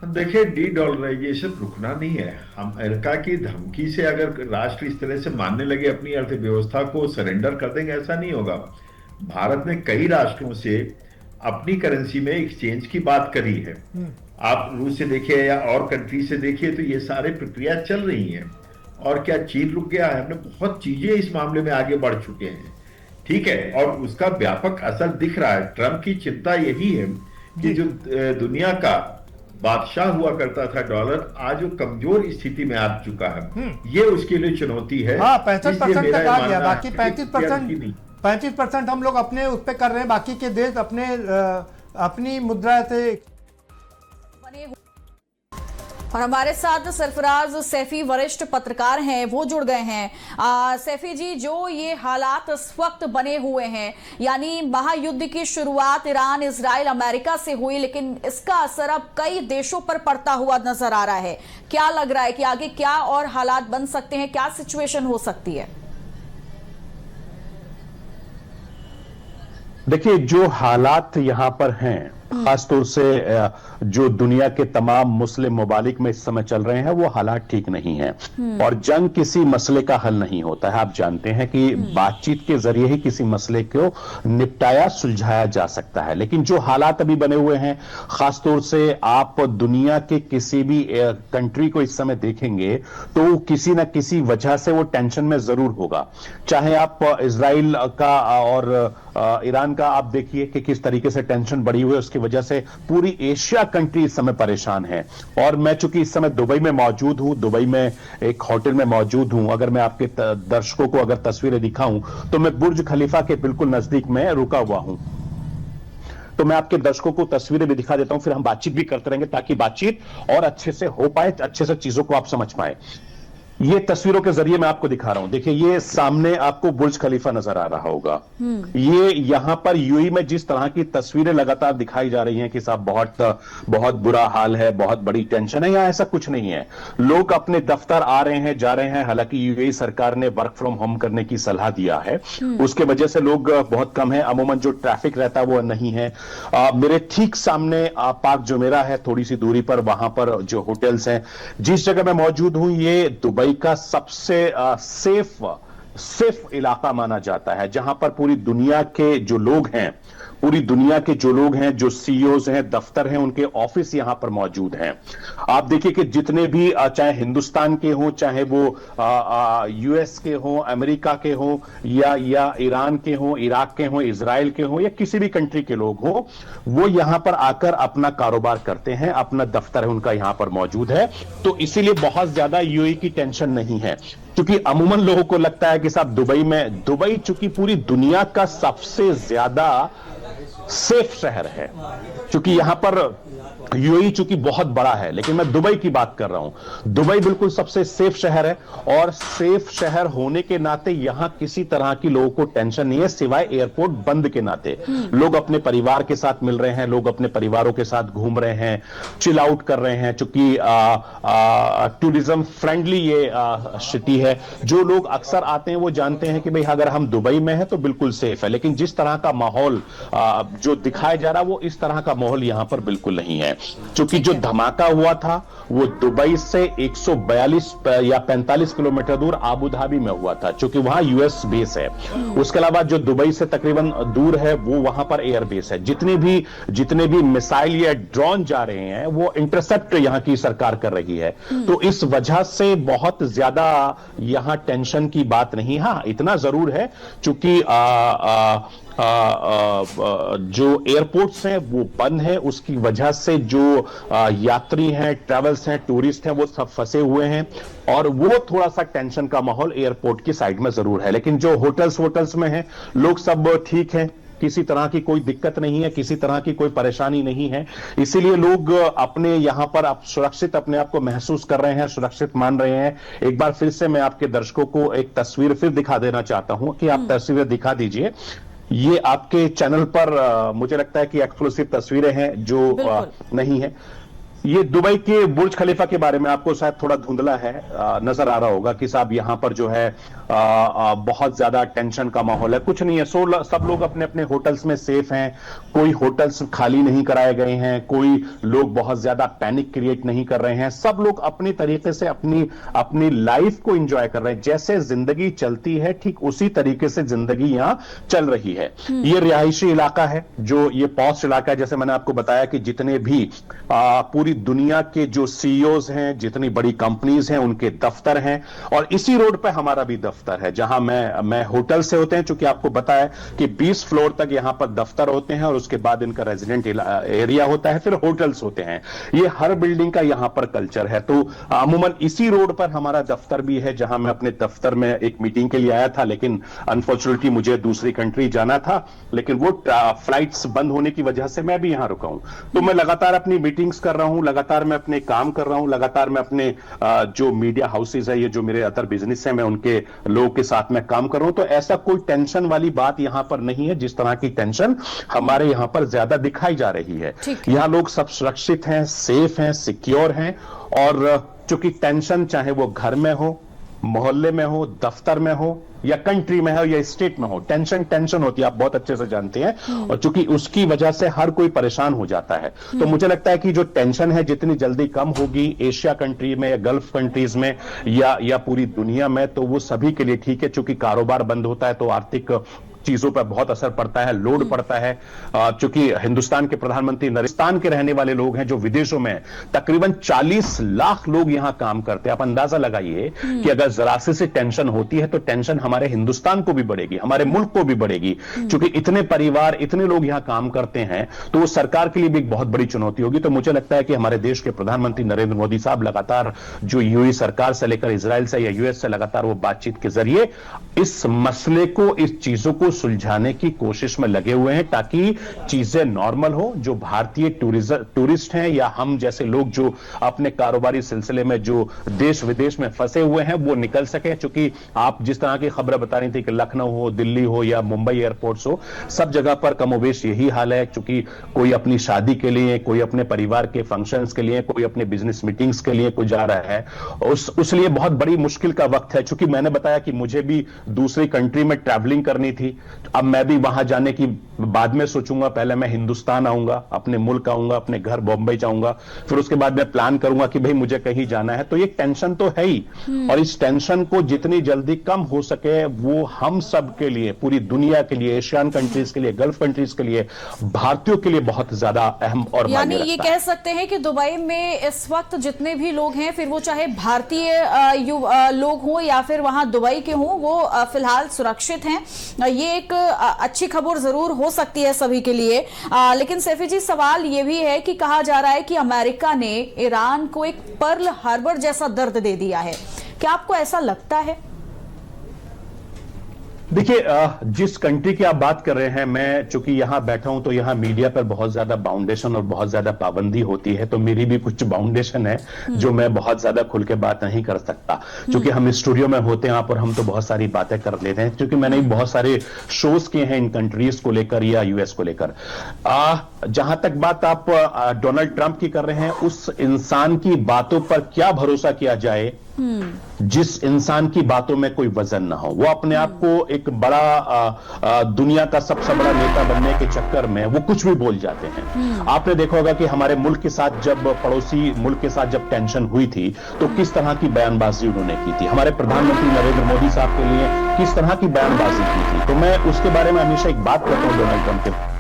देखिए, डी डॉलराइजेशन रुकना नहीं है। अमेरिका की धमकी से अगर राष्ट्र इस तरह से मानने लगे अपनी अर्थव्यवस्था को सरेंडर कर देंगे, ऐसा नहीं होगा। भारत ने कई राष्ट्रों से अपनी करेंसी में एक्सचेंज की बात करी है। आप रूस से देखिए या और कंट्री से देखिए तो ये सारे प्रक्रिया चल रही हैं। और क्या चीन रुक गया है? हमने बहुत चीजें इस मामले में आगे बढ़ चुके हैं, ठीक है, और उसका व्यापक असर दिख रहा है। ट्रंप की चिंता यही है कि जो दुनिया का बादशाह हुआ करता था डॉलर, आज वो कमजोर स्थिति में आ चुका है। ये उसके लिए चुनौती है। हाँ, 65% तक आ गया, बाकी 35% हम लोग अपने उस पर कर रहे हैं, बाकी के देश अपनी मुद्रा से। और हमारे साथ सरफराज सैफी वरिष्ठ पत्रकार हैं, वो जुड़ गए हैं। सैफी जी, जो ये हालात इस वक्त बने हुए हैं, यानी महायुद्ध की शुरुआत ईरान, इजराइल, अमेरिका से हुई, लेकिन इसका असर अब कई देशों पर पड़ता हुआ नजर आ रहा है। क्या लग रहा है कि आगे क्या और हालात बन सकते हैं, क्या सिचुएशन हो सकती है? देखिए, जो हालात यहां पर हैं, खासतौर से जो दुनिया के तमाम मुस्लिम ममालिक में इस समय चल रहे हैं, वो हालात ठीक नहीं हैं। और जंग किसी मसले का हल नहीं होता है। आप जानते हैं कि बातचीत के जरिए ही किसी मसले को निपटाया, सुलझाया जा सकता है। लेकिन जो हालात अभी बने हुए हैं, खासतौर से आप दुनिया के किसी भी कंट्री को इस समय देखेंगे तो किसी न किसी वजह से वो टेंशन में जरूर होगा। चाहे आप इजराइल का और ईरान का आप देखिए कि किस तरीके से टेंशन बढ़ी हुई है, उसकी वजह से पूरी एशिया कंट्री इस समय परेशान है। और मैं चूंकि इस समय दुबई में मौजूद हूं, दुबई में एक होटल में मौजूद हूं, अगर मैं आपके दर्शकों को अगर तस्वीरें दिखाऊं तो मैं बुर्ज खलीफा के बिल्कुल नजदीक में रुका हुआ हूं। तो मैं आपके दर्शकों को तस्वीरें भी दिखा देता हूं, फिर हम बातचीत भी करते रहेंगे ताकि बातचीत और अच्छे से हो पाए, अच्छे से चीजों को आप समझ पाए। ये तस्वीरों के जरिए मैं आपको दिखा रहा हूं। देखिए, ये सामने आपको बुर्ज खलीफा नजर आ रहा होगा। ये यहां पर यूएई में जिस तरह की तस्वीरें लगातार दिखाई जा रही हैं कि साहब बहुत बुरा हाल है, बहुत बड़ी टेंशन है, यहां ऐसा कुछ नहीं है। लोग अपने दफ्तर आ रहे हैं, जा रहे हैं। हालांकि यूएई सरकार ने वर्क फ्रॉम होम करने की सलाह दिया है, उसके वजह से लोग बहुत कम है। अमूमन जो ट्रैफिक रहता है वो नहीं है। मेरे ठीक सामने पार्क जो मेरा है, थोड़ी सी दूरी पर, वहां पर जो होटल्स हैं, जिस जगह मैं मौजूद हूं, ये दुबई का सबसे सेफ इलाका माना जाता है, जहां पर पूरी दुनिया के जो लोग हैं, जो सीईओज हैं, दफ्तर हैं, उनके ऑफिस यहां पर मौजूद हैं। आप देखिए कि जितने भी, चाहे हिंदुस्तान के हों, चाहे वो यूएस के हों, अमेरिका के हों, या ईरान के हों, इराक के हों, इजराइल के हों, या किसी भी कंट्री के लोग हों, वो यहां पर आकर अपना कारोबार करते हैं, अपना दफ्तर है उनका यहां पर मौजूद है। तो इसीलिए बहुत ज्यादा यूएई की टेंशन नहीं है, क्योंकि अमूमन लोगों को लगता है कि साहब दुबई चूंकि पूरी दुनिया का सबसे ज्यादा सेफ शहर है, क्योंकि यहां पर यूएई चूंकि बहुत बड़ा है, लेकिन मैं दुबई की बात कर रहा हूं। दुबई बिल्कुल सबसे सेफ शहर है, और सेफ शहर होने के नाते यहां किसी तरह की लोगों को टेंशन नहीं है, सिवाय एयरपोर्ट बंद के नाते। लोग अपने परिवार के साथ मिल रहे हैं, लोग अपने परिवारों के साथ घूम रहे हैं, चिल आउट कर रहे हैं, चूंकि टूरिज्म फ्रेंडली ये सिटी है। जो लोग अक्सर आते हैं वो जानते हैं कि भाई अगर हम दुबई में हैं तो बिल्कुल सेफ है, लेकिन जिस तरह का माहौल जो दिखाया जा रहा है वो इस तरह का माहौल यहां पर बिल्कुल नहीं नहीं है, क्योंकि जो धमाका हुआ था वो दुबई से 142 या 45 किलोमीटर दूर आबू धाबी में हुआ था, क्योंकि वहां यूएस बेस है। उसके अलावा जो दुबई से तकरीबन दूर है वो वहां पर एयर बेस है। जितने भी मिसाइल या ड्रोन जा रहे हैं वो इंटरसेप्ट यहां की सरकार कर रही है। तो इस वजह से बहुत ज्यादा यहां टेंशन की बात नहीं। हाँ, इतना जरूर है चूंकि जो एयरपोर्ट्स हैं वो बंद है, उसकी वजह से जो यात्री हैं, ट्रैवल्स हैं, टूरिस्ट हैं, वो सब फंसे हुए हैं और वो थोड़ा सा टेंशन का माहौल एयरपोर्ट की साइड में जरूर है। लेकिन जो होटल्स में हैं लोग सब ठीक हैं, किसी तरह की कोई दिक्कत नहीं है, किसी तरह की कोई परेशानी नहीं है। इसीलिए लोग अपने यहां पर आप सुरक्षित अपने आप को महसूस कर रहे हैं, सुरक्षित मान रहे हैं। एक बार फिर से मैं आपके दर्शकों को एक तस्वीर फिर दिखा देना चाहता हूं कि आप तस्वीरें दिखा दीजिए। ये आपके चैनल पर मुझे लगता है कि एक्सक्लूसिव तस्वीरें हैं जो नहीं है। ये दुबई के बुर्ज खलीफा के बारे में आपको शायद थोड़ा धुंधला है, नजर आ रहा होगा कि साहब यहां पर जो है बहुत ज्यादा टेंशन का माहौल है। कुछ नहीं है, सब लोग अपने अपने होटल्स में सेफ हैं, कोई होटल्स खाली नहीं कराए गए हैं, कोई लोग बहुत ज्यादा पैनिक क्रिएट नहीं कर रहे हैं। सब लोग अपनी तरीके से अपनी लाइफ को एंजॉय कर रहे हैं। जैसे जिंदगी चलती है ठीक उसी तरीके से जिंदगी यहां चल रही है। ये रिहायशी इलाका है, जो ये पॉस्ट इलाका है। जैसे मैंने आपको बताया कि जितने भी पूरी दुनिया के जो सीईओज हैं, जितनी बड़ी कंपनीज हैं, उनके दफ्तर हैं और इसी रोड पे हमारा भी दफ्तर है, जहां मैं होटल से होते हैं। चूंकि आपको पता है कि 20 फ्लोर तक यहां पर दफ्तर होते हैं और उसके बाद इनका रेजिडेंट एरिया होता है, फिर होटल्स होते हैं। ये हर बिल्डिंग का यहां पर कल्चर है। तो अमूमन इसी रोड पर हमारा दफ्तर भी है, जहां मैं अपने दफ्तर में एक मीटिंग के लिए आया था, लेकिन अनफॉर्चुनेटली मुझे दूसरी कंट्री जाना था, लेकिन वो फ्लाइट्स बंद होने की वजह से मैं भी यहां रुका हूं। तो मैं लगातार अपनी मीटिंग्स कर रहा हूं, लगातार मैं अपने काम कर रहा हूं, लगातार मैं अपने जो मीडिया हाउसेज है, ये जो मेरे अदर बिजनेस है, मैं उनके लोगों के साथ में काम कर रहा हूं। तो ऐसा कोई टेंशन वाली बात यहां पर नहीं है जिस तरह की टेंशन हमारे यहां पर ज्यादा दिखाई जा रही है। यहां लोग सब सुरक्षित हैं, सेफ हैं, सिक्योर हैं और चूंकि टेंशन चाहे वो घर में हो, मोहल्ले में हो, दफ्तर में हो या कंट्री में हो या स्टेट में हो, टेंशन होती है, आप बहुत अच्छे से जानते हैं। और चूंकि उसकी वजह से हर कोई परेशान हो जाता है। तो मुझे लगता है कि जो टेंशन है जितनी जल्दी कम होगी एशिया कंट्री में या गल्फ कंट्रीज में या पूरी दुनिया में, तो वो सभी के लिए ठीक है। चूंकि कारोबार बंद होता है तो आर्थिक चीजों पर बहुत असर पड़ता है, लोड पड़ता है। चूंकि हिंदुस्तान के प्रधानमंत्री हिंदुस्तान के रहने वाले लोग हैं जो विदेशों में, तकरीबन 40 लाख लोग यहां काम करते हैं। आप अंदाजा लगाइए कि अगर जरा से टेंशन होती है तो टेंशन हमारे हिंदुस्तान को भी बढ़ेगी, हमारे मुल्क को भी बढ़ेगी। चूंकि इतने परिवार, इतने लोग यहां काम करते हैं तो वो सरकार के लिए भी एक बहुत बड़ी चुनौती होगी। तो मुझे लगता है कि हमारे देश के प्रधानमंत्री नरेंद्र मोदी साहब लगातार जो यूएई सरकार से लेकर इजराइल से या यूएस से लगातार वो बातचीत के जरिए इस मसले को, इस चीजों को सुलझाने की कोशिश में लगे हुए हैं ताकि चीजें नॉर्मल हो। जो भारतीय टूरिस्ट हैं या हम जैसे लोग जो अपने कारोबारी सिलसिले में जो देश विदेश में फंसे हुए हैं वो निकल सके। क्योंकि आप जिस तरह की खबरें बता रही थी कि लखनऊ हो, दिल्ली हो या मुंबई एयरपोर्ट्स हो, सब जगह पर कमोबेश यही हाल है। क्योंकि कोई अपनी शादी के लिए, कोई अपने परिवार के फंक्शंस के लिए, कोई अपने बिजनेस मीटिंग्स के लिए कोई जा रहा है, उस लिए बहुत बड़ी मुश्किल का वक्त है। क्योंकि मैंने बताया कि मुझे भी दूसरी कंट्री में ट्रैवलिंग करनी थी, अब मैं भी वहां जाने की बाद में सोचूंगा। पहले मैं हिंदुस्तान आऊंगा, अपने मुल्क आऊंगा, अपने घर बॉम्बे जाऊंगा, फिर उसके बाद मैं प्लान करूंगा कि भाई मुझे कहीं जाना है। तो ये टेंशन तो है ही, और इस टेंशन को जितनी जल्दी कम हो सके वो हम सब के लिए, पूरी दुनिया के लिए, एशियन कंट्रीज के लिए, गल्फ कंट्रीज के लिए, भारतीयों के लिए बहुत ज्यादा अहम और यानी ये कह सकते हैं कि दुबई में इस वक्त जितने भी लोग हैं, फिर वो चाहे भारतीय लोग हों या फिर वहां दुबई के हों, वो फिलहाल सुरक्षित हैं। ये एक अच्छी खबर जरूर हो सकती है सभी के लिए। लेकिन सैफी जी, सवाल ये भी है कि कहा जा रहा है कि अमेरिका ने ईरान को एक पर्ल हार्बर जैसा दर्द दे दिया है। क्या आपको ऐसा लगता है? देखिए, जिस कंट्री की आप बात कर रहे हैं, मैं चूंकि यहां बैठा हूं तो यहां मीडिया पर बहुत ज्यादा बाउंडेशन और बहुत ज्यादा पाबंदी होती है, तो मेरी भी कुछ बाउंडेशन है जो मैं बहुत ज्यादा खुल के बात नहीं कर सकता। क्योंकि हम स्टूडियो में होते हैं और हम तो बहुत सारी बातें कर लेते हैं, क्योंकि मैंने बहुत सारे शोज किए हैं इन कंट्रीज को लेकर या यूएस को लेकर। जहां तक बात आप डोनाल्ड ट्रंप की कर रहे हैं, उस इंसान की बातों पर क्या भरोसा किया जाए जिस इंसान की बातों में कोई वजन ना हो, वो अपने आप को एक बड़ा दुनिया का सबसे बड़ा नेता बनने के चक्कर में वो कुछ भी बोल जाते हैं। आपने देखा होगा कि हमारे मुल्क के साथ जब पड़ोसी मुल्क के साथ जब टेंशन हुई थी तो किस तरह की बयानबाजी उन्होंने की थी, हमारे प्रधानमंत्री नरेंद्र मोदी साहब के लिए किस तरह की बयानबाजी की थी। तो मैं उसके बारे में हमेशा एक बात करता हूं डोनाल्ड ट्रंप के।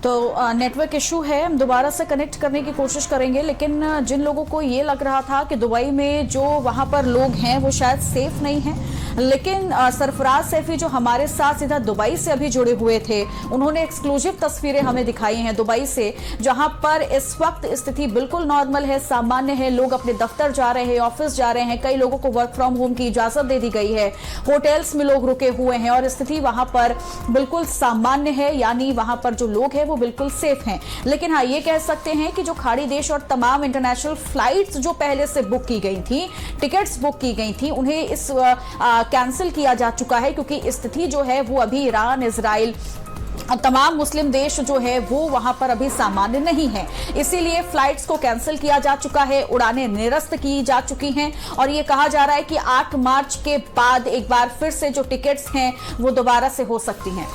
तो नेटवर्क इशू है, हम दोबारा से कनेक्ट करने की कोशिश करेंगे, लेकिन जिन लोगों को ये लग रहा था कि दुबई में जो वहां पर लोग हैं वो शायद सेफ नहीं हैं, लेकिन सरफराज सैफी जो हमारे साथ सीधा दुबई से अभी जुड़े हुए थे, उन्होंने एक्सक्लूसिव तस्वीरें हमें दिखाई हैं दुबई से, जहां पर इस वक्त स्थिति बिल्कुल नॉर्मल है, सामान्य है। लोग अपने दफ्तर जा रहे हैं, ऑफिस जा रहे हैं, कई लोगों को वर्क फ्रॉम होम की इजाजत दे दी गई है, होटल्स में लोग रुके हुए हैं और स्थिति वहां पर बिल्कुल सामान्य है, यानी वहां पर जो लोग हैं वो बिल्कुल सेफ हैं। लेकिन हाँ, ये कह सकते हैं कि जो खाड़ी देश और तमाम इंटरनेशनल फ्लाइट्स जो पहले से बुक की गई थी, टिकट्स बुक की गई थी, उन्हें इस कैंसिल किया जा चुका है, क्योंकि स्थिति जो है वो अभी ईरान, इजराइल तमाम मुस्लिम देश जो है वो वहां पर अभी सामान्य नहीं है। इसीलिए फ्लाइट्स को कैंसिल किया जा चुका है, उड़ानें निरस्त की जा चुकी हैं और ये कहा जा रहा है कि 8 मार्च के बाद एक बार फिर से जो टिकट्स हैं वो दोबारा से हो सकती हैं।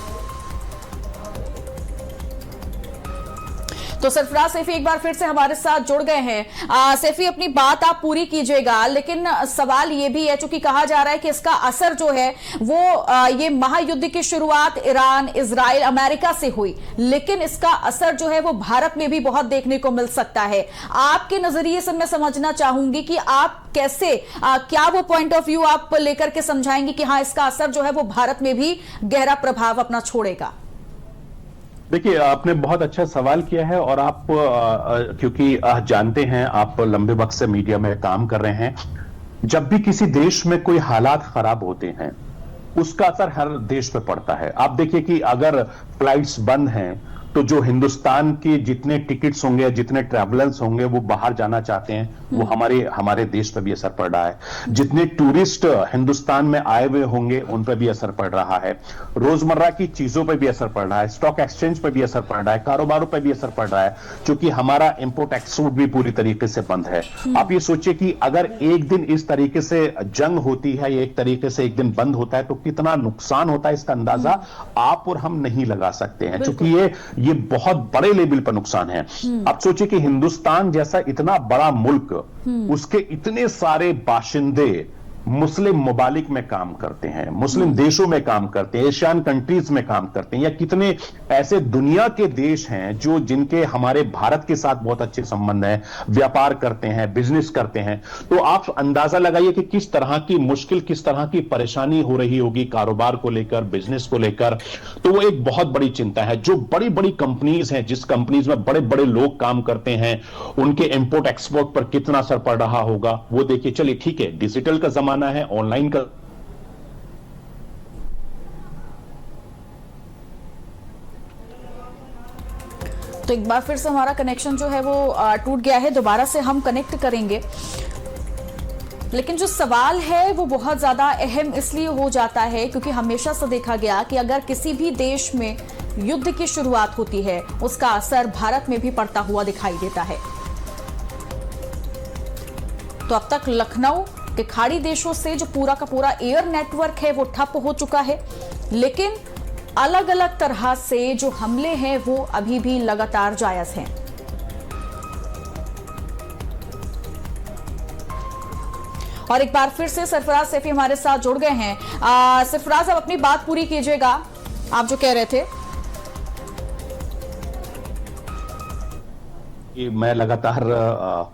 तो सरफराज सैफी एक बार फिर से हमारे साथ जुड़ गए हैं। सैफी, अपनी बात आप पूरी कीजिएगा, लेकिन सवाल ये भी है, चूंकि कहा जा रहा है कि इसका असर जो है वो ये महायुद्ध की शुरुआत ईरान, इजराइल, अमेरिका से हुई, लेकिन इसका असर जो है वो भारत में भी बहुत देखने को मिल सकता है। आपके नजरिए से मैं समझना चाहूंगी कि आप कैसे क्या वो पॉइंट ऑफ व्यू आप लेकर के समझाएंगे कि हाँ, इसका असर जो है वो भारत में भी गहरा प्रभाव अपना छोड़ेगा। देखिए, आपने बहुत अच्छा सवाल किया है और आप क्योंकि जानते हैं, आप लंबे वक्त से मीडिया में काम कर रहे हैं, जब भी किसी देश में कोई हालात खराब होते हैं उसका असर हर देश पे पड़ता है। आप देखिए कि अगर फ्लाइट्स बंद हैं तो जो हिंदुस्तान के जितने टिकट्स होंगे, जितने ट्रैवलर्स होंगे वो बाहर जाना चाहते हैं, वो हमारे देश पर भी असर पड़ रहा है। जितने टूरिस्ट हिंदुस्तान में आए हुए होंगे उन पर भी असर पड़ रहा है, रोजमर्रा की चीजों पर भी असर पड़ रहा है, स्टॉक एक्सचेंज पर भी असर पड़ रहा है, कारोबारों पर भी असर पड़ रहा है, क्योंकि हमारा इंपोर्ट एक्सपोर्ट भी पूरी तरीके से बंद है। आप ये सोचिए कि अगर एक दिन इस तरीके से जंग होती है या एक तरीके से एक दिन बंद होता है तो कितना नुकसान होता है, इसका अंदाजा आप और हम नहीं लगा सकते हैं, क्योंकि ये बहुत बड़े लेवल पर नुकसान है। अब सोचिए कि हिंदुस्तान जैसा इतना बड़ा मुल्क, उसके इतने सारे बाशिंदे मुस्लिम ममालिक में काम करते हैं, मुस्लिम देशों में काम करते हैं, एशियन कंट्रीज में काम करते हैं, या कितने ऐसे दुनिया के देश हैं जो जिनके हमारे भारत के साथ बहुत अच्छे संबंध हैं, व्यापार करते हैं, बिजनेस करते हैं। तो आप अंदाजा लगाइए कि किस तरह की मुश्किल, किस तरह की परेशानी हो रही होगी कारोबार को लेकर, बिजनेस को लेकर। तो वो एक बहुत बड़ी चिंता है। जो बड़ी बड़ी कंपनीज हैं, जिस कंपनीज में बड़े बड़े लोग काम करते हैं, उनके इंपोर्ट एक्सपोर्ट पर कितना असर पड़ रहा होगा वो देखिए। चलिए ठीक है, डिजिटल का जमाना है, ऑनलाइन का तो एक बार फिर से हमारा कनेक्शन जो है वो टूट गया है, दोबारा से हम कनेक्ट करेंगे। लेकिन जो सवाल है वो बहुत ज्यादा अहम इसलिए हो जाता है क्योंकि हमेशा से देखा गया कि अगर किसी भी देश में युद्ध की शुरुआत होती है उसका असर भारत में भी पड़ता हुआ दिखाई देता है। तो अब तक लखनऊ के खाड़ी देशों से जो पूरा का पूरा एयर नेटवर्क है वो ठप हो चुका है, लेकिन अलग अलग तरह से जो हमले हैं वो अभी भी लगातार जायज हैं। और एक बार फिर से सरफराज सैफी हमारे साथ जुड़ गए हैं। सरफराज, आप अपनी बात पूरी कीजिएगा, आप जो कह रहे थे। मैं लगातार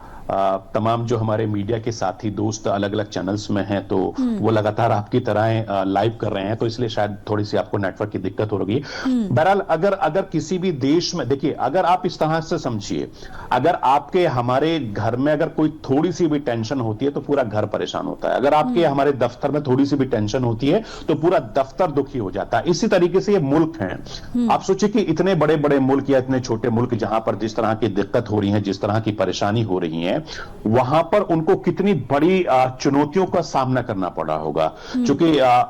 तमाम जो हमारे मीडिया के साथी दोस्त अलग अलग चैनल्स में हैं तो वो लगातार आपकी तरह लाइव कर रहे हैं, तो इसलिए शायद थोड़ी सी आपको नेटवर्क की दिक्कत हो रही है। बहरहाल अगर किसी भी देश में, देखिए, अगर आप इस तरह से समझिए, अगर आपके हमारे घर में अगर कोई थोड़ी सी भी टेंशन होती है तो पूरा घर परेशान होता है, अगर आपके हमारे दफ्तर में थोड़ी सी भी टेंशन होती है तो पूरा दफ्तर दुखी हो जाता है। इसी तरीके से ये मुल्क हैं। आप सोचिए कि इतने बड़े बड़े मुल्क या इतने छोटे मुल्क जहां पर जिस तरह की दिक्कत हो रही है, जिस तरह की परेशानी हो रही है, हैं, वहां पर उनको कितनी बड़ी चुनौतियों का सामना करना पड़ा होगा। क्योंकि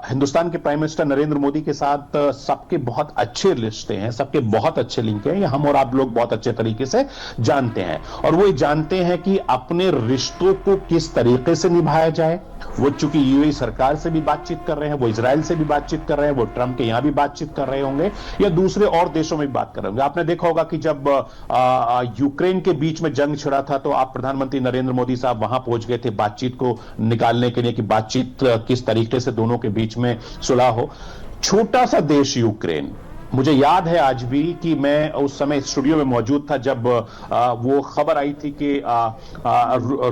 हिंदुस्तान के प्राइम मिनिस्टर नरेंद्र मोदी के साथ सबके बहुत अच्छे रिश्ते हैं, सबके बहुत अच्छे लिंक हैं, ये हम और आप लोग बहुत अच्छे तरीके से जानते हैं। और वो जानते हैं कि अपने रिश्तों को किस तरीके से निभाया जाए। वो चूंकि यूएई सरकार से भी बातचीत कर रहे हैं, वो इजराइल से भी बातचीत कर रहे हैं, वो ट्रंप के यहां भी बातचीत कर रहे होंगे या दूसरे और देशों में भी बात कर रहे होंगे। आपने देखा होगा कि जब यूक्रेन के बीच में जंग छिड़ा था तो आप प्रधानमंत्री नरेंद्र मोदी साहब वहां पहुंच गए थे बातचीत को निकालने के लिए कि बातचीत किस तरीके से दोनों के बीच में सुलह हो। छोटा सा देश यूक्रेन, मुझे याद है आज भी कि मैं उस समय स्टूडियो में मौजूद था जब वो खबर आई थी कि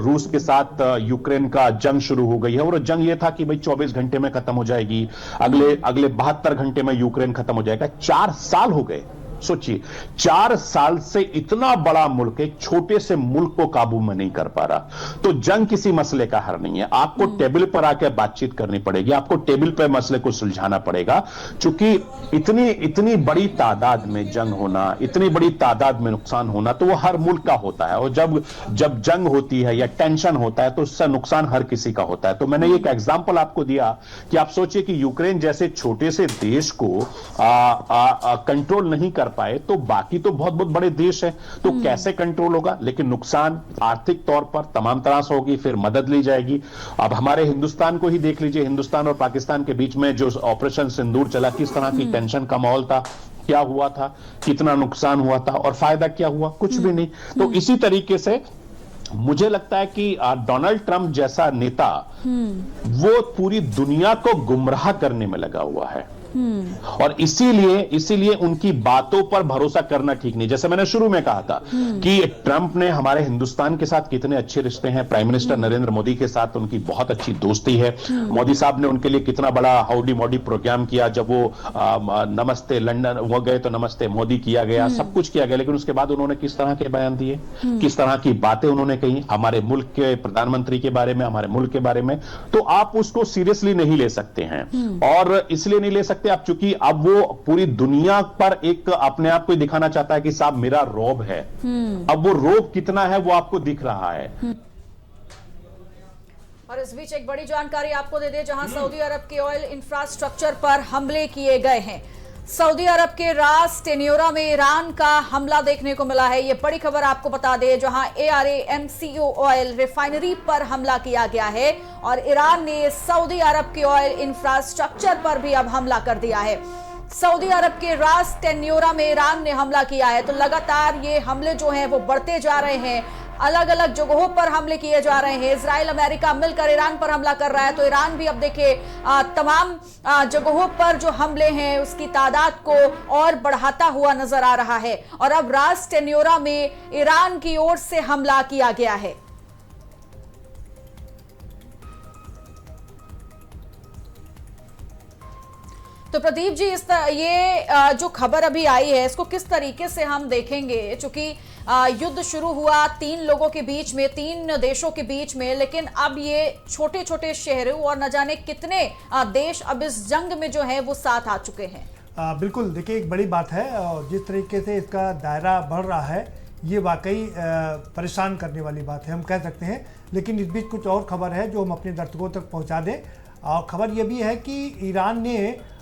रूस के साथ यूक्रेन का जंग शुरू हो गई है। और जंग ये था कि भाई 24 घंटे में खत्म हो जाएगी, अगले 72 घंटे में यूक्रेन खत्म हो जाएगा। 4 साल हो गए। सोचिए, 4 साल से इतना बड़ा मुल्क एक छोटे से मुल्क को काबू में नहीं कर पा रहा। तो जंग किसी मसले का हल नहीं है। आपको टेबल पर आकर बातचीत करनी पड़ेगी, आपको टेबल पर मसले को सुलझाना पड़ेगा। क्योंकि इतनी बड़ी तादाद में जंग होना, इतनी बड़ी तादाद में नुकसान होना तो वो हर मुल्क का होता है। और जब जंग होती है या टेंशन होता है तो उससे नुकसान हर किसी का होता है। तो मैंने एक एग्जांपल आपको दिया कि आप सोचिए कि यूक्रेन जैसे छोटे से देश को कंट्रोल नहीं कर पाए तो बाकी तो बहुत बड़े देश है, तो कैसे कंट्रोल होगा। लेकिन नुकसान आर्थिक तौर पर तमाम तरह से होगी, फिर मदद ली जाएगी। अब हमारे हिंदुस्तान को ही देख लीजिए, हिंदुस्तान और पाकिस्तान के बीच में जो ऑपरेशन सिंदूर चला, किस तरह की टेंशन का माहौल था, क्या हुआ था, कितना नुकसान हुआ था और फायदा क्या हुआ, कुछ भी नहीं। तो इसी तरीके से मुझे लगता है कि डोनाल्ड ट्रंप जैसा नेता वो पूरी दुनिया को गुमराह करने में लगा हुआ है। और इसीलिए उनकी बातों पर भरोसा करना ठीक नहीं। जैसे मैंने शुरू में कहा था कि ट्रंप ने हमारे हिंदुस्तान के साथ कितने अच्छे रिश्ते हैं, प्राइम मिनिस्टर नरेंद्र मोदी के साथ उनकी बहुत अच्छी दोस्ती है। मोदी साहब ने उनके लिए कितना बड़ा हाउडी मोडी प्रोग्राम किया, जब वो नमस्ते लंदन वो गए तो नमस्ते मोदी किया गया, सब कुछ किया गया। लेकिन उसके बाद उन्होंने किस तरह के बयान दिए, किस तरह की बातें उन्होंने कही हमारे मुल्क के प्रधानमंत्री के बारे में, हमारे मुल्क के बारे में, तो आप उसको सीरियसली नहीं ले सकते हैं। और इसलिए नहीं ले सकते आप चूंकि अब वो पूरी दुनिया पर एक अपने आप को दिखाना चाहता है कि साहब मेरा रौब है। अब वो रौब कितना है वो आपको दिख रहा है। और इस बीच एक बड़ी जानकारी आपको दे दें, जहां सऊदी अरब के ऑयल इंफ्रास्ट्रक्चर पर हमले किए गए हैं। सऊदी अरब के रास टेन्योरा में ईरान का हमला देखने को मिला है। ये बड़ी खबर आपको बता दें, जहां ARAMCO ऑयल रिफाइनरी पर हमला किया गया है और ईरान ने सऊदी अरब के ऑयल इंफ्रास्ट्रक्चर पर भी अब हमला कर दिया है। सऊदी अरब के रास टेन्योरा में ईरान ने हमला किया है। तो लगातार ये हमले जो हैं वो बढ़ते जा रहे हैं, अलग अलग जगहों पर हमले किए जा रहे हैं। इजराइल अमेरिका मिलकर ईरान पर हमला कर रहा है, तो ईरान भी अब देखिए तमाम जगहों पर जो हमले हैं उसकी तादाद को और बढ़ाता हुआ नजर आ रहा है। और अब रास टेन्योरा में ईरान की ओर से हमला किया गया है। तो प्रदीप जी, ये जो खबर अभी आई है इसको किस तरीके से हम देखेंगे? चूंकि युद्ध शुरू हुआ 3 लोगों के बीच में, 3 देशों के बीच में, लेकिन अब ये छोटे छोटे शहरों और न जाने कितने देश अब इस जंग में जो है वो साथ आ चुके हैं। बिल्कुल, देखिए एक बड़ी बात है और जिस तरीके से इसका दायरा बढ़ रहा है ये वाकई परेशान करने वाली बात है, हम कह सकते हैं। लेकिन इस बीच कुछ और खबर है जो हम अपने दर्शकों तक पहुंचा दें। और खबर ये भी है कि ईरान ने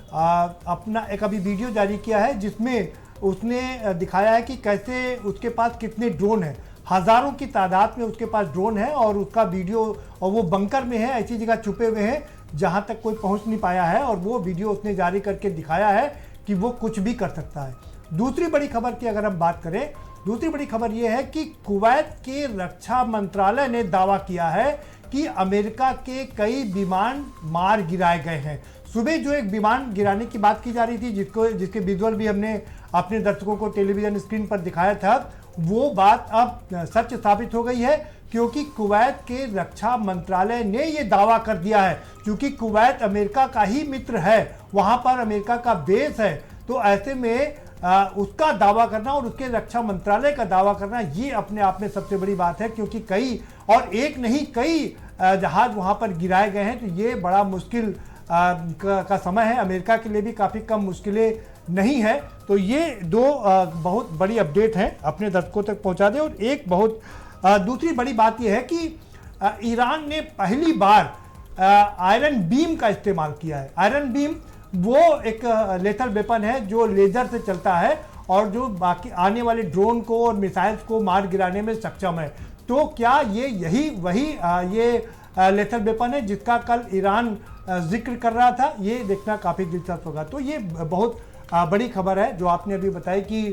अपना एक अभी वीडियो जारी किया है जिसमें उसने दिखाया है कि कैसे उसके पास कितने ड्रोन हैं। हज़ारों की तादाद में उसके पास ड्रोन है और उसका वीडियो, और वो बंकर में है, ऐसी जगह छुपे हुए हैं जहां तक कोई पहुंच नहीं पाया है। और वो वीडियो उसने जारी करके दिखाया है कि वो कुछ भी कर सकता है। दूसरी बड़ी खबर की अगर हम बात करें, दूसरी बड़ी खबर ये है कि कुवैत के रक्षा मंत्रालय ने दावा किया है कि अमेरिका के कई विमान मार गिराए गए हैं। सुबह जो एक विमान गिराने की बात की जा रही थी, जिसके विजुअल भी हमने अपने दर्शकों को टेलीविजन स्क्रीन पर दिखाया था, वो बात अब सच साबित हो गई है, क्योंकि कुवैत के रक्षा मंत्रालय ने ये दावा कर दिया है। क्योंकि कुवैत अमेरिका का ही मित्र है, वहाँ पर अमेरिका का बेस है, तो ऐसे में उसका दावा करना और उसके रक्षा मंत्रालय का दावा करना ये अपने आप में सबसे बड़ी बात है। क्योंकि कई और एक नहीं कई जहाज वहाँ पर गिराए गए हैं, तो ये बड़ा मुश्किल का समय है। अमेरिका के लिए भी काफ़ी कम मुश्किलें नहीं है। तो ये दो बहुत बड़ी अपडेट हैं, अपने दर्शकों तक पहुंचा दें। और एक बहुत दूसरी बड़ी बात यह है कि ईरान ने पहली बार आयरन बीम का इस्तेमाल किया है। आयरन बीम वो एक लेथल वेपन है जो लेजर से चलता है और जो बाकी आने वाले ड्रोन को और मिसाइल्स को मार गिराने में सक्षम है। तो क्या ये यही वही ये लेथल वेपन है जिसका कल ईरान जिक्र कर रहा था? ये देखना काफ़ी दिलचस्प होगा। तो ये बहुत बड़ी खबर है जो आपने अभी बताई कि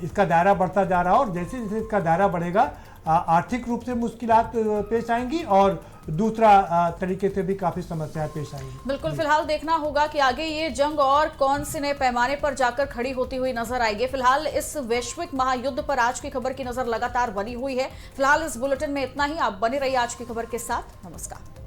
इसका दायरा बढ़ता जा रहा है और जैसे जैसे इसका दायरा बढ़ेगा आर्थिक रूप से मुश्किलात पेश आएंगी और दूसरा तरीके से भी काफी समस्याएं पेश आएंगी। बिल्कुल, फिलहाल देखना होगा कि आगे ये जंग और कौन से नए पैमाने पर जाकर खड़ी होती हुई नजर आएगी। फिलहाल इस वैश्विक महायुद्ध पर आज की खबर की नजर लगातार बनी हुई है। फिलहाल इस बुलेटिन में इतना ही। आप बने रहिए आज की खबर के साथ। नमस्कार।